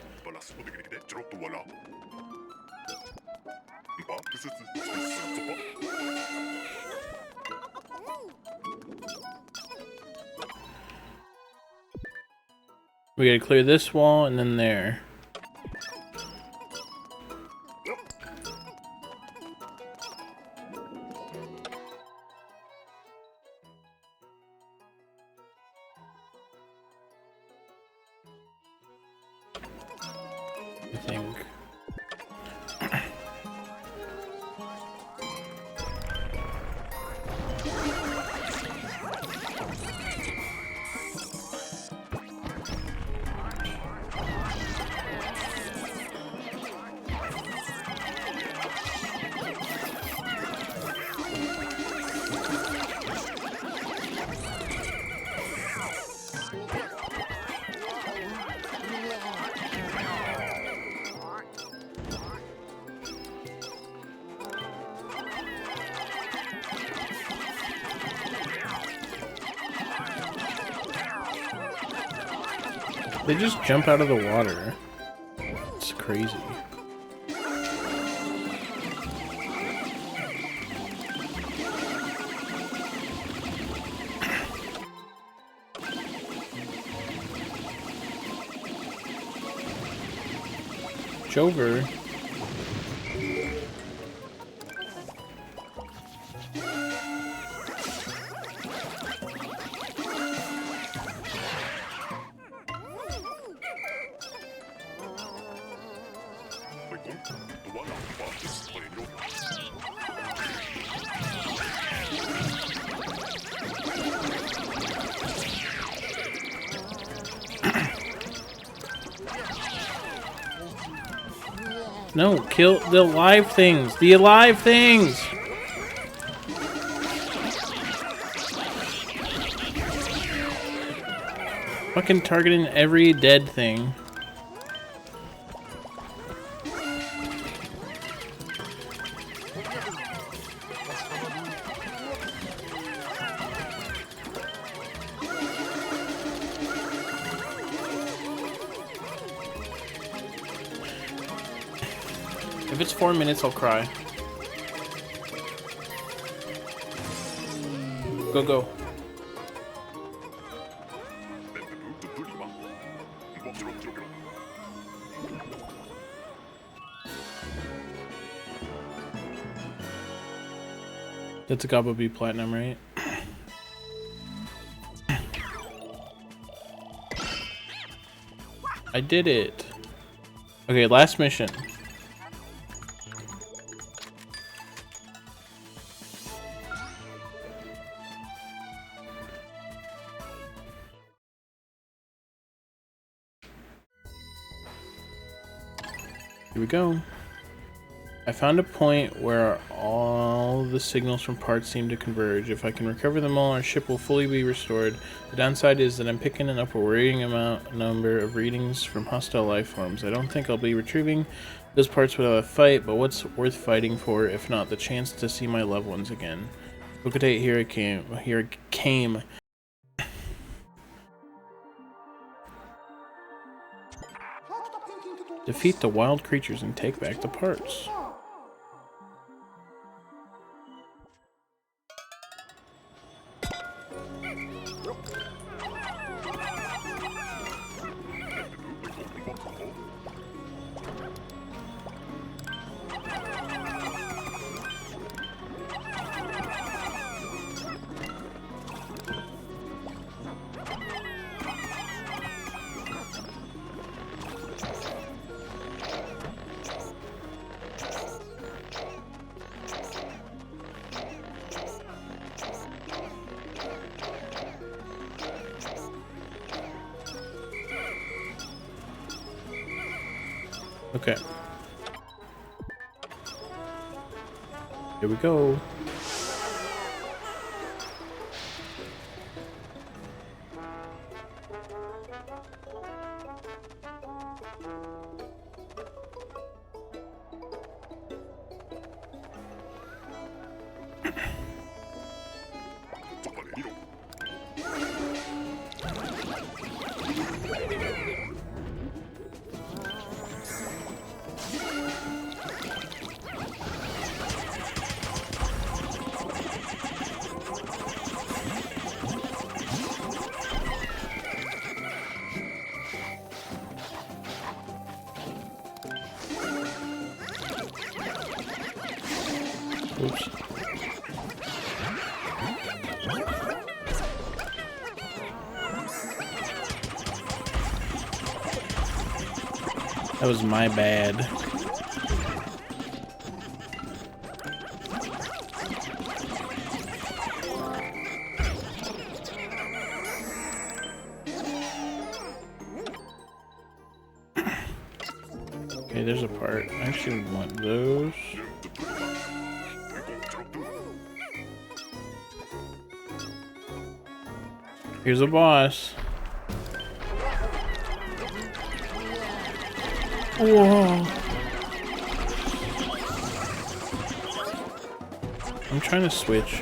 Speaker 1: We gotta clear this wall and then there. I think. They just jump out of the water. It's crazy. Jover. No, kill the alive things. The alive things! Fucking targeting every dead thing. If it's 4 minutes, I'll cry. Go, go. That's a Gobble B Platinum, right? I did it. Okay, last mission. Here we go. I found a point where all the signals from parts seem to converge. If I can recover them all, our ship will fully be restored. The downside is that I'm picking up a worrying number of readings from hostile life forms. I don't think I'll be retrieving those parts without a fight, but what's worth fighting for if not the chance to see my loved ones again? Locatate, here it came. Here it came. Defeat the wild creatures and take back the parts. Okay. Here we go. Oops. That was my bad. Okay, there's a part. I actually want those. Here's a boss. Whoa. I'm trying to switch.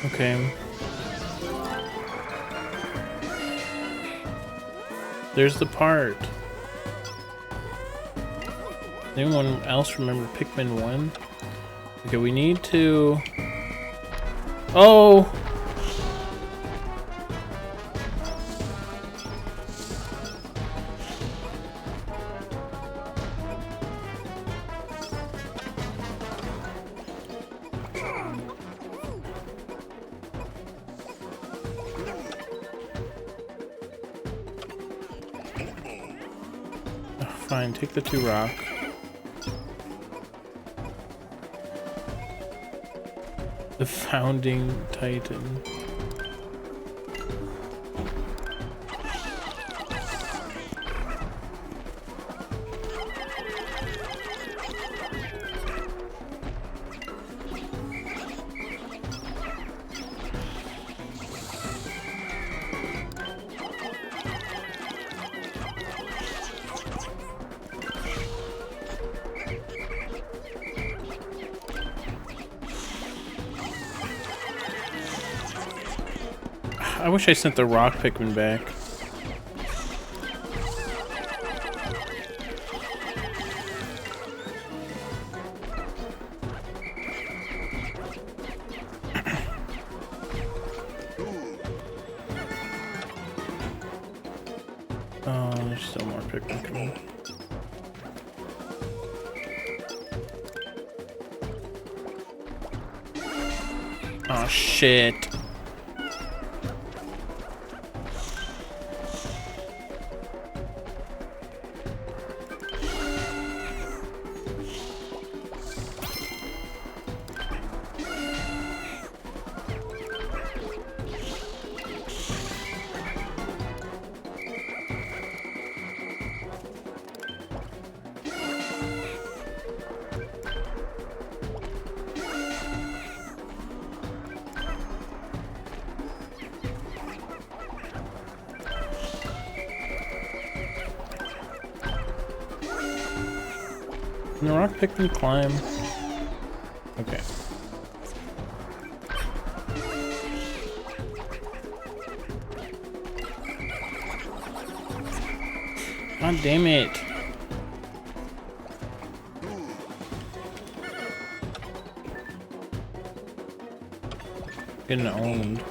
Speaker 1: Okay. There's the part. Anyone else remember Pikmin 1? Okay, we need to... Oh! Fine, take the 2 rock. The founding titan. I wish I sent the rock Pikmin back. Oh, there's still more Pikmin coming. Oh shit. Can the rock Pikmin climb? Okay. God damn it. Getting owned.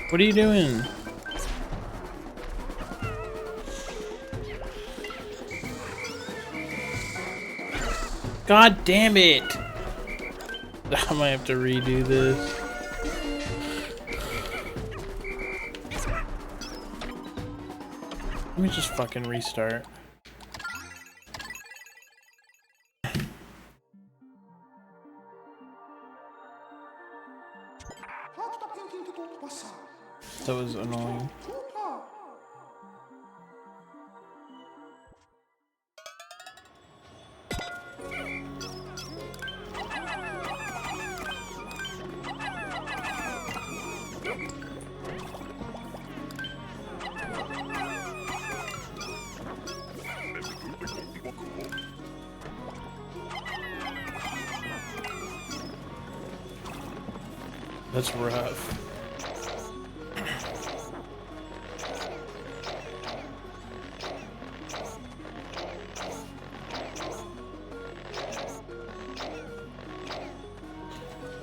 Speaker 1: What are you doing? God damn it! I might have to redo this. Let me just fucking restart. That was annoying. That's rough.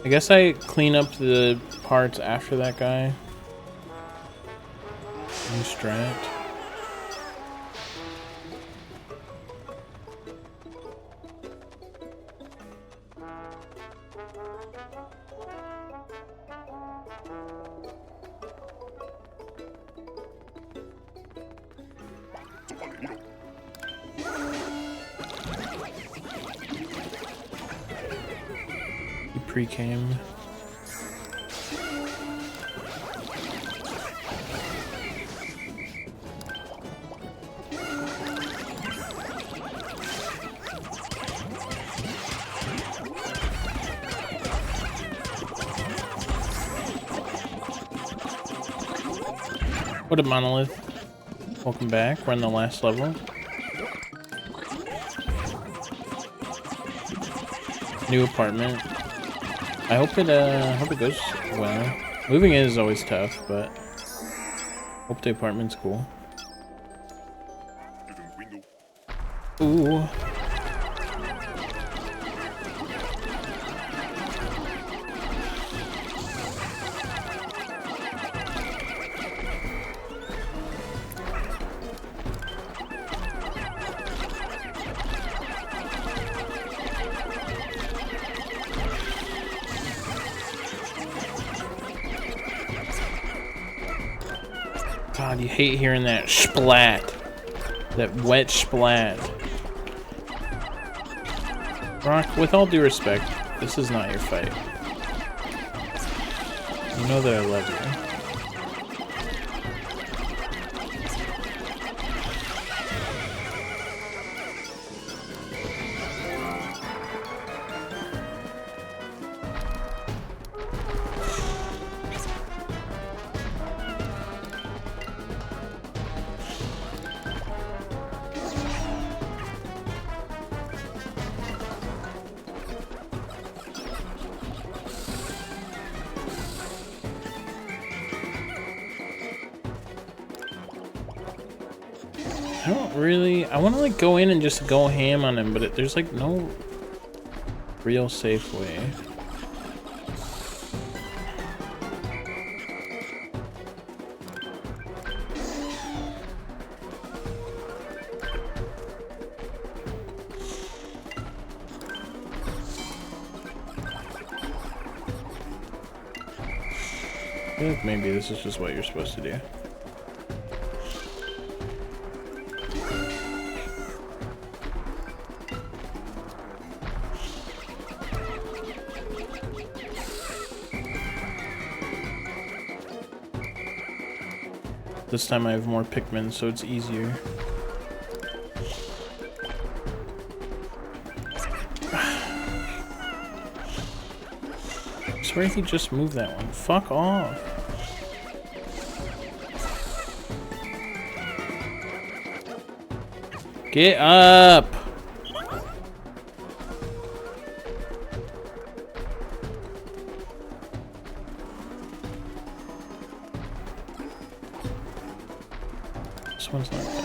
Speaker 1: I guess I clean up the parts after that guy. New strat. Pre-cam. What a monolith. Welcome back. We're on the last level. New apartment. I hope it goes well. Moving in is always tough, but hope the apartment's cool. Ooh. God, you hate hearing that splat. That wet splat. Rock, with all due respect, this is not your fight. You know that I love you. I don't really... I want to, like, go in and just go ham on him, but there's, like, no real safe way. I feel like maybe this is just what you're supposed to do. This time I have more Pikmin, so it's easier. I swear he just moved that one. Fuck off. Get up! This one's not bad.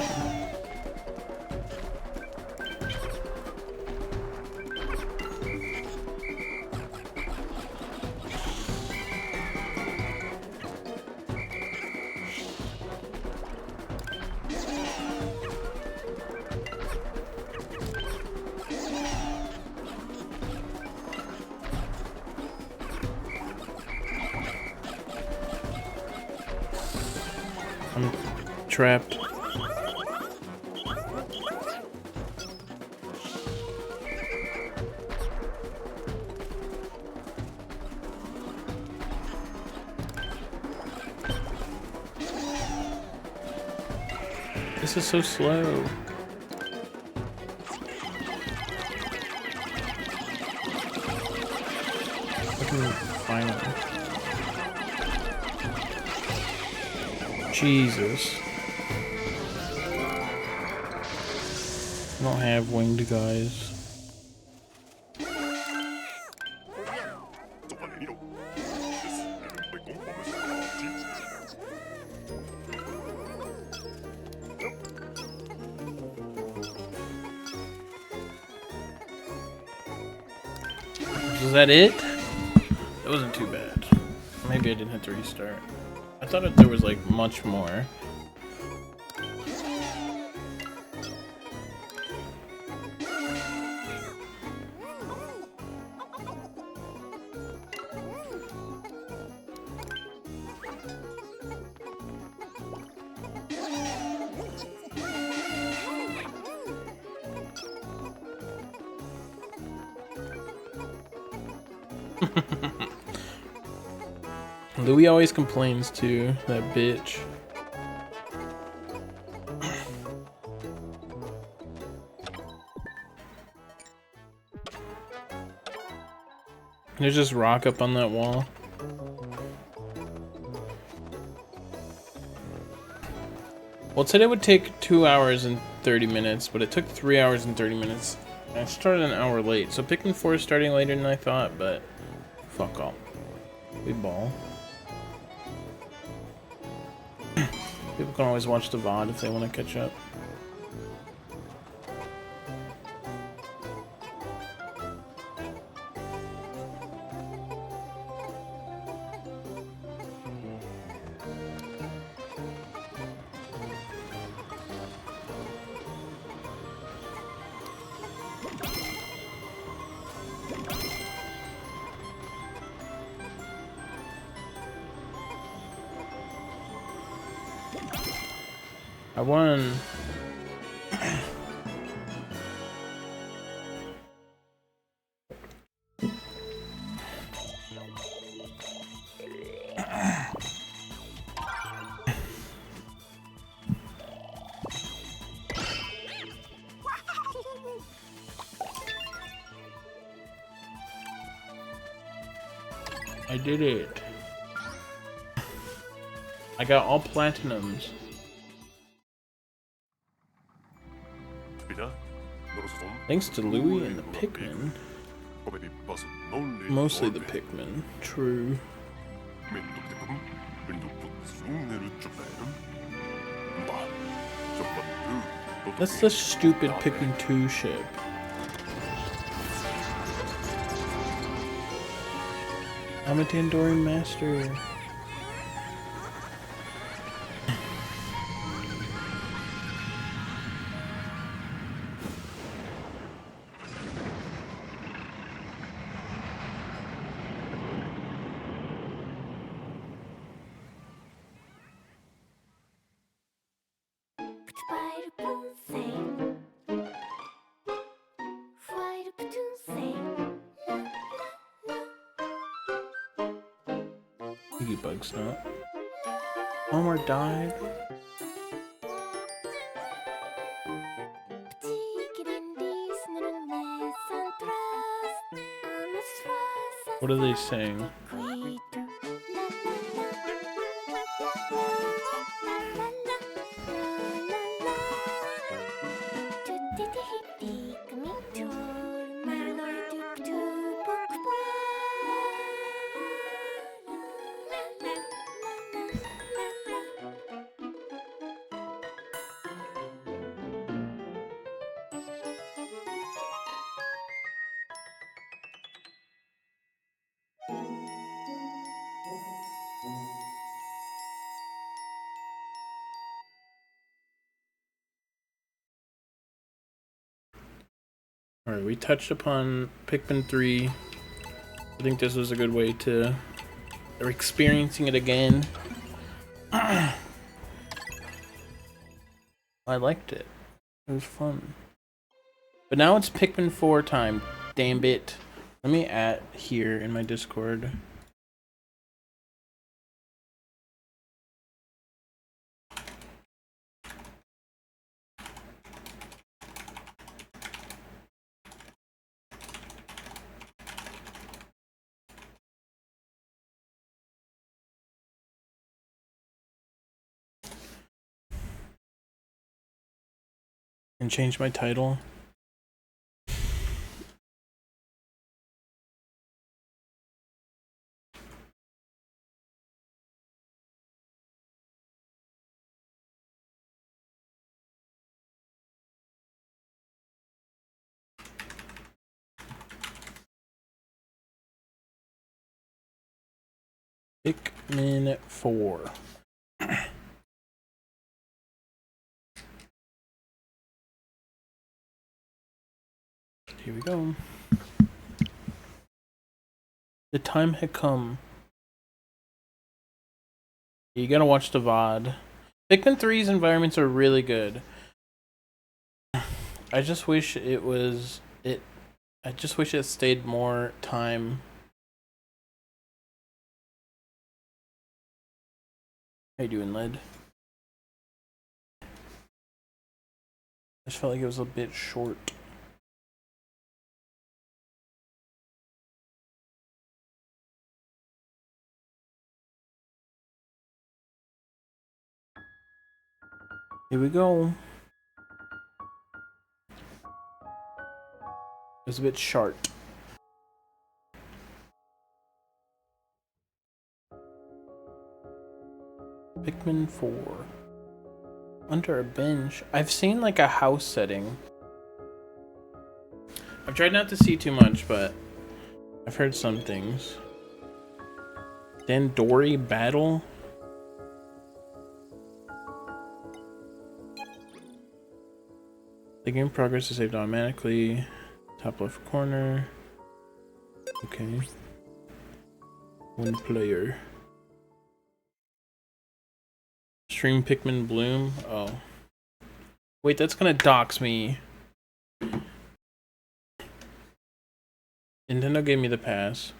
Speaker 1: I'm trapped. This is so slow. Fucking finally. Jesus. I don't have winged guys.
Speaker 5: そばで見ろ。ですけど、これゴンパムスターチ。
Speaker 1: Was that it? That wasn't too bad. Maybe I didn't hit the restart. I thought that there was like much more. Louis always complains too, that bitch. There's just rock up on that wall. Well, today would take 2 hours and 30 minutes, but it took 3 hours and 30 minutes. I started an hour late, so Pikmin 4 is starting later than I thought, but fuck all. We ball. People can always watch the VOD if they want to catch up. I won. I did it. I got all platinums. Thanks to Louis and the Pikmin. Mostly the Pikmin. True. That's the stupid Pikmin 2 ship. I'm a Tandoori master. You bug snot. Olimar died. What are they saying? Alright, we touched upon Pikmin 3. I think this was a good way to... They're experiencing it again. I liked it. It was fun. But now it's Pikmin 4 time. Damn it. Let me add here in my Discord. And change my title. Pikmin 4. Here we go. The time had come. You gotta watch the VOD. Pikmin 3's environments are really good. I just wish it was it. I just wish it stayed more time. How you doing, Led? I just felt like it was a bit short. Here we go. It was a bit short. Pikmin 4. Under a bench. I've seen like a house setting. I've tried not to see too much, but I've heard some things. Tandoori battle? The game progress is saved automatically. Top left corner. Okay. One player. Stream Pikmin Bloom. Oh. Wait, that's gonna dox me. Nintendo gave me the pass.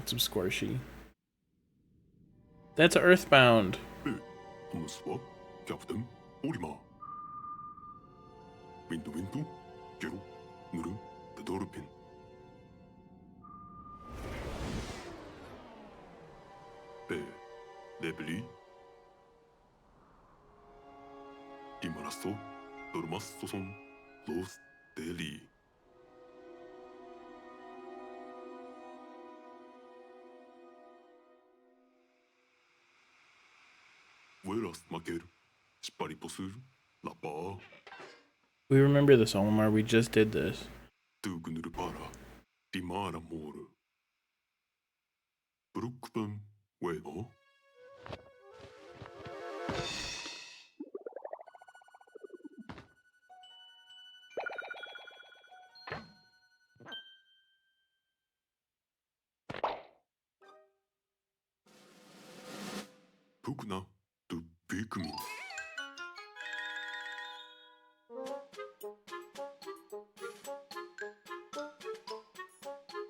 Speaker 1: Some squishy. That's Earthbound.
Speaker 5: トムスはキャプテンオリマーウィンドウィンドゲロヌルデドルピンベレブリリマラストドルマストソンロースデリー
Speaker 1: We remember this, Olimar. We just did this.
Speaker 5: Pukna to Pikmin.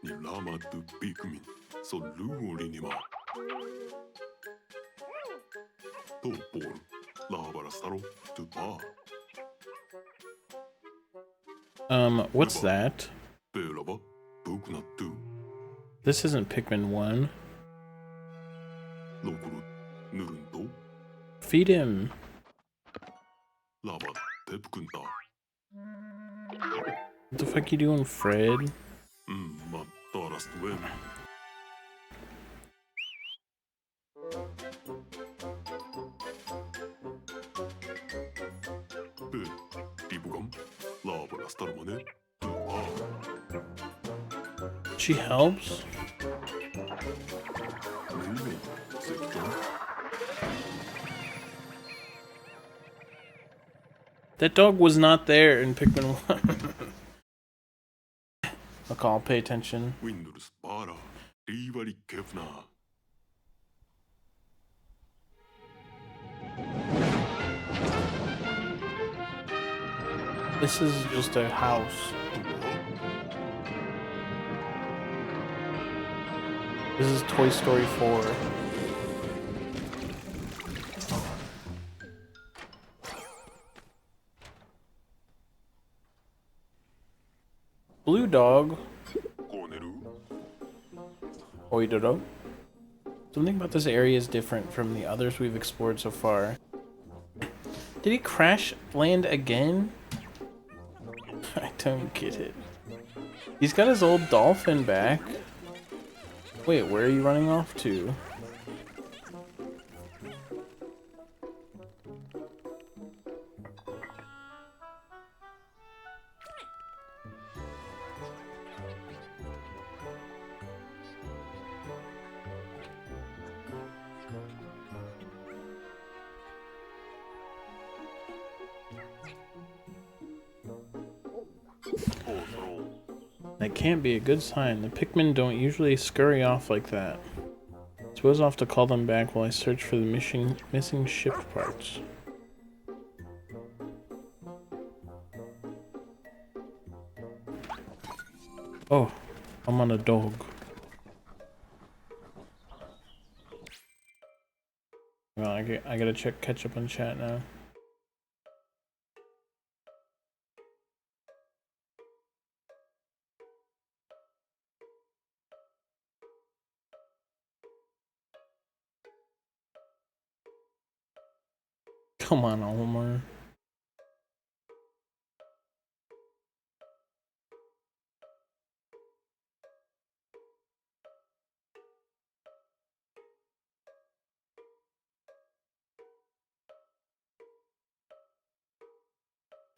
Speaker 5: Ni lama to Pikmin. So luoli ni ma. To por. Lahabara saro to pa.
Speaker 1: What's that?
Speaker 5: Pelaba. Pukna to.
Speaker 1: This isn't Pikmin 1.
Speaker 5: Lokuru. Nurunto.
Speaker 1: Feed him.
Speaker 5: Lava. Tepkunta.
Speaker 1: What the fuck you doing, Fred?
Speaker 5: Ma. Tarast wen. Pe. Ibugam. Lahabara starmane. To pa.
Speaker 1: She helps?
Speaker 5: Maybe. Sekton.
Speaker 1: That dog was not there in Pikmin 1. Look, I'll pay attention.
Speaker 5: Windows para. Rivari kefna.
Speaker 1: This is just a house. This is Toy Story 4. Blue dog.
Speaker 5: Koneru.
Speaker 1: Oidoro. Something about this area is different from the others we've explored so far. Did he crash land again? I don't get it. He's got his old dolphin back. Wait, where are you running off to? That can't be a good sign. The Pikmin don't usually scurry off like that. Suppose I'll have to call them back while I search for the missing shift parts. Oh, I'm on a dog. Well, I gotta catch up on chat now. Come on, Olimar.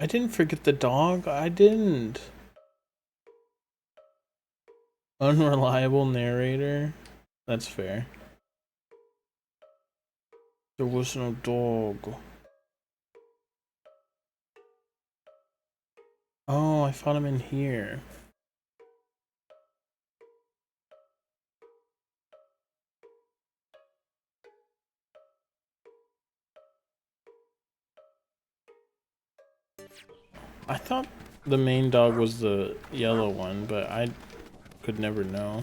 Speaker 1: I didn't forget the dog. I didn't. Unreliable narrator. That's fair. There was no dog. Oh, I found him in here. I thought the main dog was the yellow one, but I could never know.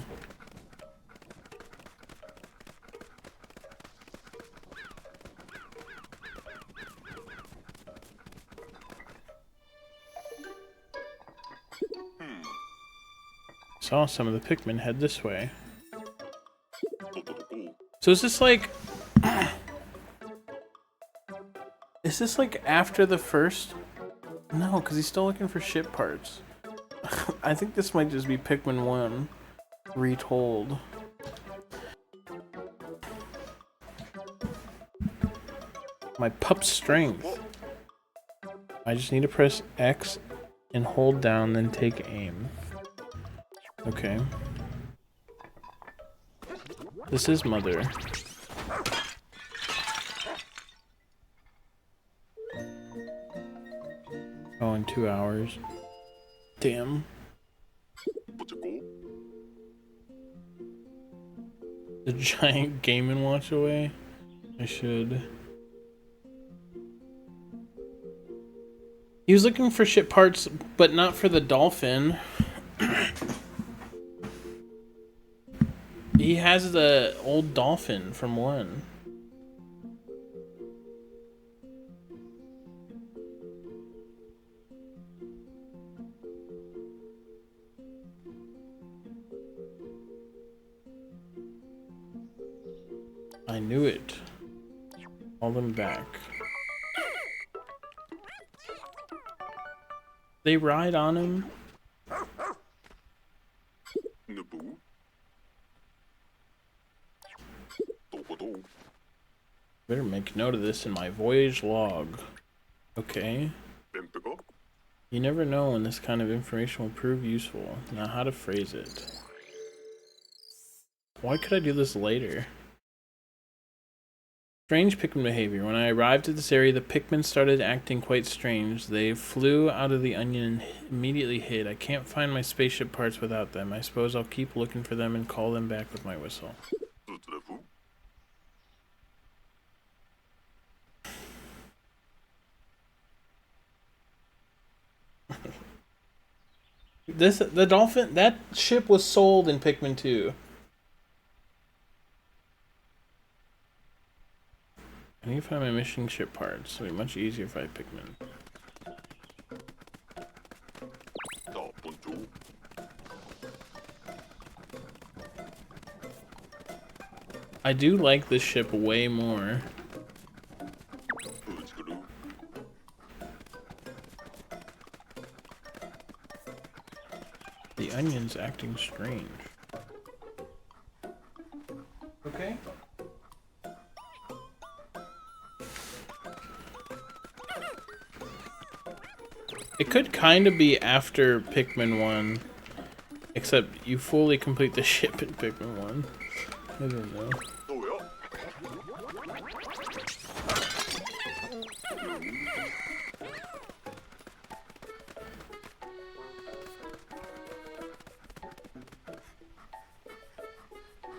Speaker 1: Saw some of the Pikmin head this way. So is this like... Is this like after the first... No, because he's still looking for ship parts. I think this might just be Pikmin 1 retold. My pup's strength. I just need to press X and hold down, then take aim. Okay. This is Mother. Oh, in 2 hours. Damn. The giant Game & Watch away? I should. He was looking for ship parts, but not for the dolphin. He has the old dolphin from 1. I knew it. Call them back. They ride on him. Better make note of this in my voyage log. Okay. You never know when this kind of information will prove useful. Now how to phrase it. Why could I do this later? Strange Pikmin behavior. When I arrived at this area, the Pikmin started acting quite strange. They flew out of the onion and immediately hid. I can't find my spaceship parts without them. I suppose I'll keep looking for them and call them back with my whistle. The dolphin, that ship was sold in Pikmin 2. I need to find my mission ship parts. It'll be much easier if I had Pikmin. I do like this ship way more. The onion's acting strange. Okay. It could kind of be after Pikmin 1, except you fully complete the ship in Pikmin 1. I don't know.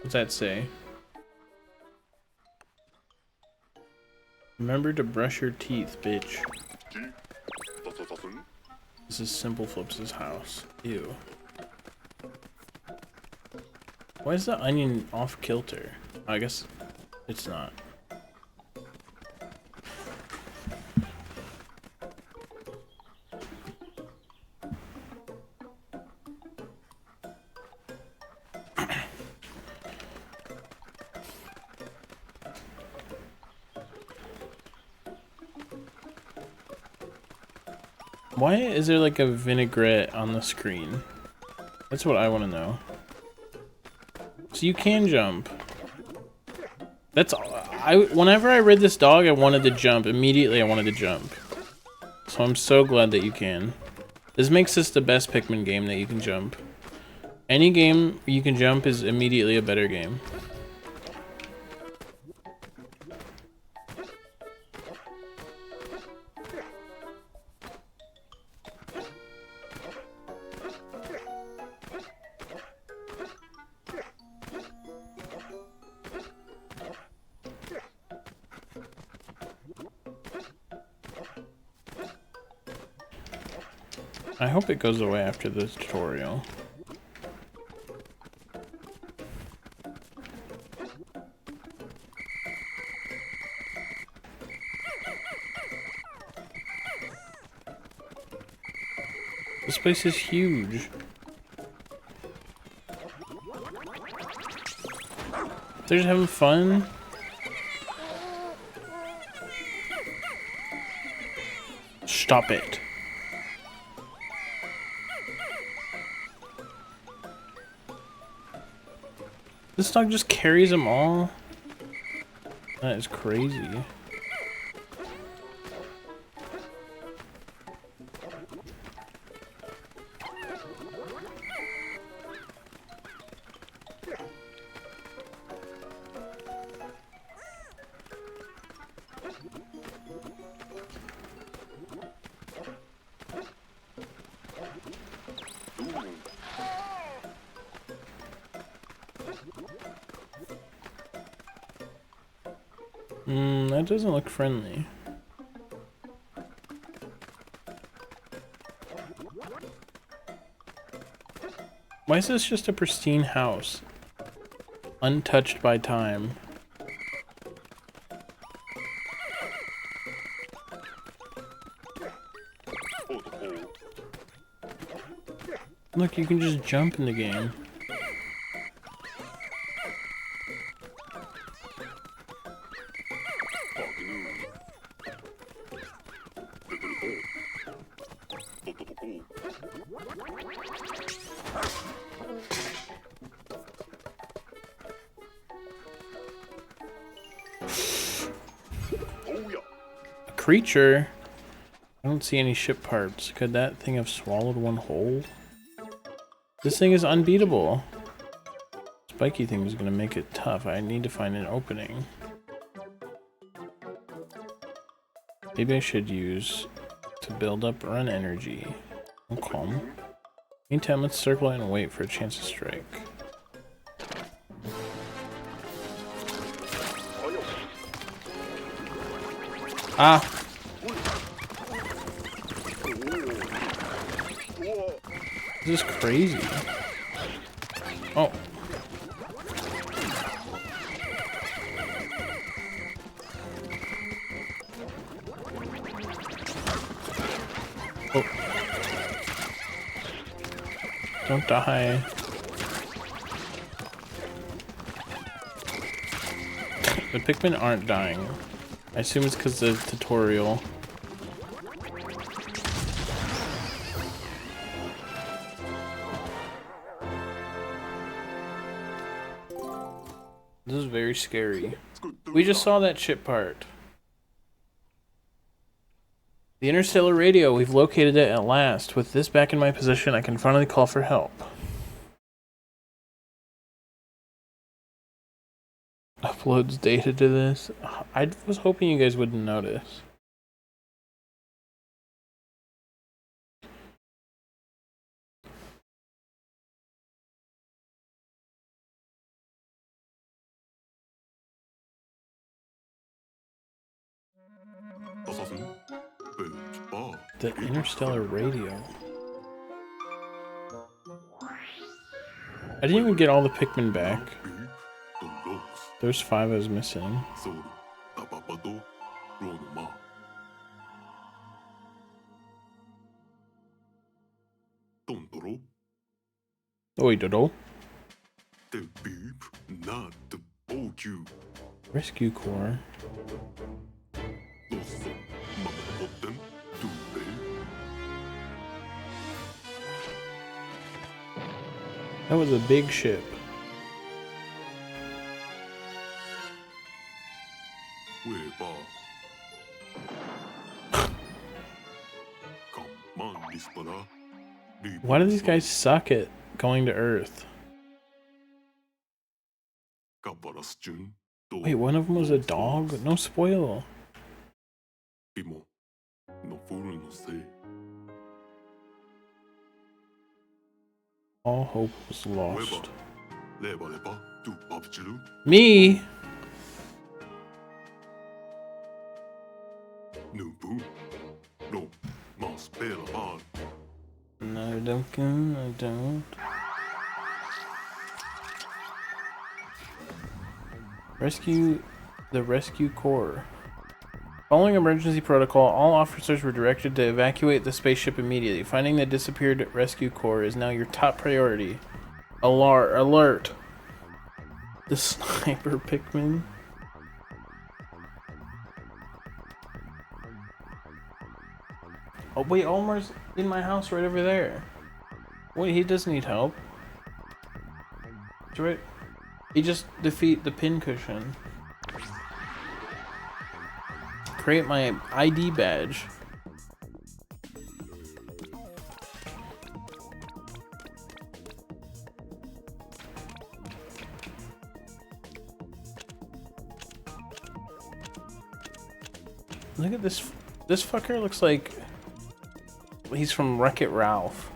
Speaker 1: What's that say? Remember to brush your teeth, bitch. This is Simple Flips' house. Ew. Why is the onion off kilter? I guess it's not. Why is there like a vinaigrette on the screen? That's what I want to know. So you can jump. That's whenever I read this dog, I wanted to jump. Immediately I wanted to jump. So I'm so glad that you can. This makes this the best Pikmin game that you can jump. Any game you can jump is immediately a better game. I hope it goes away after this tutorial. This place is huge. They're just having fun. Stop it. This dog just carries them all. That is crazy. That doesn't look friendly. Why is this just a pristine house? Untouched by time. Look, you can just jump in the game. A creature? I don't see any ship parts. Could that thing have swallowed one whole? This thing is unbeatable. Spiky thing is gonna make it tough. I need to find an opening. Maybe I should use to build up run energy. Okay. Meantime, let's circle and wait for a chance to strike. Ah! This is crazy. Oh. Oh. Don't die. The Pikmin aren't dying. I assume it's because of the tutorial. This is very scary. We just saw that ship part. The interstellar radio, we've located it at last. With this back in my possession, I can finally call for help. Uploads data to this. I was hoping you guys wouldn't notice. The interstellar radio. I didn't even get all the Pikmin back. There's 5 I was missing. Oi, Dodo. Rescue Corps. That was a big ship. Why do these guys suck at going to Earth? Wait, one of them was a dog? No spoil. All hope was lost. Me? No, Duncan, I don't. Rescue the Rescue Corps. Following emergency protocol, all officers were directed to evacuate the spaceship immediately. Finding the disappeared Rescue Corps is now your top priority. Alert! The sniper Pikmin. Oh wait, Olimar's in my house right over there. Wait, he does need help. Right? He just defeat the pincushion. Create my ID badge. Look at this. This fucker looks like he's from Wreck-It Ralph.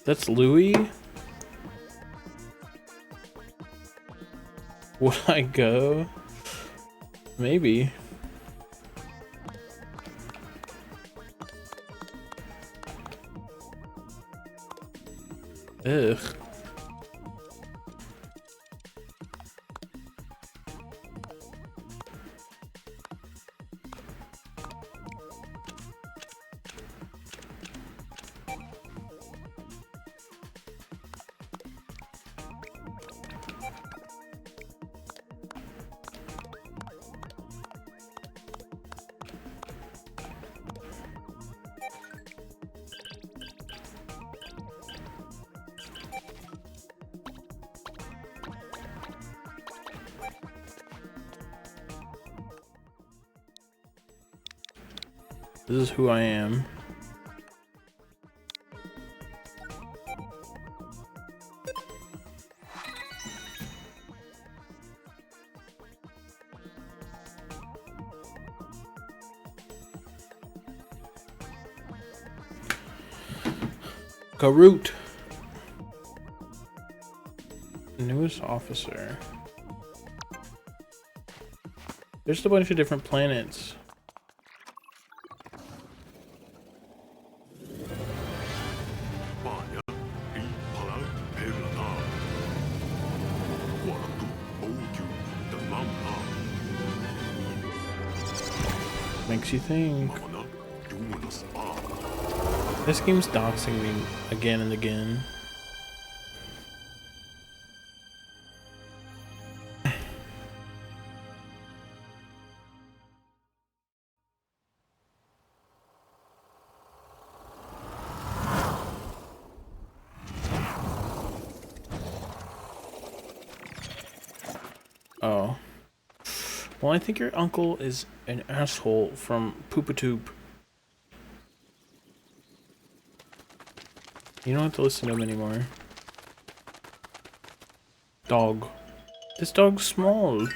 Speaker 1: That's Louis? Would I go? Maybe. Ugh. This is who I am. Karut. Newest officer. There's a bunch of different planets. Makes you think. This game's doxing me again and again. Oh. Well, I think your uncle is an asshole from Poopatoop. You don't have to listen to him anymore. Dog. This dog's small.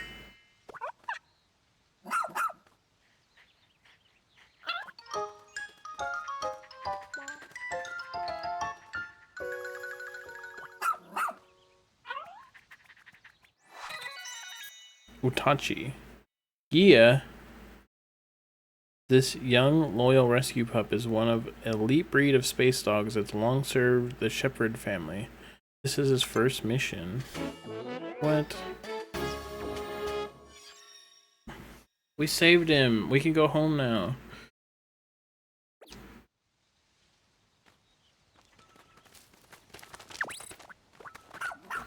Speaker 1: Utachi. Yeah. This young, loyal rescue pup is one of an elite breed of space dogs that's long served the Shepherd family. This is his first mission. What? We saved him. We can go home now.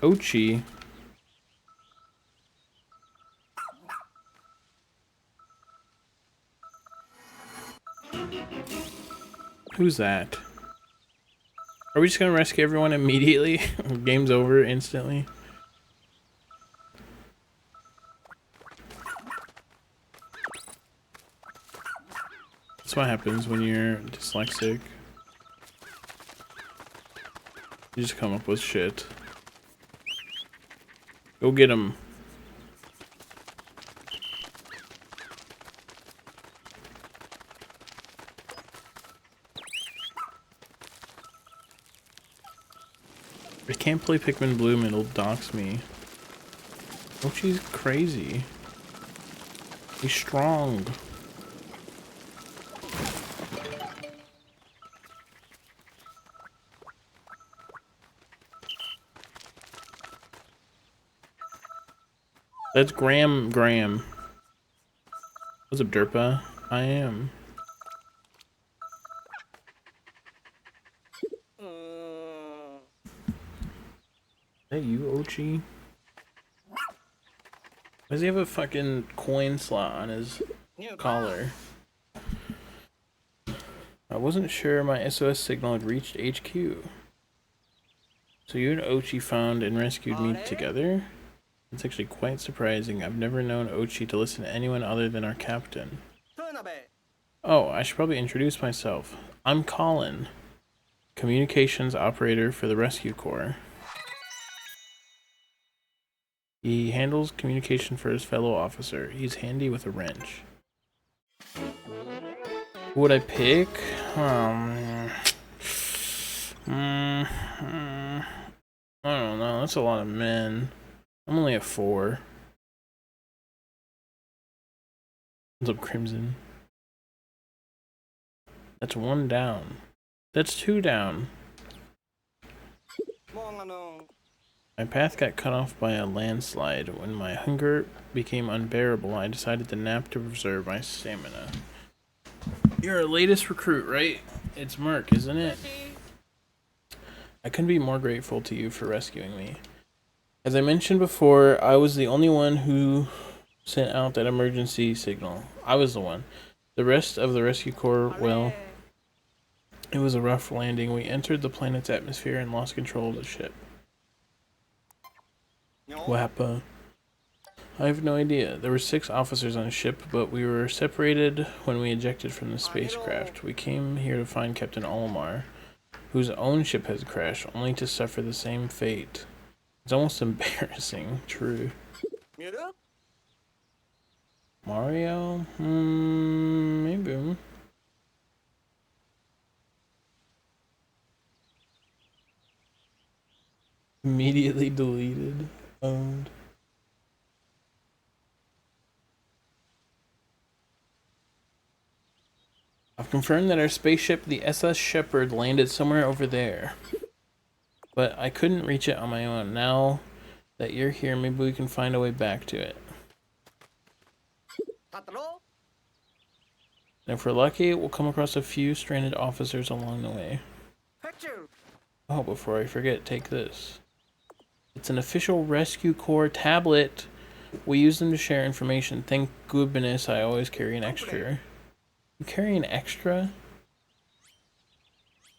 Speaker 1: Ochi. Who's that? Are we just gonna rescue everyone immediately? Game's over instantly. That's what happens when you're dyslexic. You just come up with shit. Go get him. I can't play Pikmin Bloom, it'll dox me. Oh, she's crazy. He's strong. That's Graham. What's up, Derpa? I am. Is that you, Ochi? Why does he have a fucking coin slot on his collar? I wasn't sure my SOS signal had reached HQ. So you and Ochi found and rescued me together? It's actually quite surprising. I've never known Ochi to listen to anyone other than our captain. Oh, I should probably introduce myself. I'm Colin, communications operator for the Rescue Corps. He handles communication for his fellow officer. He's handy with a wrench. Who would I pick? that's a lot of men. I'm only at 4. What's up, Crimson? That's 1 down. That's 2 down. My path got cut off by a landslide. When my hunger became unbearable, I decided to nap to preserve my stamina. You're our latest recruit, right? It's Merc, isn't it? I couldn't be more grateful to you for rescuing me. As I mentioned before, I was the only one who sent out that emergency signal. I was the one. The rest of the rescue corps, well, it was a rough landing. We entered the planet's atmosphere and lost control of the ship. What happened? I have no idea. There were 6 officers on a ship, but we were separated when we ejected from the spacecraft. We came here to find Captain Olimar, whose own ship has crashed, only to suffer the same fate. It's almost embarrassing. True. Mario? Maybe. Immediately deleted. Owned. I've confirmed that our spaceship, the SS Shepherd, landed somewhere over there. But I couldn't reach it on my own. Now that you're here, maybe we can find a way back to it. And if we're lucky, we'll come across a few stranded officers along the way. Oh, before I forget, take this. It's an official Rescue Corps tablet. We use them to share information. Thank goodness I always carry an extra. You carry an extra?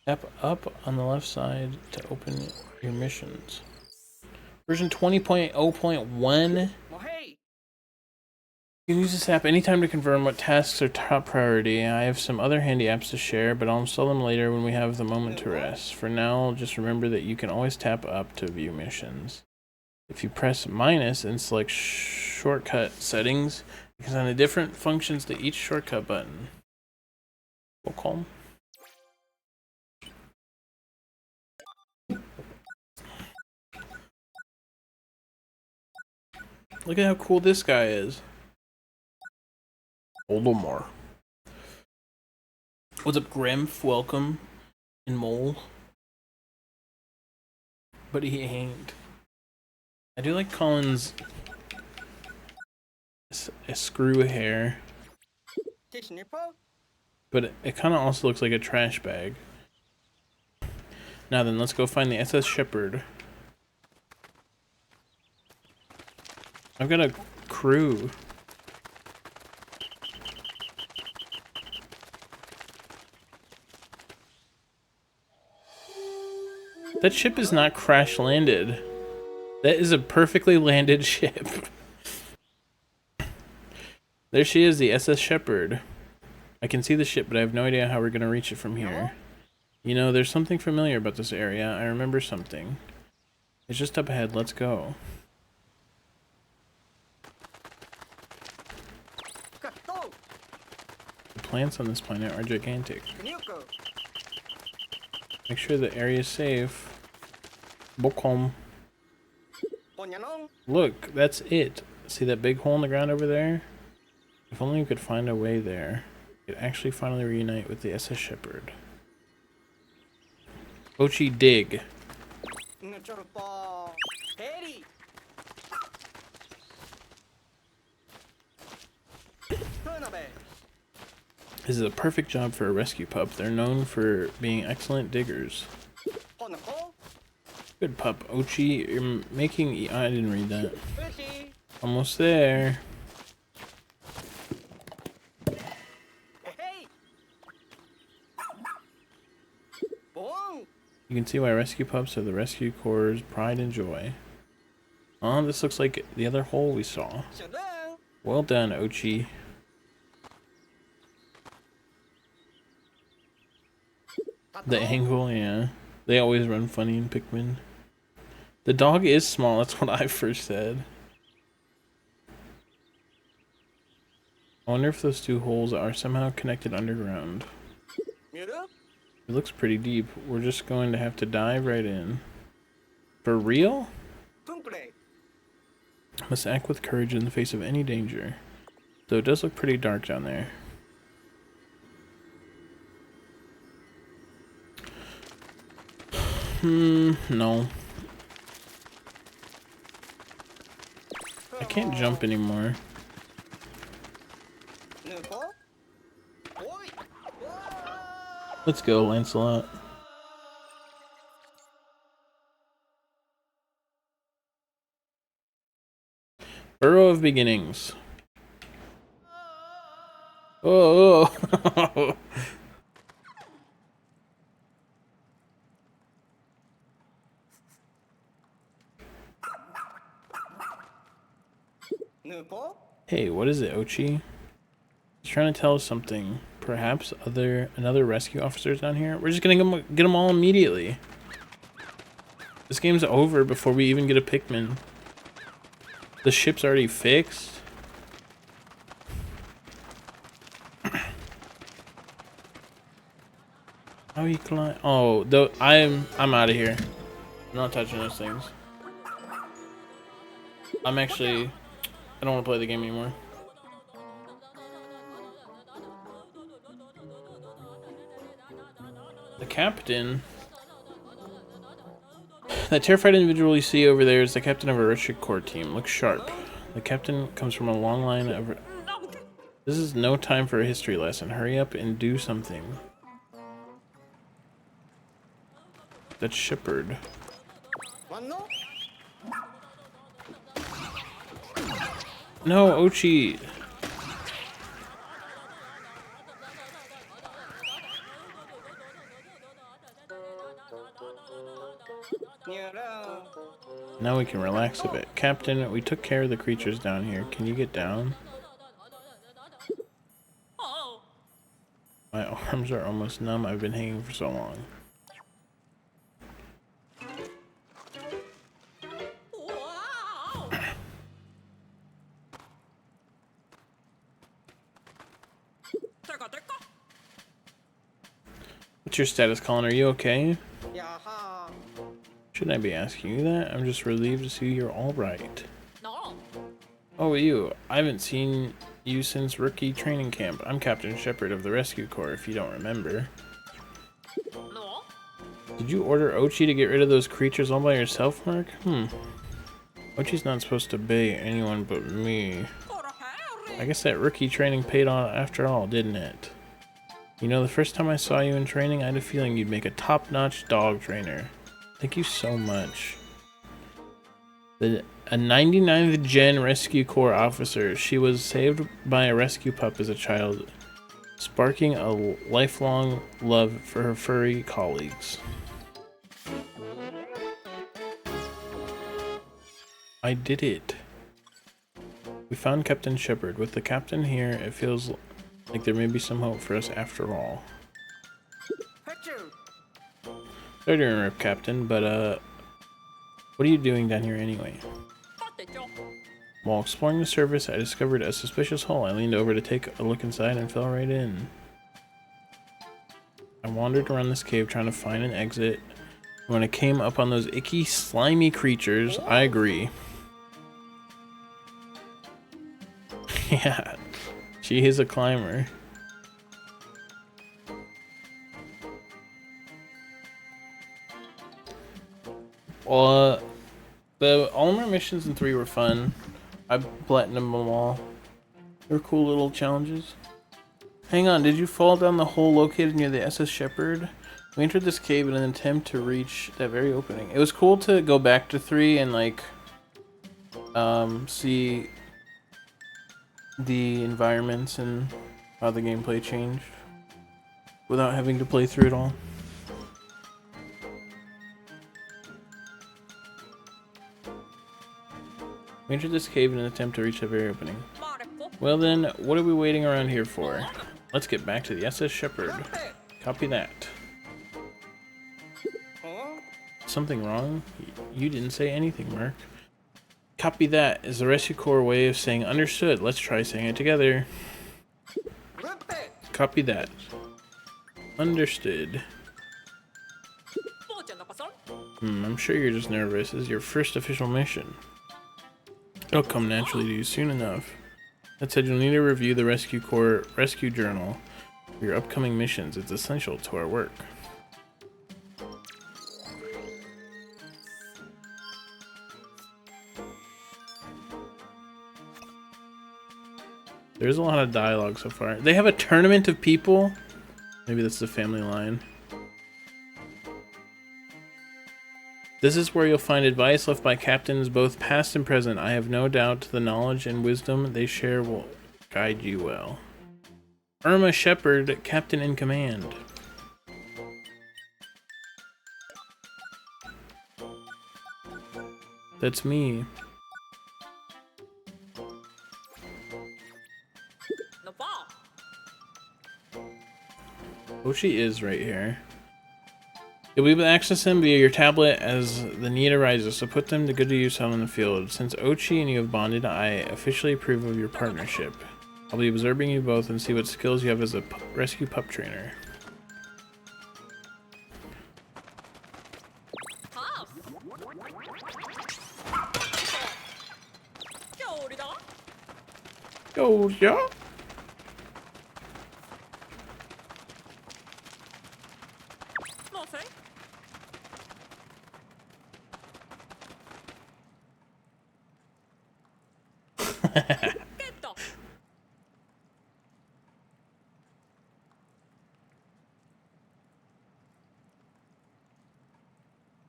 Speaker 1: Tap up on the left side to open your missions. Version 20.0.1. You can use this app anytime to confirm what tasks are top priority. I have some other handy apps to share, but I'll install them later when we have the moment to rest. For now, just remember that you can always tap up to view missions. If you press minus and select shortcut settings, you can assign different functions to each shortcut button. We'll call them. Look at how cool this guy is. Olimar. What's up, Grimph? Welcome. And Mole. But he ain't. I do like Colin's a screw hair. But it kind of also looks like a trash bag. Now then, let's go find the SS Shepherd. I've got a crew. That ship is not crash landed. That is a perfectly landed ship. There she is, the SS Shepherd. I can see the ship, but I have no idea how we're going to reach it from here. You know, there's something familiar about this area. I remember something. It's just up ahead. Let's go. The plants on this planet are gigantic. Make sure the area is safe. Bokom. Look, that's it. See that big hole in the ground over there? If only we could find a way there. We could actually finally reunite with the SS Shepherd. Ochi dig. This is a perfect job for a rescue pup. They're known for being excellent diggers. Good pup, Ochi. You're making... I didn't read that. Almost there. You can see why rescue pups are the rescue corps' pride and joy. Oh, this looks like the other hole we saw. Well done, Ochi. The angle, yeah. They always run funny in Pikmin. The dog is small, that's what I first said. I wonder if those two holes are somehow connected underground. It looks pretty deep. We're just going to have to dive right in. For real? Must act with courage in the face of any danger. Though it does look pretty dark down there. No. I can't jump anymore. Let's go, Lancelot. Burrow of Beginnings. Oh. Hey, what is it, Ochi? He's trying to tell us something. Perhaps another rescue officer's down here? We're just gonna get them all immediately. This game's over before we even get a Pikmin. The ship's already fixed. How you climb? Oh, I'm out of here. I'm not touching those things. I don't want to play the game anymore. The captain. That terrified individual you see over there is the captain of a rescue corps team. Look sharp. The captain comes from a long line of... This is no time for a history lesson. Hurry up and do something. That's Shepherd. No, Ochi. Now we can relax a bit. Captain, we took care of the creatures down here. Can you get down? My arms are almost numb. I've been hanging for so long. What's your status, Colin? Are you okay? Shouldn't I be asking you that? I'm just relieved to see you're alright. Oh, you. I haven't seen you since rookie training camp. I'm Captain Shepherd of the Rescue Corps, if you don't remember. Did you order Ochi to get rid of those creatures all by yourself, Mark? Ochi's not supposed to obey anyone but me. I guess that rookie training paid off after all, didn't it? You know, the first time I saw you in training, I had a feeling you'd make a top-notch dog trainer. Thank you so much. A 99th gen Rescue Corps officer. She was saved by a rescue pup as a child, sparking a lifelong love for her furry colleagues. I did it. We found Captain Shepherd. With the captain here, it feels like there may be some hope for us after all. Sorry to interrupt, Captain, but what are you doing down here anyway? While exploring the surface, I discovered a suspicious hole. I leaned over to take a look inside and fell right in. I wandered around this cave trying to find an exit. When I came up on those icky, slimy creatures, I agree. Yeah, she is a climber. Well, the Olimar Missions in 3 were fun. I platinumed them all. They were cool little challenges. Hang on, did you fall down the hole located near the SS Shepherd? We entered this cave in an attempt to reach that very opening. It was cool to go back to 3 and like see the environments and how the gameplay changed without having to play through it all. We entered this cave in an attempt to reach the very opening. Well then, what are we waiting around here for? Let's get back to the SS Shepherd. Copy that. Something wrong? You didn't say anything, Mark. Copy that is the Rescue Corps way of saying understood. Let's try saying it together. Copy that. Understood. I'm sure you're just nervous. This is your first official mission. It'll come naturally to you soon enough. That said, you'll need to review the Rescue Corps Rescue Journal for your upcoming missions. It's essential to our work. There's a lot of dialogue so far. They have a tournament of people? Maybe that's the family line. This is where you'll find advice left by captains both past and present. I have no doubt the knowledge and wisdom they share will guide you well. Irma Shepard, Captain in Command. That's me. Oh, she is right here. You'll be able to access them via your tablet as the need arises, so put them to good use out in the field. Since Ochi and you have bonded, I officially approve of your partnership. I'll be observing you both and see what skills you have as a rescue pup trainer. Yo, yeah.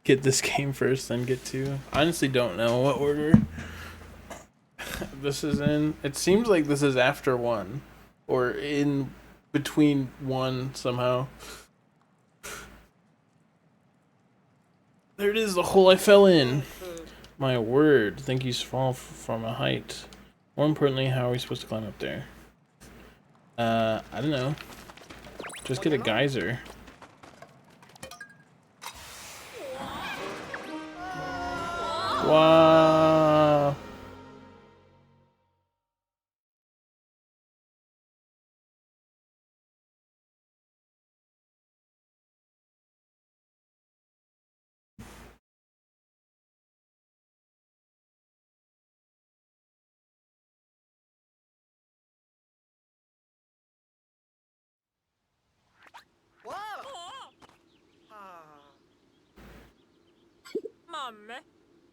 Speaker 1: Get this game first, then get to. I honestly don't know what order this is in. It seems like this is after 1, or in between 1 somehow. There it is, the hole I fell in. My word, think you fall from a height. More importantly, how are we supposed to climb up there? I don't know. Just get a geyser. Wow.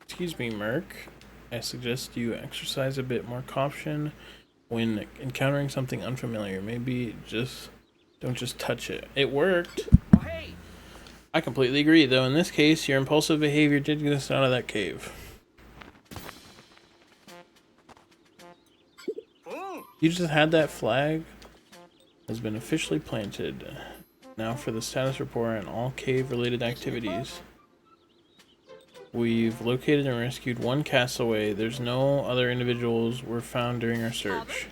Speaker 1: Excuse me, Merc. I suggest you exercise a bit more caution when encountering something unfamiliar. Maybe don't just touch it. It worked.
Speaker 6: Oh, hey.
Speaker 1: I completely agree, though in this case, your impulsive behavior did get us out of that cave. You just had that flag has been officially planted. Now for the status report on all cave-related activities. We've located and rescued 1 castaway. There's no other individuals were found during our search.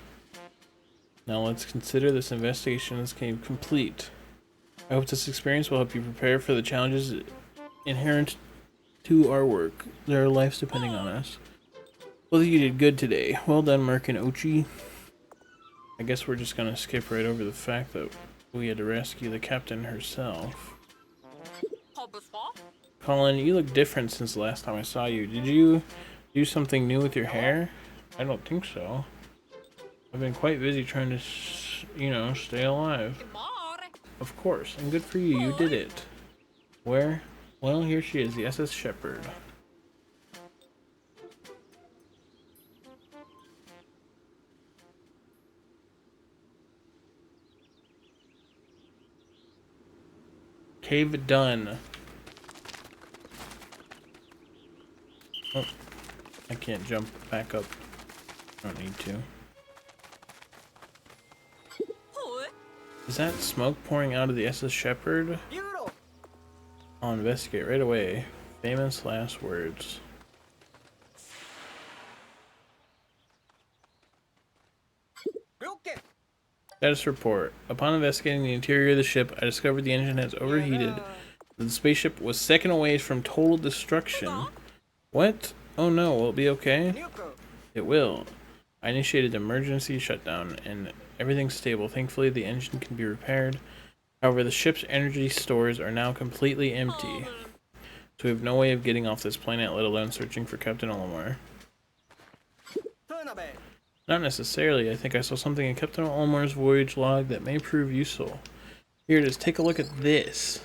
Speaker 1: Now let's consider this investigation as complete. I hope this experience will help you prepare for the challenges inherent to our work. There are lives depending on us. Well, you did good today. Well done, Merc and Ochi. I guess we're just gonna skip right over the fact that we had to rescue the captain herself. Colin, you look different since the last time I saw you. Did you do something new with your hair? I don't think so. I've been quite busy trying to, stay alive. Of course, and good for you, you did it. Where? Well, here she is, the SS Shepherd. Cave done. Oh, I can't jump back up. I don't need to. Is that smoke pouring out of the SS Shepherd? I'll investigate right away. Famous last words. Status report. Upon investigating the interior of the ship, I discovered the engine has overheated. The spaceship was second away from total destruction. What? Oh no, will it be okay? It will. I initiated emergency shutdown and everything's stable. Thankfully, the engine can be repaired. However, the ship's energy stores are now completely empty. So we have no way of getting off this planet, let alone searching for Captain Olimar. Not necessarily. I think I saw something in Captain Olimar's voyage log that may prove useful. Here it is. Take a look at this.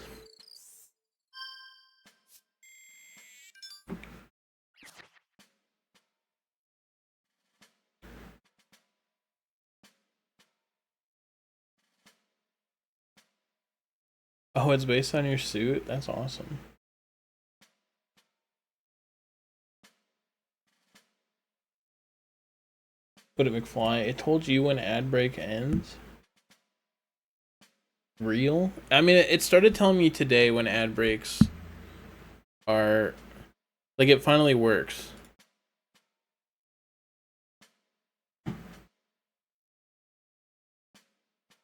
Speaker 1: Oh, it's based on your suit? That's awesome. Put it, McFly. It told you when ad break ends? Real? I mean, it started telling me today when ad breaks are... Like, it finally works.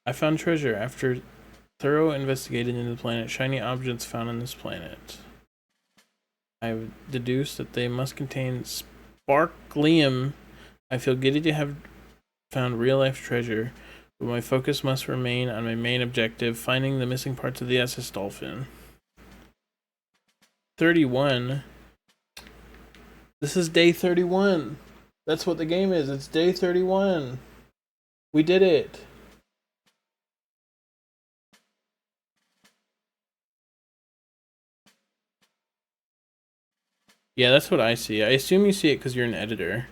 Speaker 1: I found treasure after thorough investigating into the planet. Shiny objects found on this planet. I've deduced that they must contain sparklium. I feel giddy to have found real-life treasure, but my focus must remain on my main objective, finding the missing parts of the SS Dolphin. 31. This is day 31. That's what the game is. It's day 31. We did it. Yeah, that's what I see. I assume you see it because you're an editor.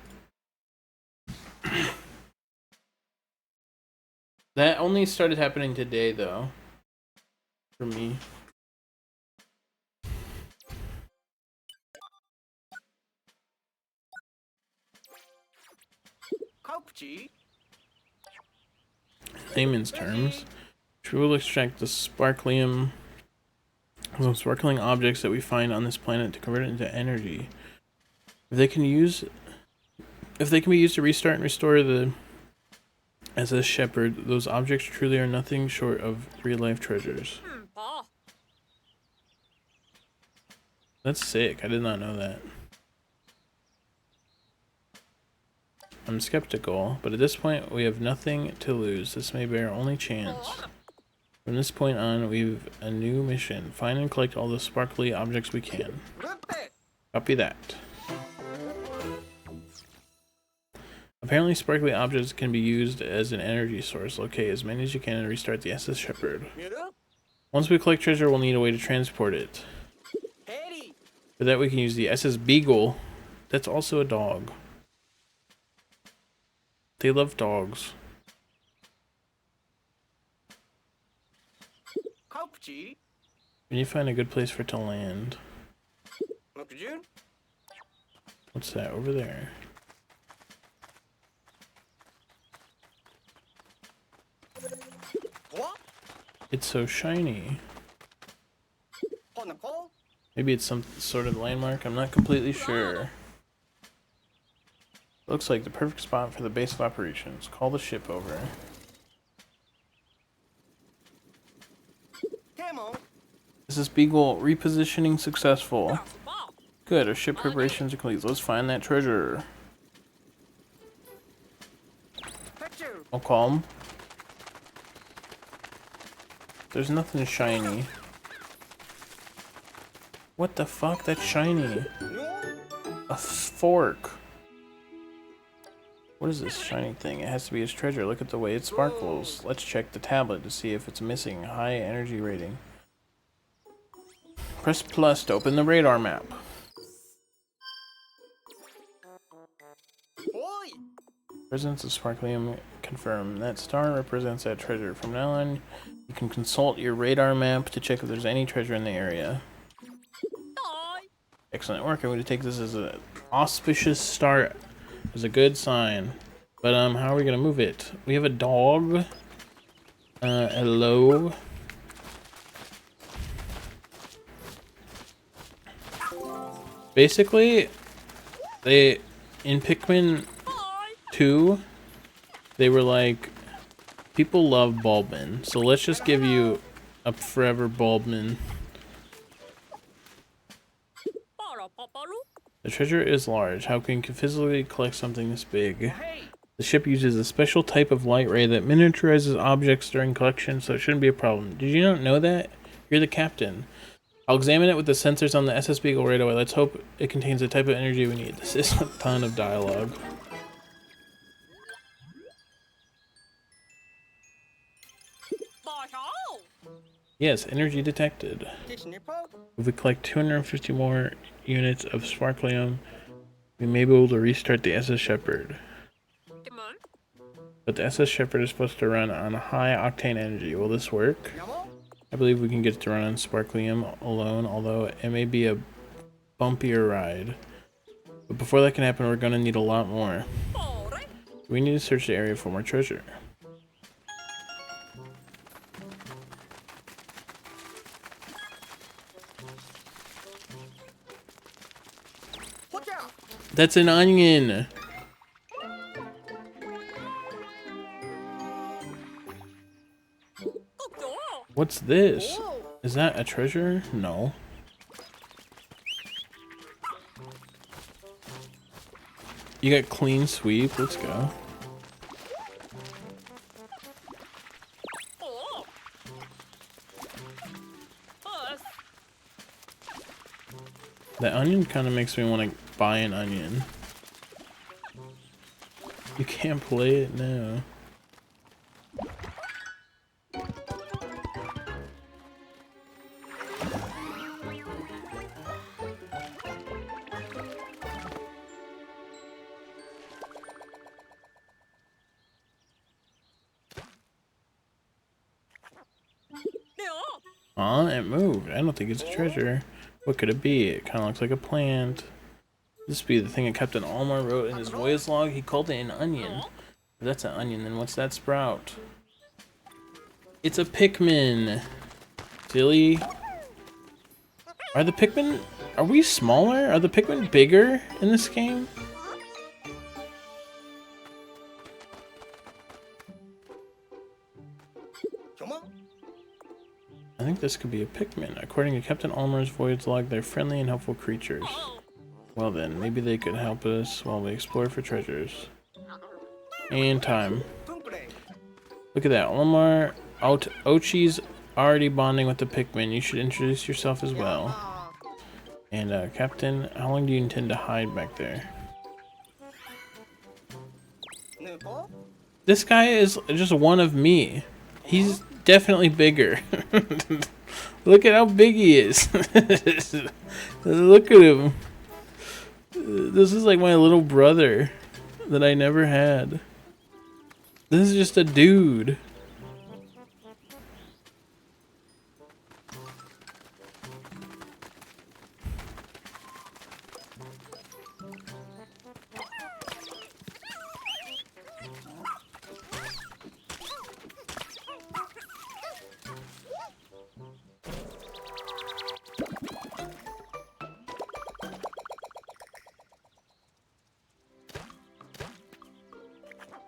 Speaker 1: That only started happening today, though. For me. Layman's terms. We will extract the sparklium, some sparkling objects that we find on this planet to convert it into energy. If they can be used to restart and restore the SS Shepherd, those objects truly are nothing short of real-life treasures. That's sick. I did not know that. I'm skeptical, but at this point we have nothing to lose. This may be our only chance. From this point on, we've a new mission. Find and collect all the sparkly objects we can. Copy that. Apparently sparkly objects can be used as an energy source. Locate as many as you can and restart the SS Shepherd. Once we collect treasure, we'll need a way to transport it. For that we can use the SS Beagle. That's also a dog. They love dogs. We need to find a good place for it to land. What's that over there? It's so shiny. Maybe it's some sort of landmark. I'm not completely sure. Looks like the perfect spot for the base of operations. Call the ship over. This is Beagle. Repositioning successful. Good, our ship preparations are complete. Let's find that treasure. Oh, calm. There's nothing shiny. What the fuck? That's shiny. A fork. What is this shiny thing? It has to be his treasure. Look at the way it sparkles. Let's check the tablet to see if it's missing. High energy rating. Press plus to open the radar map. Presence of sparklium confirmed. That star represents that treasure. From now on, you can consult your radar map to check if there's any treasure in the area. Excellent work. I'm going to take this as an auspicious start. As a good sign. But how are we going to move it? We have a dog. Hello. Basically, in Pikmin 2, they were like, people love Bulbmin, so let's just give you a forever Bulbmin. The treasure is large. How can you physically collect something this big? The ship uses a special type of light ray that miniaturizes objects during collection, so it shouldn't be a problem. Did you not know that? You're the captain. I'll examine it with the sensors on the SS Beagle right away. Let's hope it contains the type of energy we need. This is a ton of dialogue. Yes, energy detected. If we collect 250 more units of sparklium, we may be able to restart the SS Shepherd. But the SS Shepherd is supposed to run on high octane energy. Will this work? I believe we can get it to run on sparklium alone, although it may be a bumpier ride. But before that can happen, we're going to need a lot more. We need to search the area for more treasure. That's an onion! What's this? Is that a treasure? No. You got clean sweep, let's go. The onion kind of makes me want to buy an onion. You can't play it now. Aw, it moved. I don't think it's a treasure. What could it be? It kind of looks like a plant. This be the thing that Captain Olimar wrote in his voyage log. He called it an onion. If that's an onion, then what's that sprout? It's a Pikmin. Silly. Are the Pikmin... Are we smaller? Are the Pikmin bigger in this game? I think this could be a Pikmin. According to Captain Olimar's voyage log, they're friendly and helpful creatures. Well then, maybe they could help us while we explore for treasures. And time. Look at that. Olimar Ochi's already bonding with the Pikmin. You should introduce yourself as well. And Captain, how long do you intend to hide back there? This guy is just one of me. He's definitely bigger. Look at how big he is. Look at him. This is like my little brother that I never had. This is just a dude.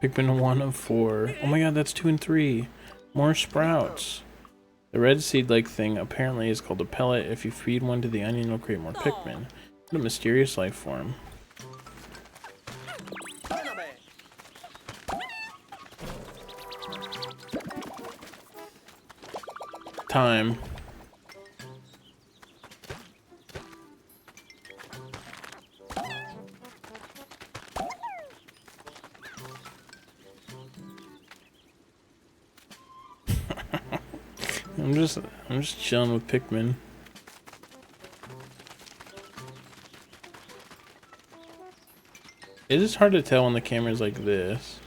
Speaker 1: Pikmin 1 of 4. Oh my god, that's 2 and 3. More sprouts. The red seed-like thing apparently is called a pellet. If you feed one to the onion, it'll create more Pikmin. What a mysterious life form. Time. I'm just chilling with Pikmin. It is hard to tell when the camera's like this.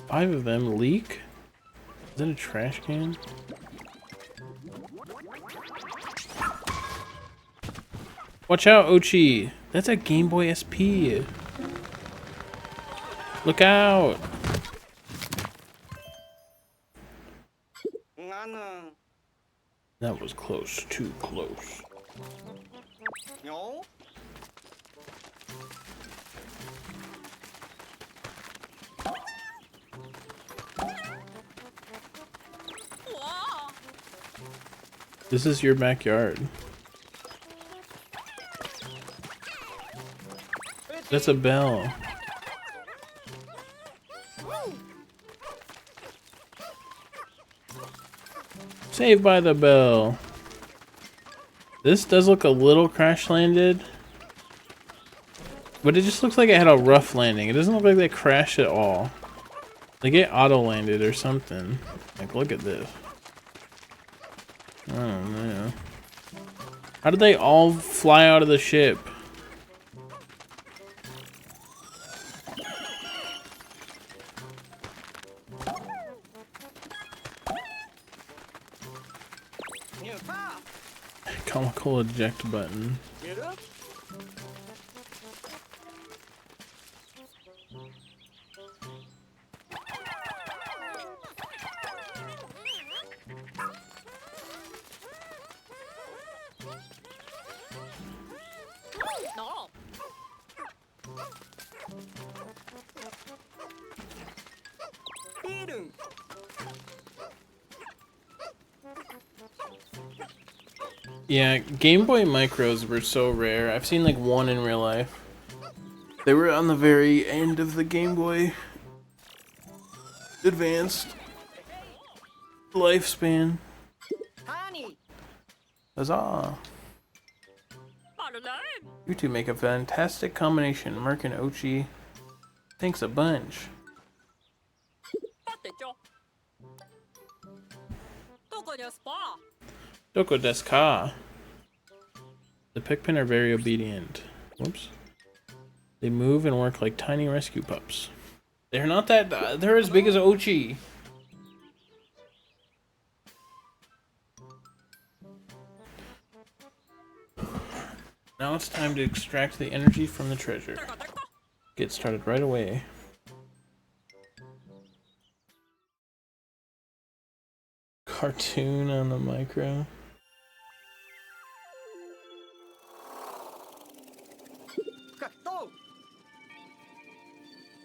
Speaker 1: Five of them leak? Is that a trash can? Watch out, Ochi! That's a Game Boy SP! Look out! That was close, too close. This is your backyard. That's a bell. Saved by the bell. This does look a little crash landed. But it just looks like it had a rough landing. It doesn't look like they crashed at all. Like it auto landed or something. Like look at this. Oh man. How did they all fly out of the ship? Comical eject button. Yeah, Game Boy Micros were so rare. I've seen like one in real life. They were on the very end of the Game Boy Advanced lifespan. Huzzah! You two make a fantastic combination, Merc and Ochi. Thanks a bunch. Doko desu ka? The Pikmin are very obedient. Whoops. They move and work like tiny rescue pups. They're not that... they're as big as Ochi. Now it's time to extract the energy from the treasure. Get started right away. Cartoon on the micro.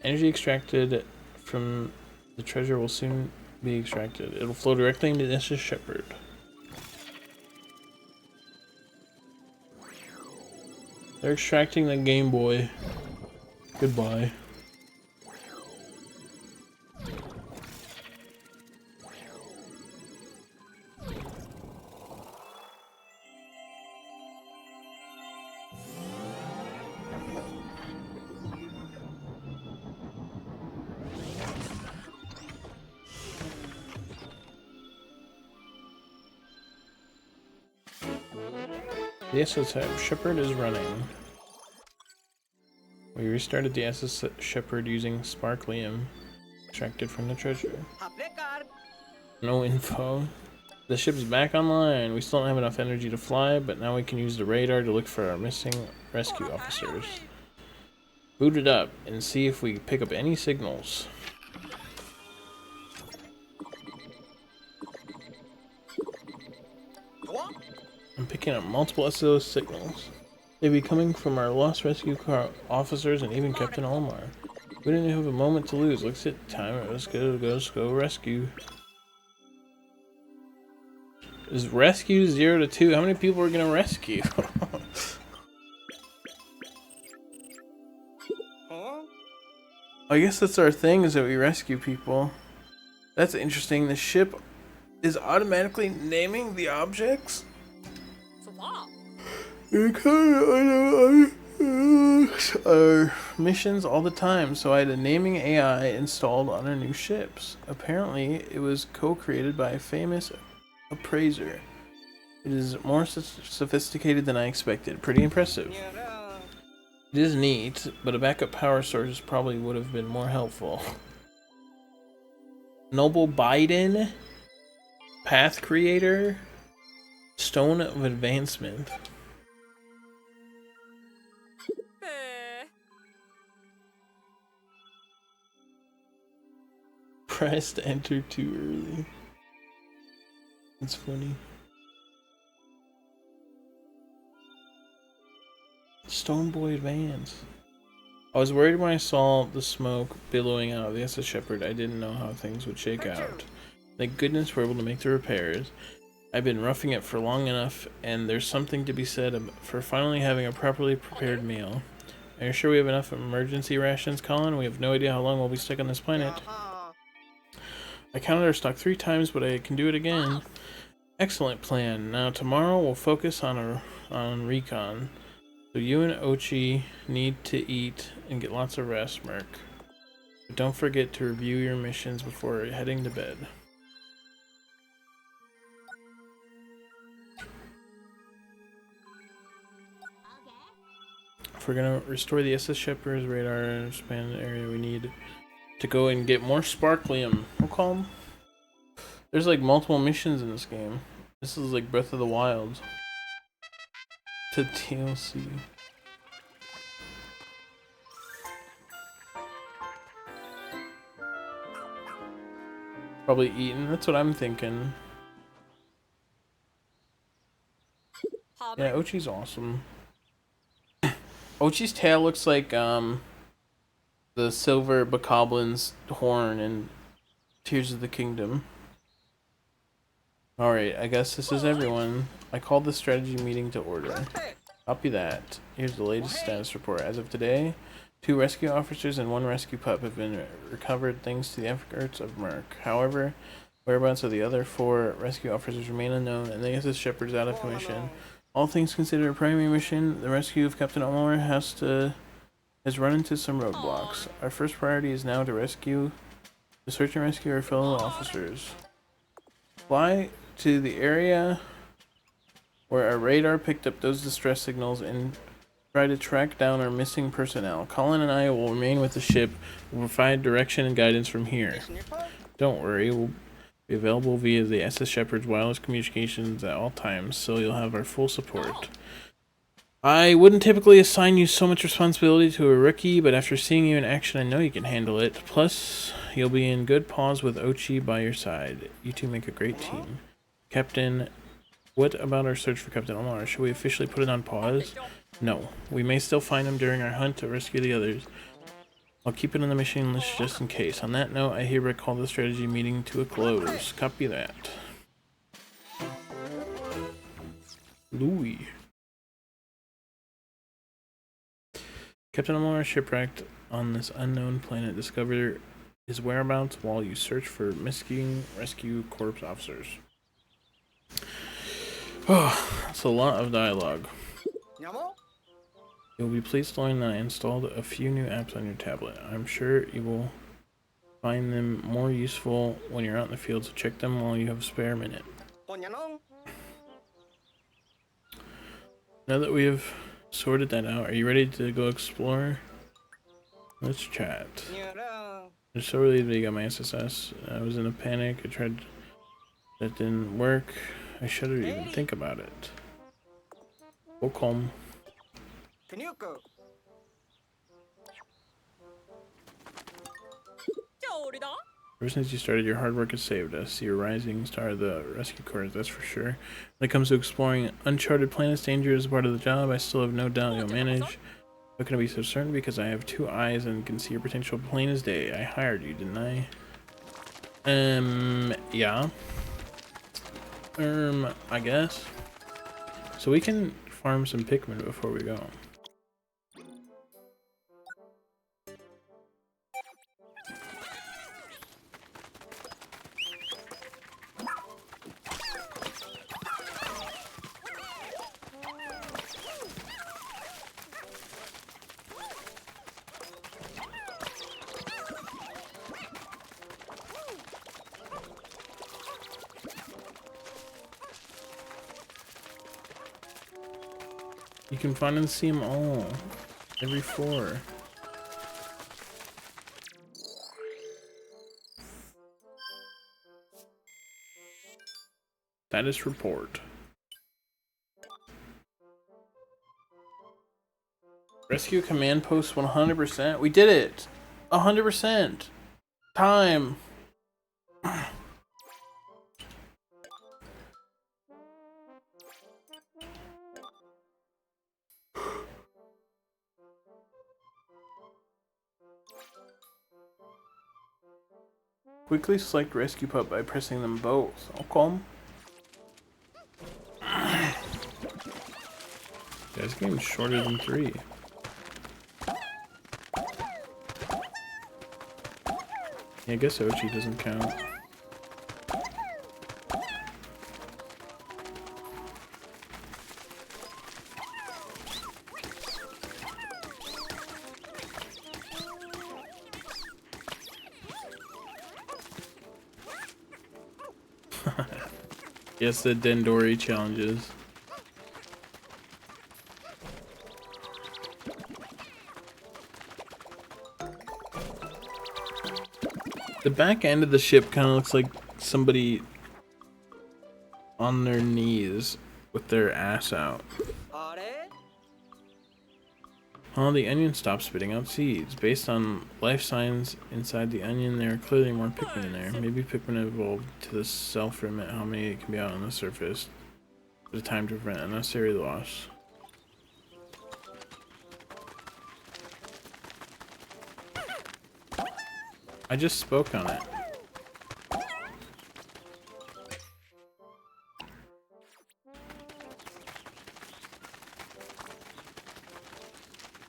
Speaker 1: Energy extracted from the treasure will soon be extracted. It'll flow directly into the SS Shepherd. They're extracting the Game Boy. Goodbye. The SS Shepherd is running. We restarted the SS Shepherd using Sparklium extracted from the treasure. No info. The ship's back online. We still don't have enough energy to fly, but now we can use the radar to look for our missing rescue officers. Boot it up and see if we pick up any signals. I'm picking up multiple SOS signals. They'd be coming from our lost rescue car officers and even Captain Olimar. We didn't have a moment to lose. Let's hit time. Let's go rescue. Is rescue 0 to 2? How many people are gonna rescue? I guess that's our thing, is that we rescue people. That's interesting. The ship is automatically naming the objects? Our missions all the time, so I had a naming AI installed on our new ships. Apparently, it was co-created by a famous appraiser. It is more sophisticated than I expected. Pretty impressive. It is neat, but a backup power source probably would have been more helpful. Noble Biden? Path Creator? Stone of Advancement. Pressed enter too early. That's funny. Stone Boy Advance. I was worried when I saw the smoke billowing out of the SS Shepherd. I didn't know how things would shake out. Thank goodness we're able to make the repairs. I've been roughing it for long enough, and there's something to be said for finally having a properly prepared meal. Are you sure we have enough emergency rations, Colin? We have no idea how long we'll be stuck on this planet. I counted our stock 3 times, but I can do it again. Excellent plan. Now tomorrow we'll focus on recon. So you and Ochi need to eat and get lots of rest, Merc. But don't forget to review your missions before heading to bed. If we're gonna restore the SS Shepherd's radar expanded area, we need to go and get more sparklium. We'll call them. There's like multiple missions in this game. This is like Breath of the Wild. To TLC. Probably eaten. That's what I'm thinking. Yeah, Ochi's awesome. Ochi's tail looks like the silver bocoblin's horn in Tears of the Kingdom. Alright, I guess this is everyone. I called the strategy meeting to order. Copy that. Here's the latest status report. As of today, 2 rescue officers and 1 rescue pup have been recovered thanks to the efforts of Merc. However, whereabouts of the other 4 rescue officers remain unknown, and the SS Shepherd is out of commission. All things considered a primary mission, the rescue of Captain Olimar has run into some roadblocks. Our first priority is now to search and rescue our fellow officers. Fly to the area where our radar picked up those distress signals and try to track down our missing personnel. Colin and I will remain with the ship. We'll provide direction and guidance from here. Don't worry, we'll be available via the SS Shepherd's wireless communications at all times, so you'll have our full support. I wouldn't typically assign you so much responsibility to a rookie, but after seeing you in action, I know you can handle it. Plus, you'll be in good paws with Ochi by your side. You two make a great team. Captain, what about our search for Captain Olimar? Should we officially put it on pause? No. We may still find him during our hunt to rescue the others. I'll keep it on the mission list just in case. On that note, I hereby call the strategy meeting to a close. Copy that. Louis. Captain Olimar shipwrecked on this unknown planet. Discover his whereabouts while you search for missing rescue corps officers. Oh, that's a lot of dialogue. You'll be pleased to learn that I installed a few new apps on your tablet. I'm sure you will find them more useful when you're out in the field, so check them while you have a spare minute. Now that we have sorted that out, are you ready to go explore? Let's chat. I'm so relieved that you got my SSS. I was in a panic. That didn't work. I shouldn't even think about it. Welcome. Ever since you started, your hard work has saved us. You're a rising star of the rescue corps, that's for sure. When it comes to exploring uncharted planets, danger is a part of the job. I still have no doubt you'll manage. How can I be so certain? Because I have 2 eyes and can see your potential plain as day. I hired you, didn't I? Yeah. I guess. So we can farm some Pikmin before we go. You can find and see them all. Every 4. Status report. Rescue command post 100%. We did it! 100%! Time! Quickly select rescue pup by pressing them both. Okay. Yeah, this game's shorter than 3. Yeah, I guess Ochi doesn't count. Yes, the Dendori challenges. The back end of the ship kind of looks like somebody on their knees with their ass out. Oh, the onion stopped spitting out seeds. Based on life signs inside the onion, there are clearly more Pikmin in there. Maybe Pikmin evolved to the self-remit how many can be out on the surface at a time to prevent unnecessary loss. I just spoke on it.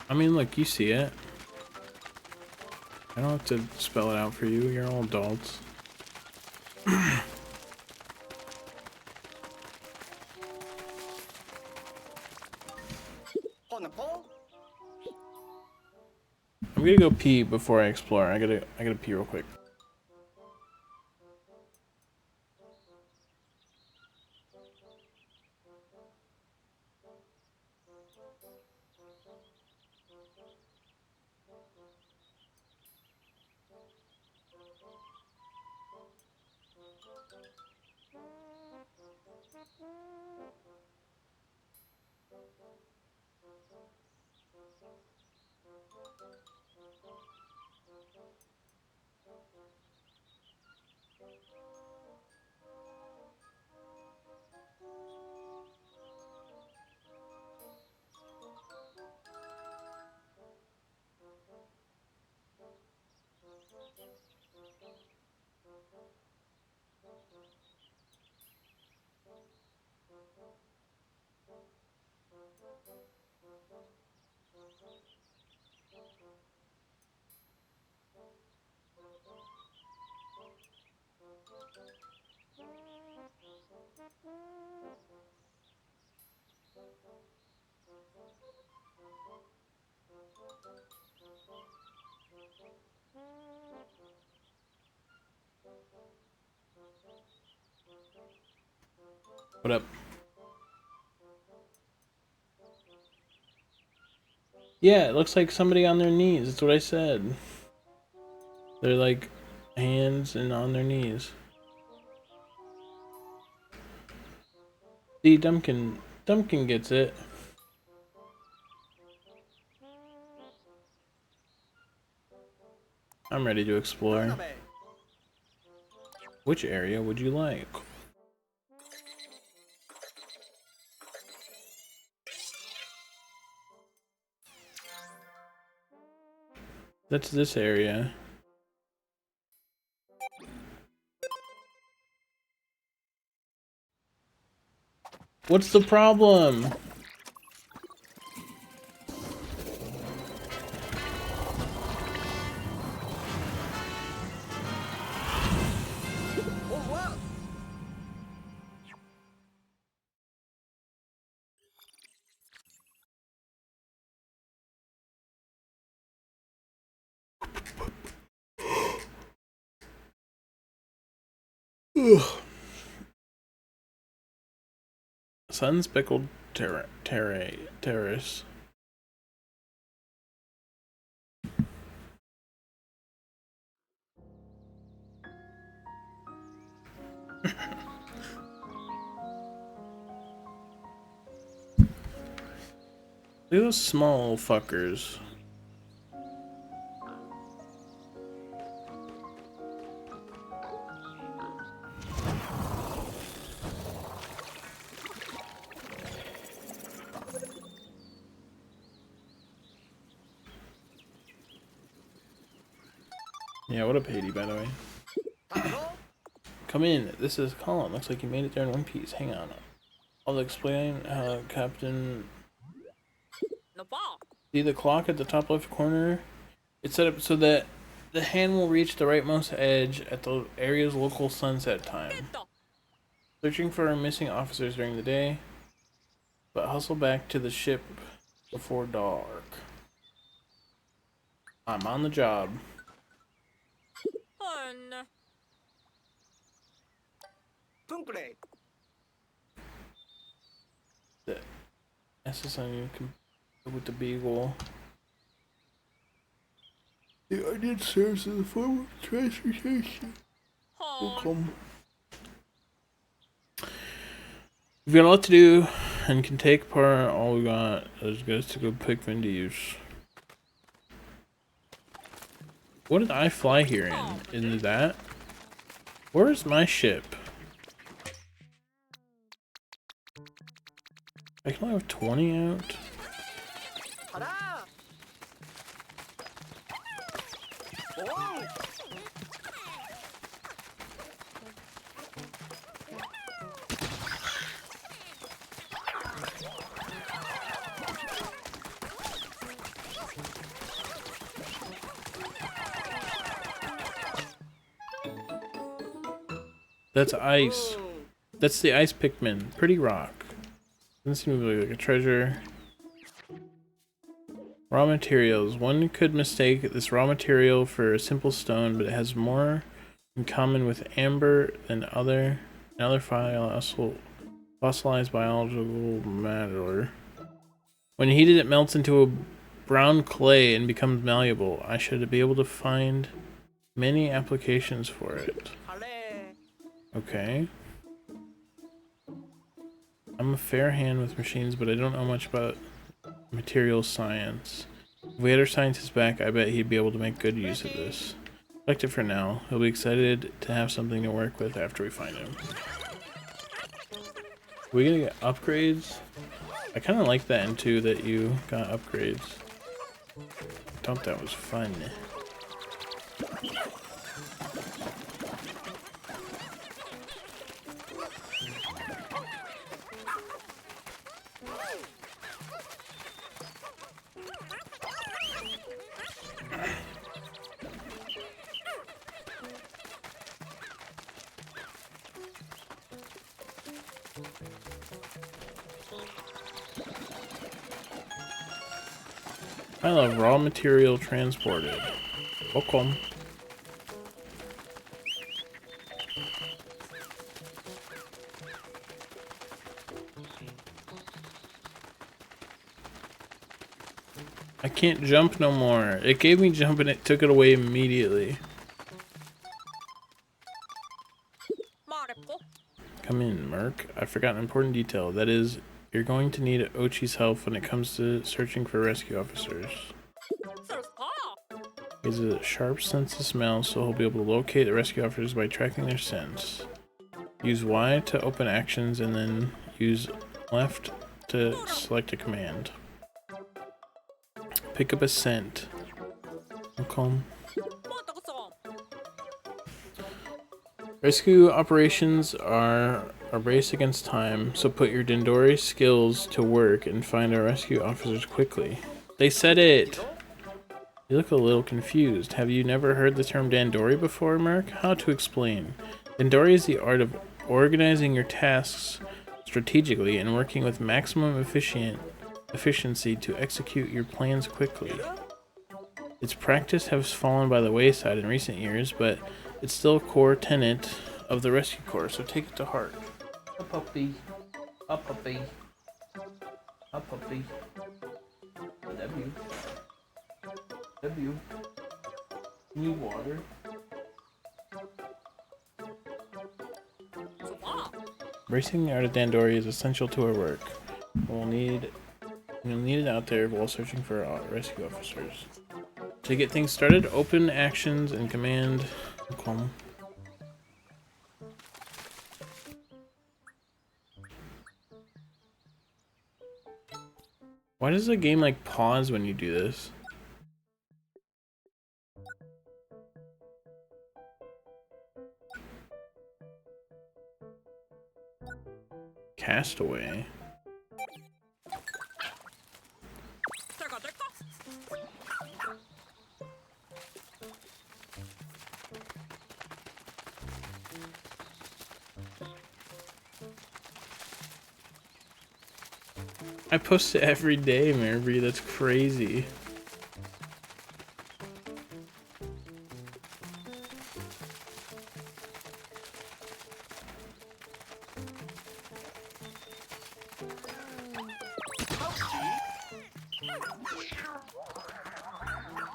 Speaker 1: I mean, look, you see it. I don't have to spell it out for you. You're all adults. I'm gonna go pee before I explore. I gotta pee real quick. What up? Yeah, it looks like somebody on their knees. That's what I said. They're like hands and on their knees. See, Dumpkin gets it. I'm ready to explore. Which area would you like? That's this area. What's the problem? Ugh. Sun-speckled terrace. Look at those small fuckers. Yeah, what up, Haiti, by the way? Come in. This is Colin. Looks like you made it there in one piece. Hang on. I'll explain how Captain... See the clock at the top left corner? It's set up so that The hand will reach the rightmost edge at the area's local sunset time. Searching for our missing officers during the day, but hustle back to the ship before dark. I'm on the job. The SSN can with the beagle. The onion serves as a form of transportation. Welcome. We've got a lot to do and can take part. All we got is goes to go Pikmin to use. What did I fly here in? Into that? Where's my ship? I can only have 20 out. That's ice. That's the ice Pikmin. Pretty rock. Doesn't seem to be like a treasure. Raw materials. One could mistake this raw material for a simple stone, but it has more in common with amber than another fossilized biological matter. When heated, it melts into a brown clay and becomes malleable. I should be able to find many applications for it. Okay. I'm a fair hand with machines, but I don't know much about material science. If we had our scientist back, I bet he'd be able to make good use of this. Collect it for now. He'll be excited to have something to work with after we find him. Are we gonna get upgrades? I kind of like that in 2 that you got upgrades. I thought that was fun. I love raw material transported. Welcome. I can't jump no more. It gave me jump and it took it away immediately. Come in, Merc. I forgot an important detail. That is, you're going to need Ochi's help when it comes to searching for rescue officers. He has a sharp sense of smell, so he'll be able to locate the rescue officers by tracking their scents. Use Y to open actions and then use left to select a command. Pick up a scent. Okay. Rescue operations are a race against time, so put your Dendori skills to work and find our rescue officers quickly. They said it! You look a little confused. Have you never heard the term Dandori before, Merc? How to explain? Dandori is the art of organizing your tasks strategically and working with maximum efficiency to execute your plans quickly. Its practice has fallen by the wayside in recent years, but it's still a core tenet of the Rescue Corps, so take it to heart. A puppy. A puppy. A puppy. W. W. New water. Embracing the art of Dandori is essential to our work. You'll need it out there while searching for rescue officers. To get things started, open actions and command. Why does the game like pause when you do this? Castaway. I post it every day, Marybri. That's crazy.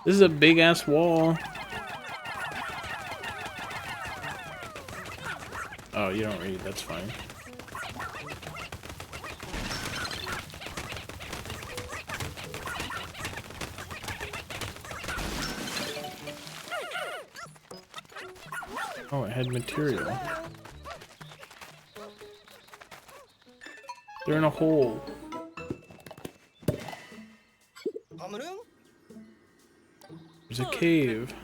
Speaker 1: This is a big ass wall. Oh, you don't read. That's fine. Oh, it had material. They're in a hole. There's a cave.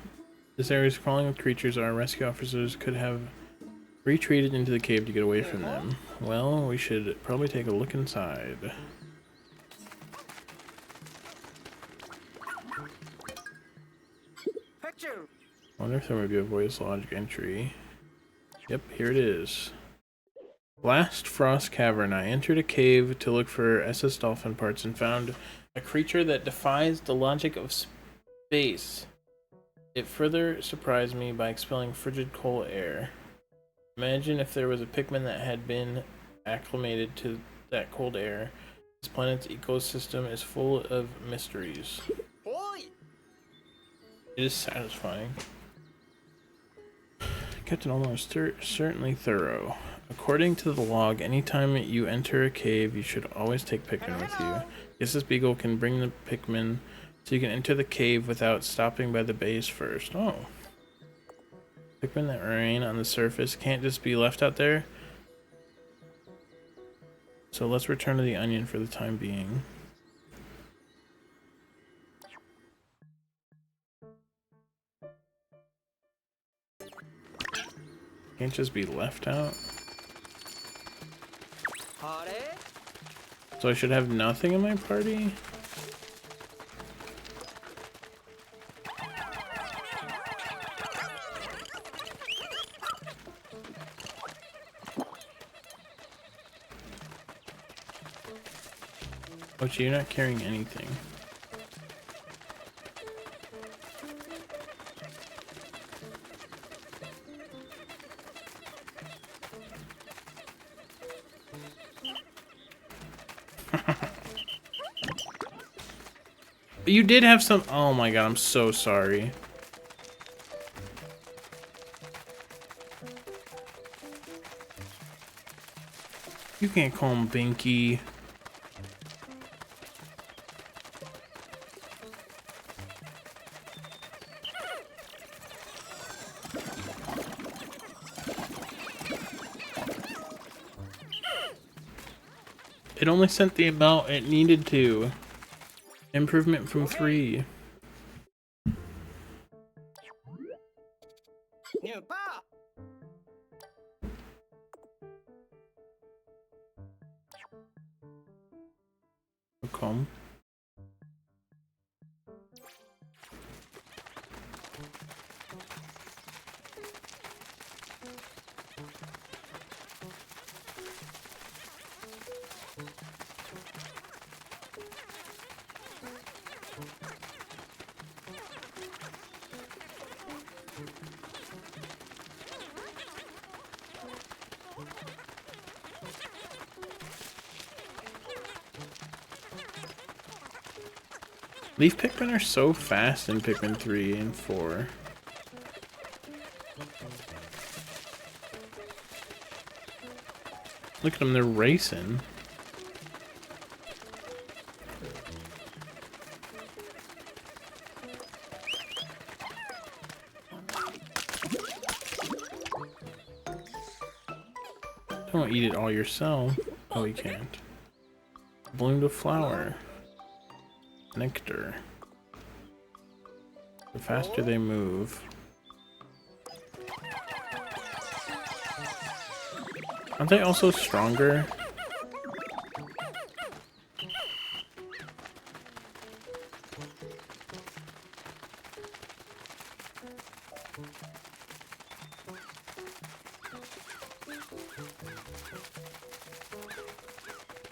Speaker 1: This area is crawling with creatures. Our rescue officers could have retreated into the cave to get away from them. Well, we should probably take a look inside. I wonder if there might be a voice logic entry. Yep, here it is. Last Frost Cavern. I entered a cave to look for SS Dolphin parts and found a creature that defies the logic of space. It further surprised me by expelling frigid coal air. Imagine if there was a Pikmin that had been acclimated to that cold air. This planet's ecosystem is full of mysteries. It is satisfying. Captain Olimar is certainly thorough. According to the log, anytime you enter a cave, you should always take Pikmin with you. Yes, this beagle can bring the Pikmin so you can enter the cave without stopping by the base first. Oh. Pikmin that remain on the surface can't just be left out there. So let's return to the onion for the time being. Can't just be left out. So I should have nothing in my party? Oh, you're not carrying anything. You did have some. Oh my god, I'm so sorry. You can't call him Binky. It only sent the amount it needed to. Improvement from 3. Come. Leaf Pikmin are so fast in Pikmin 3 and 4. Look at them, they're racing. Don't eat it all yourself. Oh, you can't. Bloomed a flower. Nectar. The faster they move. Aren't they also stronger?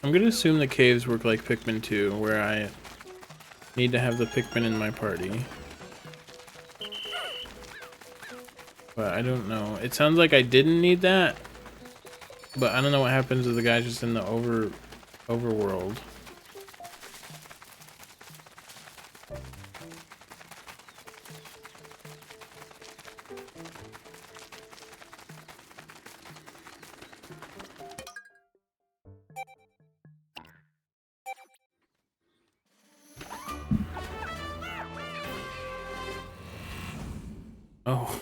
Speaker 1: I'm gonna assume the caves work like Pikmin 2, where I need to have the Pikmin in my party. But I don't know. It sounds like I didn't need that, but I don't know what happens if the guy's just in the overworld. Oh.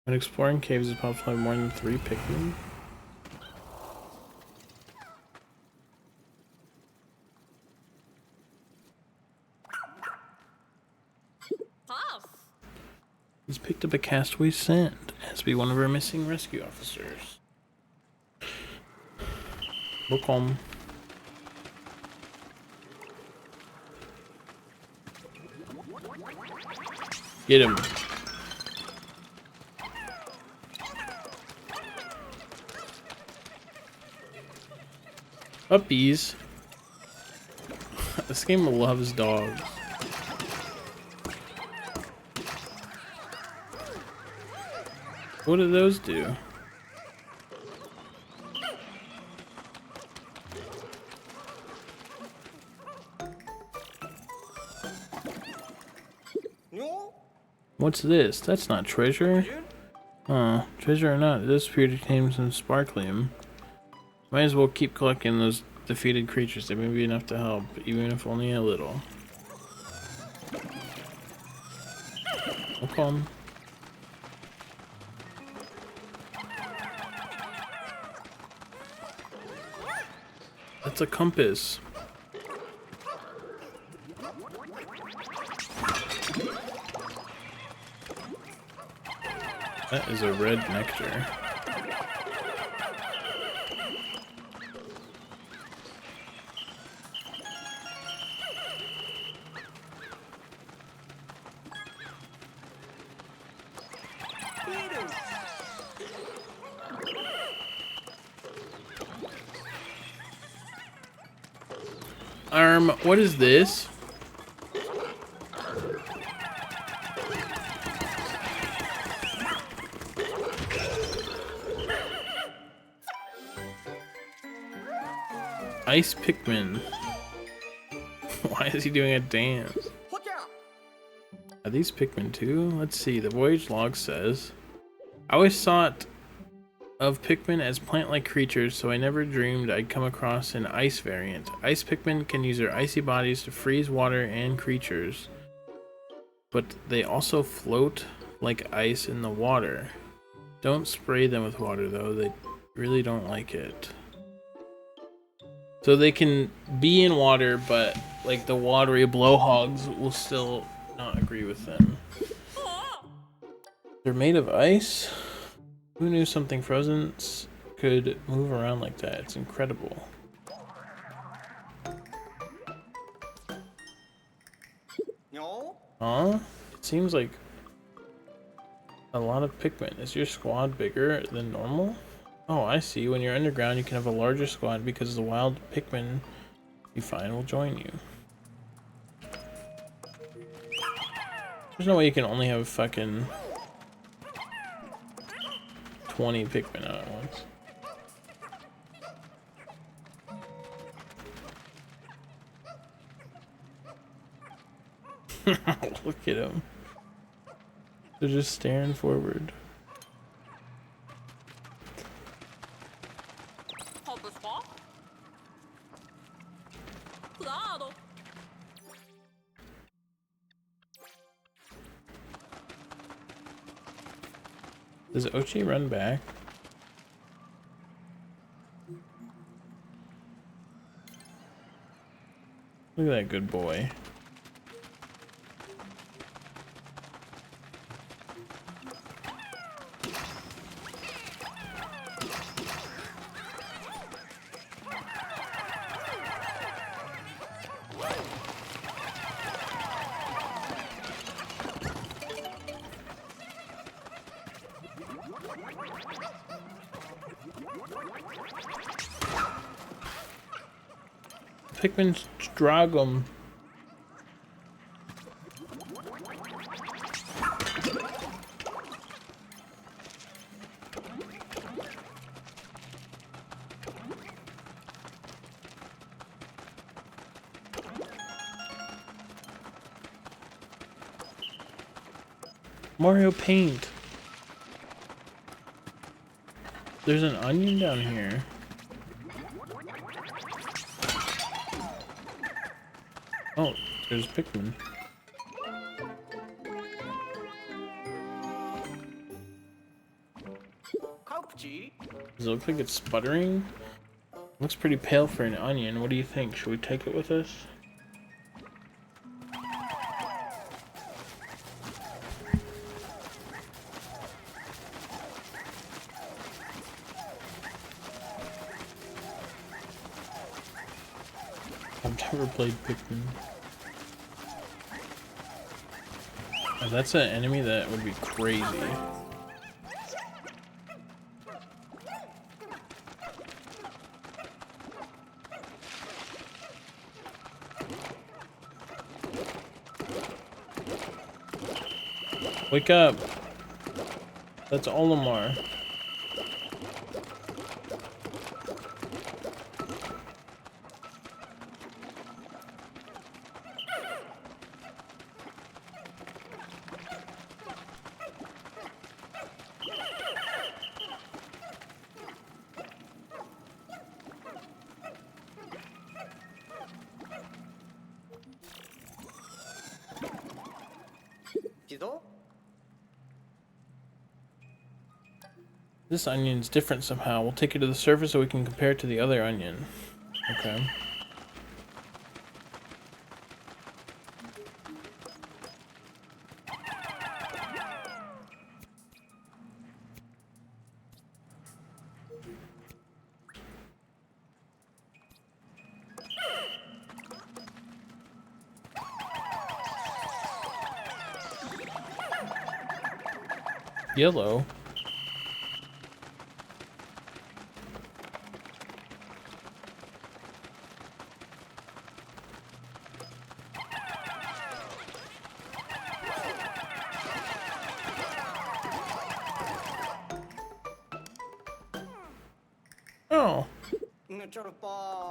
Speaker 1: When exploring caves, it's possible to have more than 3 Pikmin. He's picked up a castaway scent. Has to be one of our missing rescue officers. Look home. Get him. Puppies. This game loves dogs. What do those do? What's this? That's not treasure. Oh, treasure or not, this appears to contain some sparklium. Might as well keep collecting those defeated creatures. They may be enough to help, even if only a little. Okay. That's a compass. That is a red nectar. What is this? Ice Pikmin. Why is he doing a dance? Are these Pikmin too? Let's see. The voyage log says, I always thought of Pikmin as plant-like creatures, so I never dreamed I'd come across an ice variant. Ice Pikmin can use their icy bodies to freeze water and creatures, but they also float like ice in the water. Don't spray them with water though, they really don't like it. So they can be in water, but like the watery blowhogs will still not agree with them. They're made of ice? Who knew something frozen could move around like that? It's incredible. Huh? It seems like a lot of Pikmin. Is your squad bigger than normal? Oh, I see. When you're underground, you can have a larger squad because the wild Pikmin you find will join you. There's no way you can only have fucking 20 Pikmin out at once. Look at them. They're just staring forward. Does Ochi run back? Look at that good boy. Pikmin drag 'em. Mario Paint. There's an onion down here. Oh, there's Pikmin. Does it look like it's sputtering? Looks pretty pale for an onion. What do you think? Should we take it with us? I've never played Pikmin. Oh, that's an enemy that would be crazy. Wake up! That's Olimar. This onion's different somehow. We'll take it to the surface so we can compare it to the other onion. Okay. Yellow. Oh.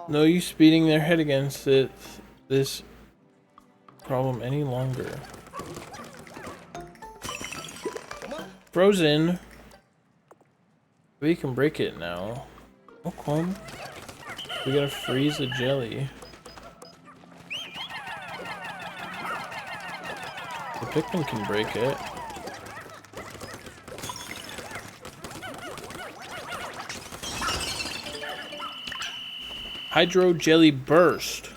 Speaker 1: No use beating their head against this problem any longer. Frozen. We can break it now. Okay. We gotta freeze the jelly. The Pikmin can break it. Hydro Jelly Burst.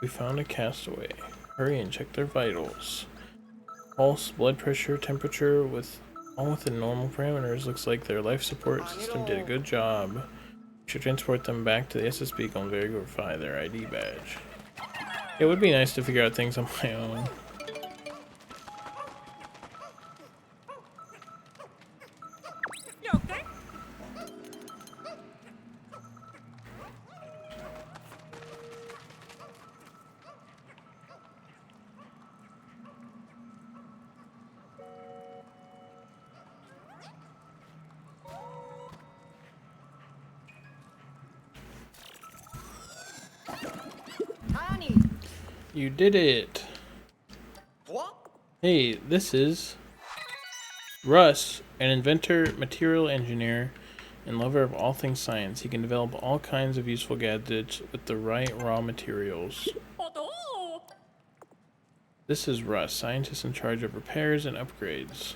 Speaker 1: We found a castaway. Hurry and check their vitals. Pulse, blood pressure, temperature, all within normal parameters. Looks like their life support system did a good job. We should transport them back to the SSB and verify their ID badge. It would be nice to figure out things on my own. You did it! Hey, this is Russ, an inventor, material engineer, and lover of all things science. He can develop all kinds of useful gadgets with the right raw materials. This is Russ, scientist in charge of repairs and upgrades.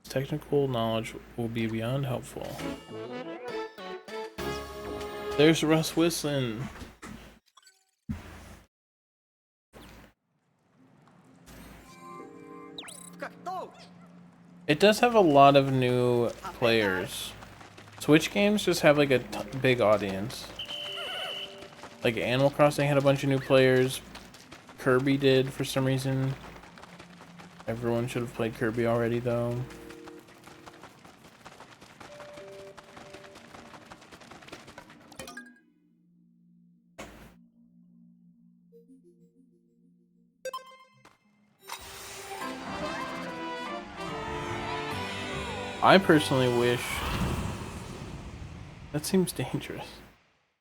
Speaker 1: His technical knowledge will be beyond helpful. There's Russ whistling. It does have a lot of new players. Switch games just have like a big audience. Like Animal Crossing had a bunch of new players. Kirby did for some reason. Everyone should have played Kirby already though. I personally wish, that seems dangerous,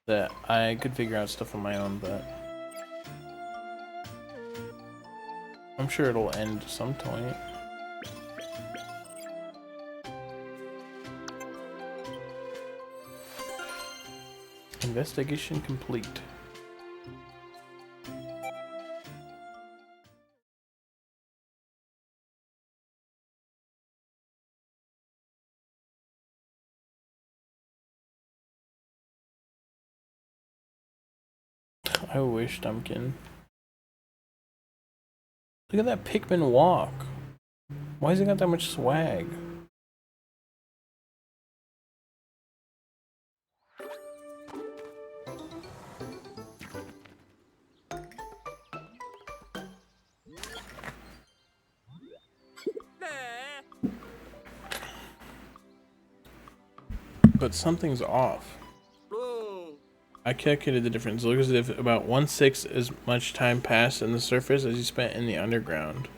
Speaker 1: that I could figure out stuff on my own, but I'm sure it'll end at some point. Investigation complete. I wish, Dumpkin. Look at that Pikmin walk. Why has he got that much swag? But something's off. I calculated the difference. It looks as if about 1/6 as much time passed in the surface as you spent in the underground.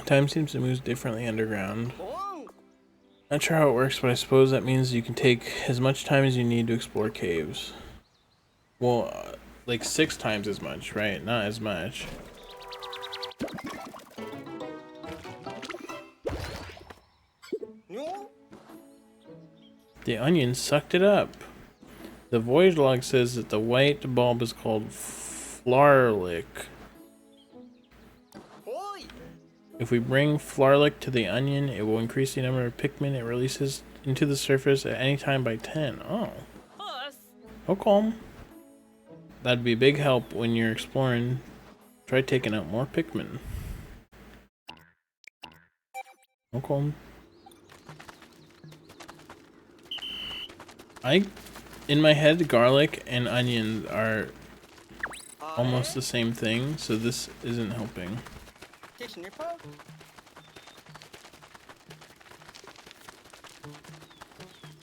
Speaker 1: Time seems to move differently underground. Not sure how it works, but I suppose that means you can take as much time as you need to explore caves. Well, like 6 times as much, right? Not as much. The onion sucked it up. The voyage log says that the white bulb is called Flarlick. If we bring Flarlick to the onion, it will increase the number of Pikmin it releases into the surface at any time by 10. Oh. How calm. That'd be a big help when you're exploring. Try taking out more Pikmin. How calm. In my head, garlic and onions are almost the same thing, so this isn't helping.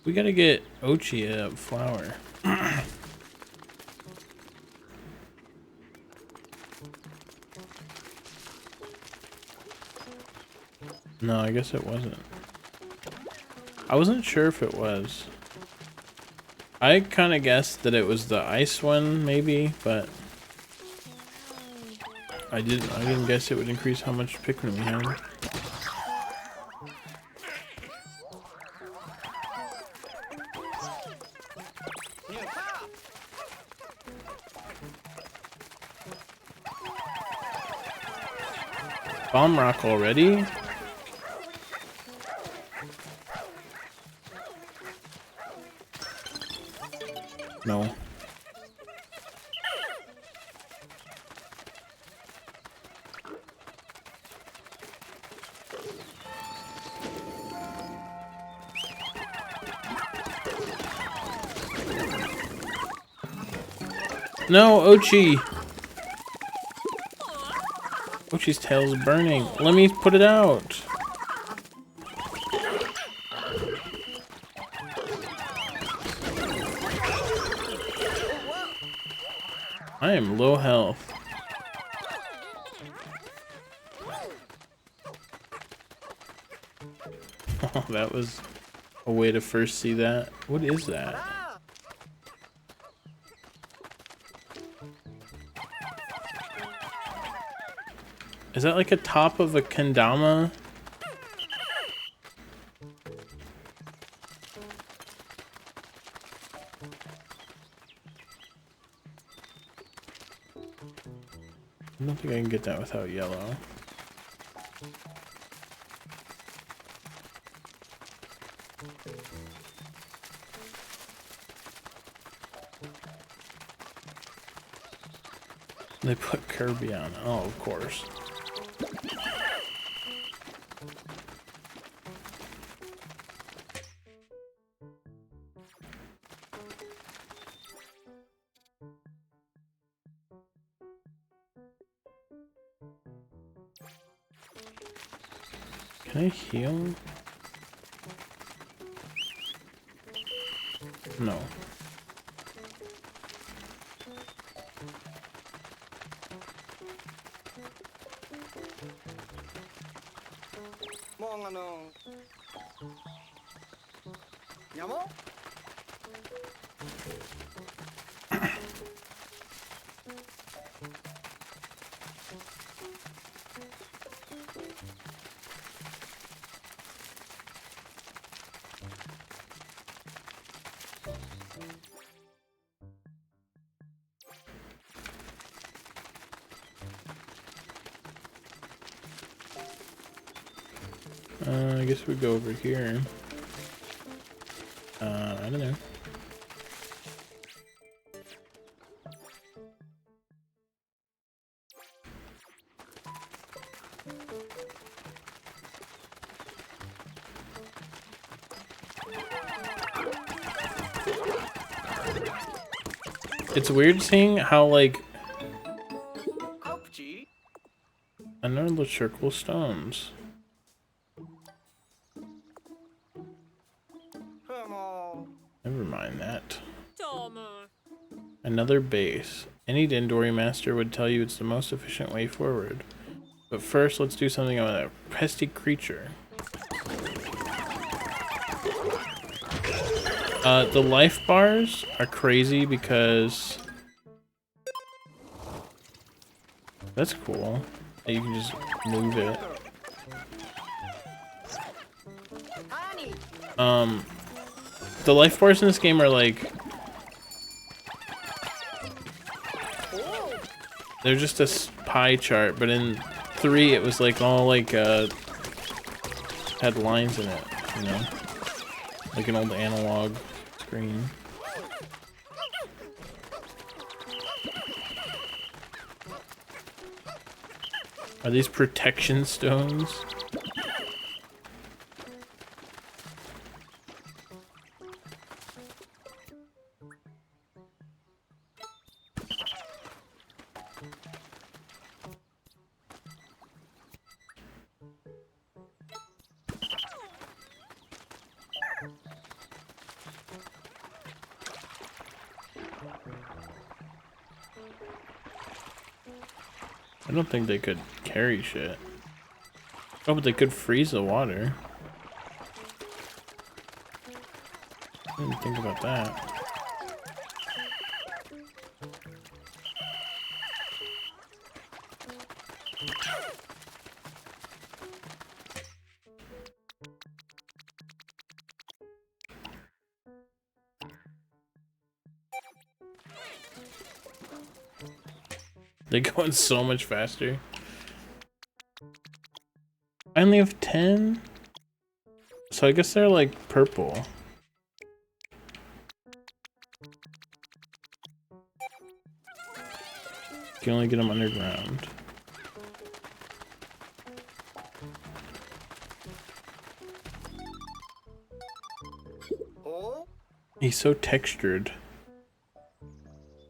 Speaker 1: We gotta get Ochi a flower. No, I guess it wasn't. I wasn't sure if it was. I kind of guessed that it was the ice one, maybe, but I didn't guess it would increase how much Pikmin we had. Bomb rock already? No. No, Ochi! Ochi's tail's burning. Let me put it out. I am low health. Oh, that was a way to first see that. What is that? Is that like a top of a kendama? I don't think I can get that without yellow. They put Kirby on. Oh, of course. Can I heal? No. I guess we go over here. I don't know. It's weird seeing how, like, another circle stones. Never mind that. Another base. Any Dendori master would tell you it's the most efficient way forward. But first, let's do something about that pesky creature. The life bars are crazy because that's cool. You can just move it. The life bars in this game are like, they're just a pie chart, but in 3 it was like all like had lines in it, you know, like an old analog screen. Are these protection stones? I don't think they could carry shit. Oh, but they could freeze the water. I didn't think about that. They're going so much faster. I only have 10? So I guess they're like purple. You can only get them underground. He's so textured.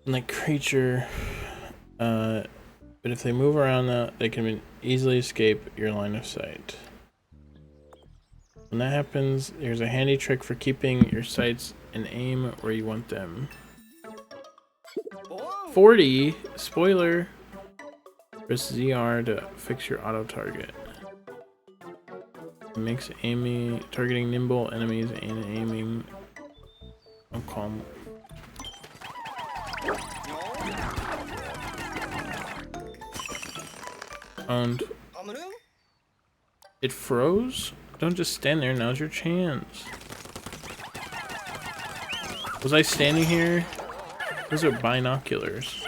Speaker 1: And like creature, but if they move around, they can easily escape your line of sight. When that happens, there's a handy trick for keeping your sights and aim where you want them. 40, spoiler. Press ZR to fix your auto target. It makes targeting nimble enemies and aiming calm. And it froze? Don't just stand there, now's your chance. Was I standing here? Those are binoculars.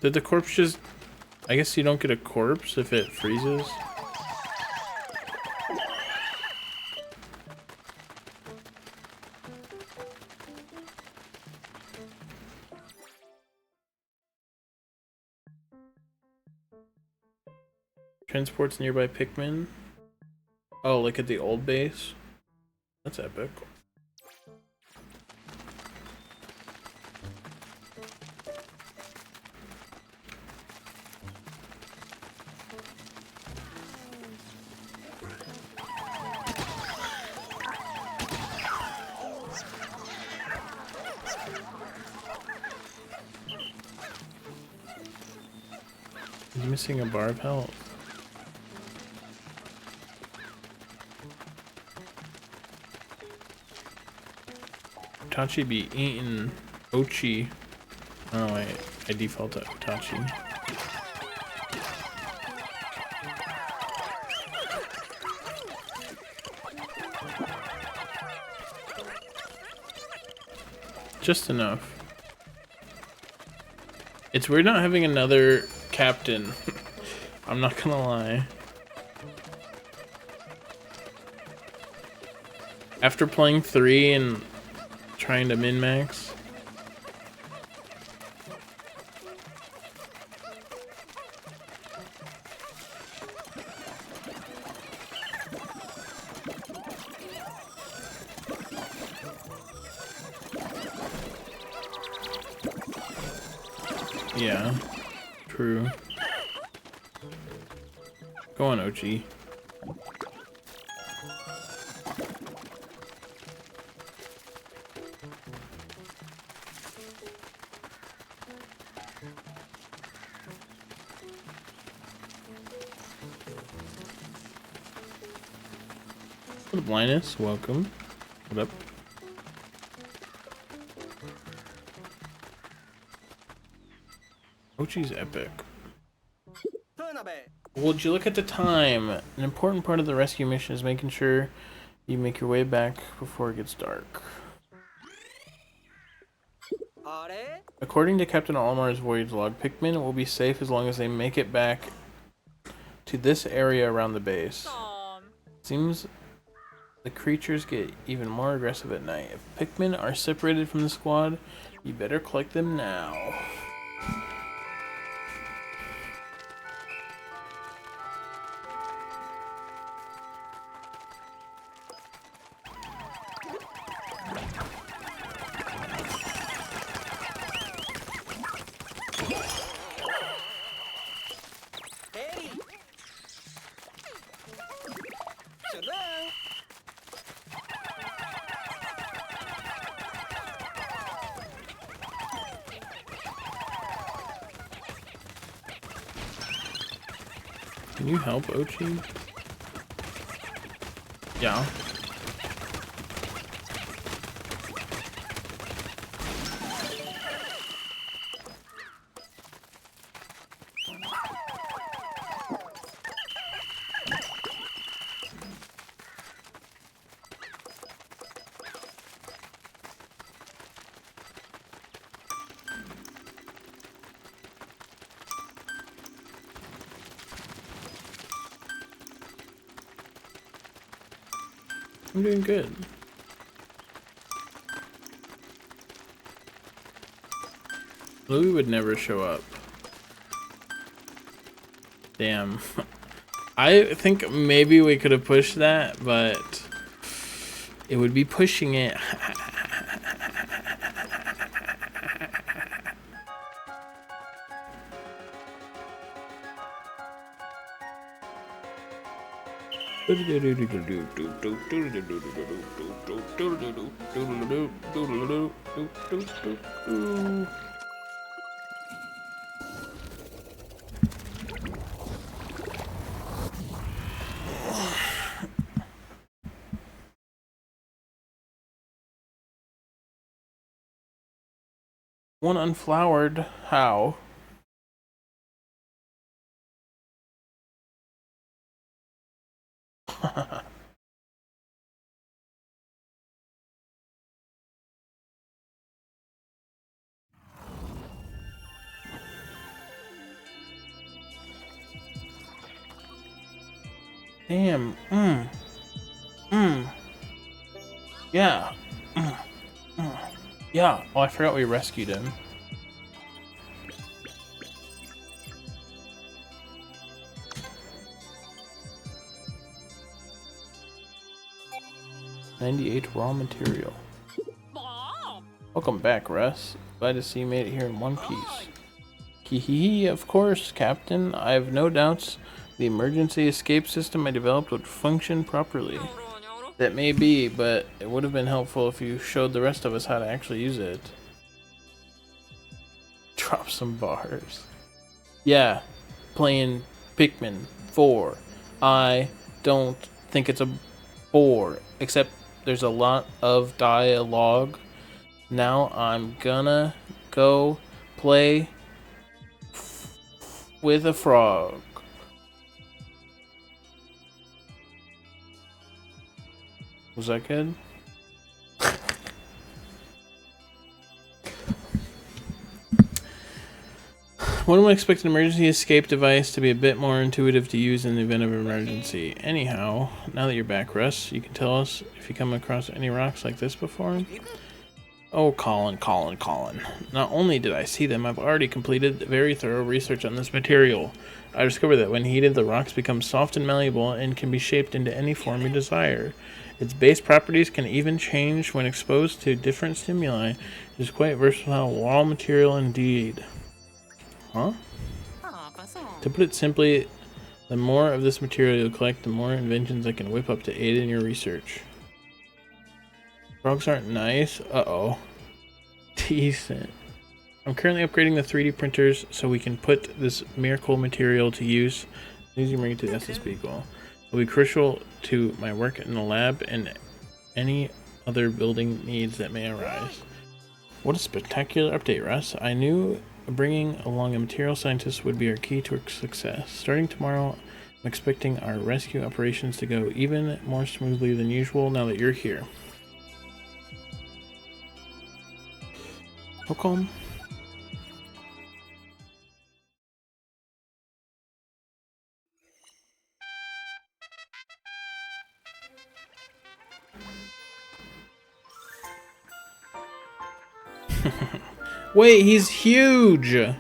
Speaker 1: Did the corpse just... I guess you don't get a corpse if it freezes? Transports nearby Pikmin. Oh, like at the old base? That's epic. He's missing a bar of health. Utachi be eating Ochi. Oh, I default to Utachi. Just enough. It's weird not having another captain. I'm not gonna lie. After playing 3 and trying to min-max. Yeah, true. Go on, Ochi. What up, Linus? Welcome. What up? Ochi's epic. Would you look at the time? An important part of the rescue mission is making sure you make your way back before it gets dark. According to Captain Olimar's voyage log, Pikmin will be safe as long as they make it back to this area around the base. Seems the creatures get even more aggressive at night. If Pikmin are separated from the squad, you better collect them now. Can you help Ochi? Yeah. I'm doing good. Louis would never show up. Damn. I think maybe we could have pushed that, but it would be pushing it. One unflowered. How? Damn. Yeah. Yeah. Oh, I forgot we rescued him. $98 raw material. Welcome back, Russ. Glad to see you made it here in one piece. Kihihi, of course, Captain. I have no doubts the emergency escape system I developed would function properly. That may be, but it would have been helpful if you showed the rest of us how to actually use it. Drop some bars. Yeah, playing Pikmin 4. I don't think it's a bore, except there's a lot of dialogue Now I'm gonna go play with a frog. Was that good? One would expect an emergency escape device to be a bit more intuitive to use in the event of an emergency. Anyhow, now that you're back, Russ, you can tell us if you come across any rocks like this before? Oh, Colin. Not only did I see them, I've already completed very thorough research on this material. I discovered that when heated, the rocks become soft and malleable and can be shaped into any form you desire. Its base properties can even change when exposed to different stimuli. It is quite versatile raw material indeed. Huh? To put it simply, the more of this material you collect, the more inventions I can whip up to aid in your research. Frogs aren't nice? Uh-oh. Decent. I'm currently upgrading the 3D printers so we can put this miracle material to use. Using bring it to the SS Beagle. It will be crucial to my work in the lab and any other building needs that may arise. What a spectacular update, Russ. I knew bringing along a material scientist would be our key to our success. Starting tomorrow, I'm expecting our rescue operations to go even more smoothly than usual now that you're here. How come? Wait, he's huge!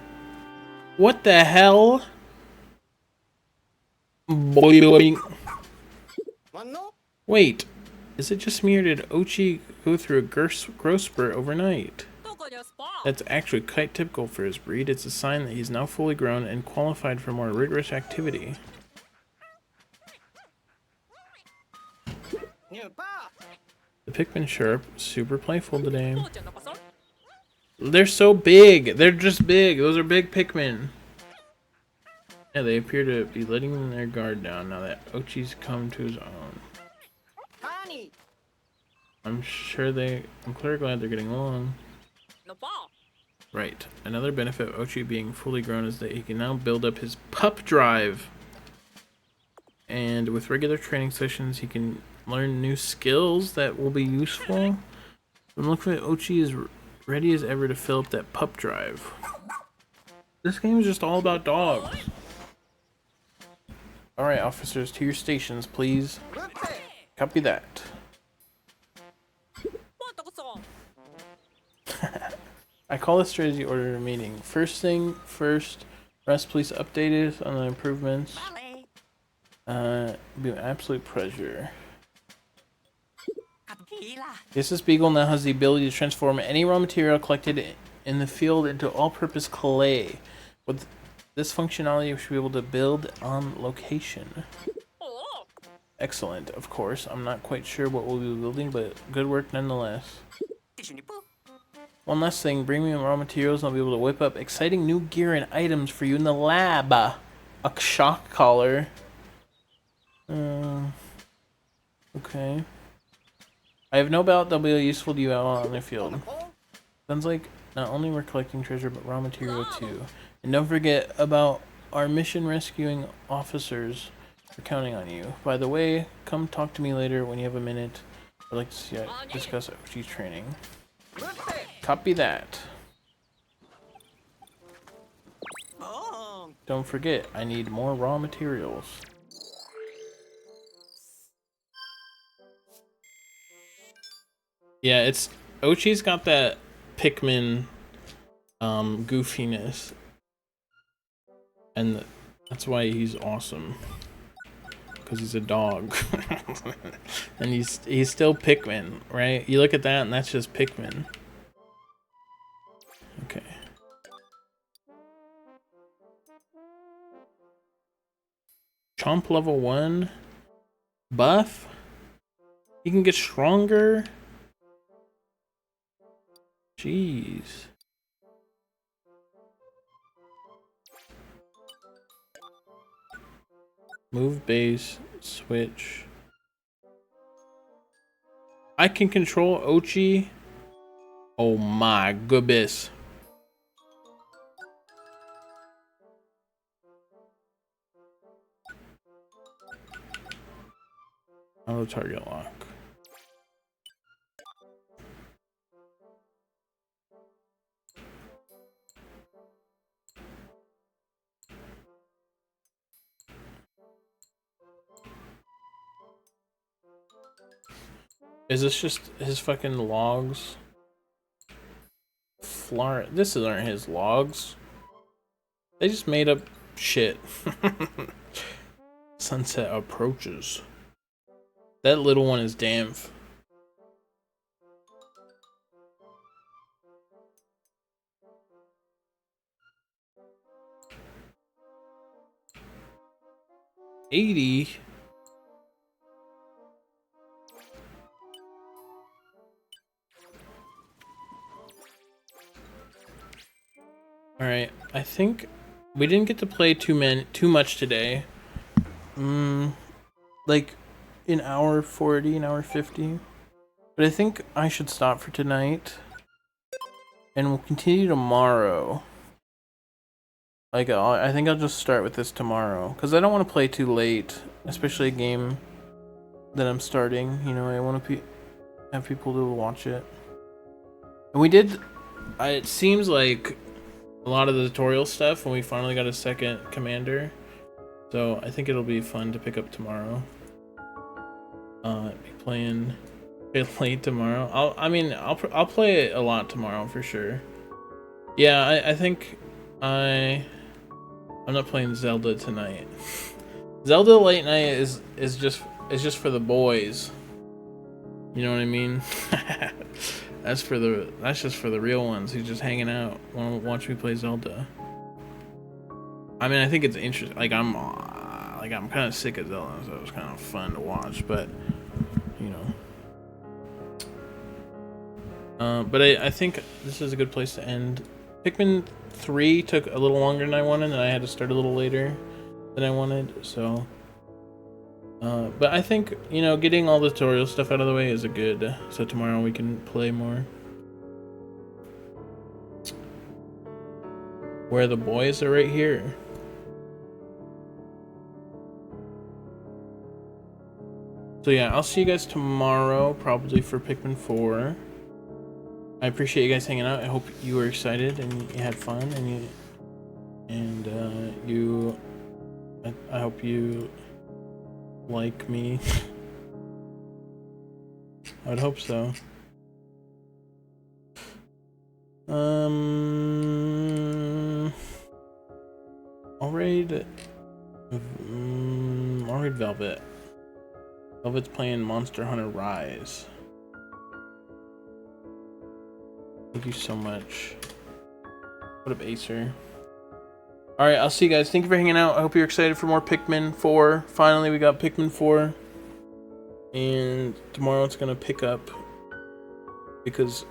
Speaker 1: What the hell? Boing. Wait, is it just me or did Ochi go through a growth spurt overnight? That's actually quite typical for his breed. It's a sign that he's now fully grown and qualified for more rigorous activity. The Pikmin sharp, super playful today. They're so big. They're just big. Those are big Pikmin. Yeah, they appear to be letting their guard down now that Ochi's come to his own. I'm clear glad they're getting along. Right. Another benefit of Ochi being fully grown is that he can now build up his pup drive. And with regular training sessions, he can learn new skills that will be useful. I'm looking at Ochi is ready as ever to fill up that pup drive. This game is just all about dogs. Alright, officers, to your stations, please. Copy that. I call this strategy order a meeting. First thing first, Russ, please update us on the improvements. Be an absolute pleasure. This Beagle now has the ability to transform any raw material collected in the field into all-purpose clay. With this functionality, we should be able to build on location. Excellent, of course. I'm not quite sure what we'll be building, but good work nonetheless. One last thing, bring me raw materials and I'll be able to whip up exciting new gear and items for you in the lab. A shock collar. Okay. I have no doubt they'll be useful to you out on the field. Sounds like not only we're collecting treasure, but raw material too. And don't forget about our mission rescuing officers. We're counting on you. By the way, come talk to me later when you have a minute. I'd like to discuss OG training. Copy that. Don't forget, I need more raw materials. Yeah, it's Ochi's got that Pikmin goofiness. And that's why he's awesome. Because he's a dog. And he's still Pikmin, right? You look at that and that's just Pikmin. Okay. Chomp level 1. Buff. He can get stronger. Jeez. Move base, switch. I can control Ochi Oh my goodness. Auto target lock. Is this just his fucking logs? This aren't his logs. They just made up shit. Sunset approaches. That little one is Damf. $80. All right, I think we didn't get to play too much today. Like an hour 40, an hour 50. But I think I should stop for tonight, and we'll continue tomorrow. Like I think I'll just start with this tomorrow because I don't want to play too late, especially a game that I'm starting. You know, I want to have people to watch it. And we did. It seems like a lot of the tutorial stuff when we finally got a second commander. So I think it'll be fun to pick up tomorrow. Be playing it late tomorrow. I'll play it a lot tomorrow for sure. Yeah, I think I'm not playing Zelda tonight. Zelda late night is just for the boys. You know what I mean? That's just for the real ones who's just hanging out, want to watch me play Zelda. I mean, I think it's interesting. Like I'm kind of sick of Zelda, so it was kind of fun to watch. But you know, but I think this is a good place to end. Pikmin 3 took a little longer than I wanted, and I had to start a little later than I wanted. So, but I think, you know, getting all the tutorial stuff out of the way is a good. So tomorrow we can play more. Where the boys are right here. So yeah, I'll see you guys tomorrow, probably for Pikmin 4. I appreciate you guys hanging out. I hope you were excited and you had fun, I hope you like me. I would hope so. I'll raid Velvet. Velvet's playing Monster Hunter Rise. Thank you so much. What up, Acer? Alright, I'll see you guys. Thank you for hanging out. I hope you're excited for more Pikmin 4. Finally, we got Pikmin 4. And tomorrow it's going to pick up. Because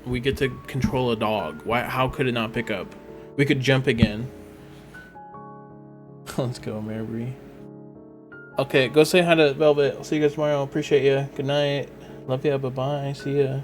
Speaker 1: we get to control a dog. How could it not pick up? We could jump again. Let's go, Marbury. Okay, go say hi to Velvet. I'll see you guys tomorrow. Appreciate you. Good night. Love ya. Bye-bye. See ya.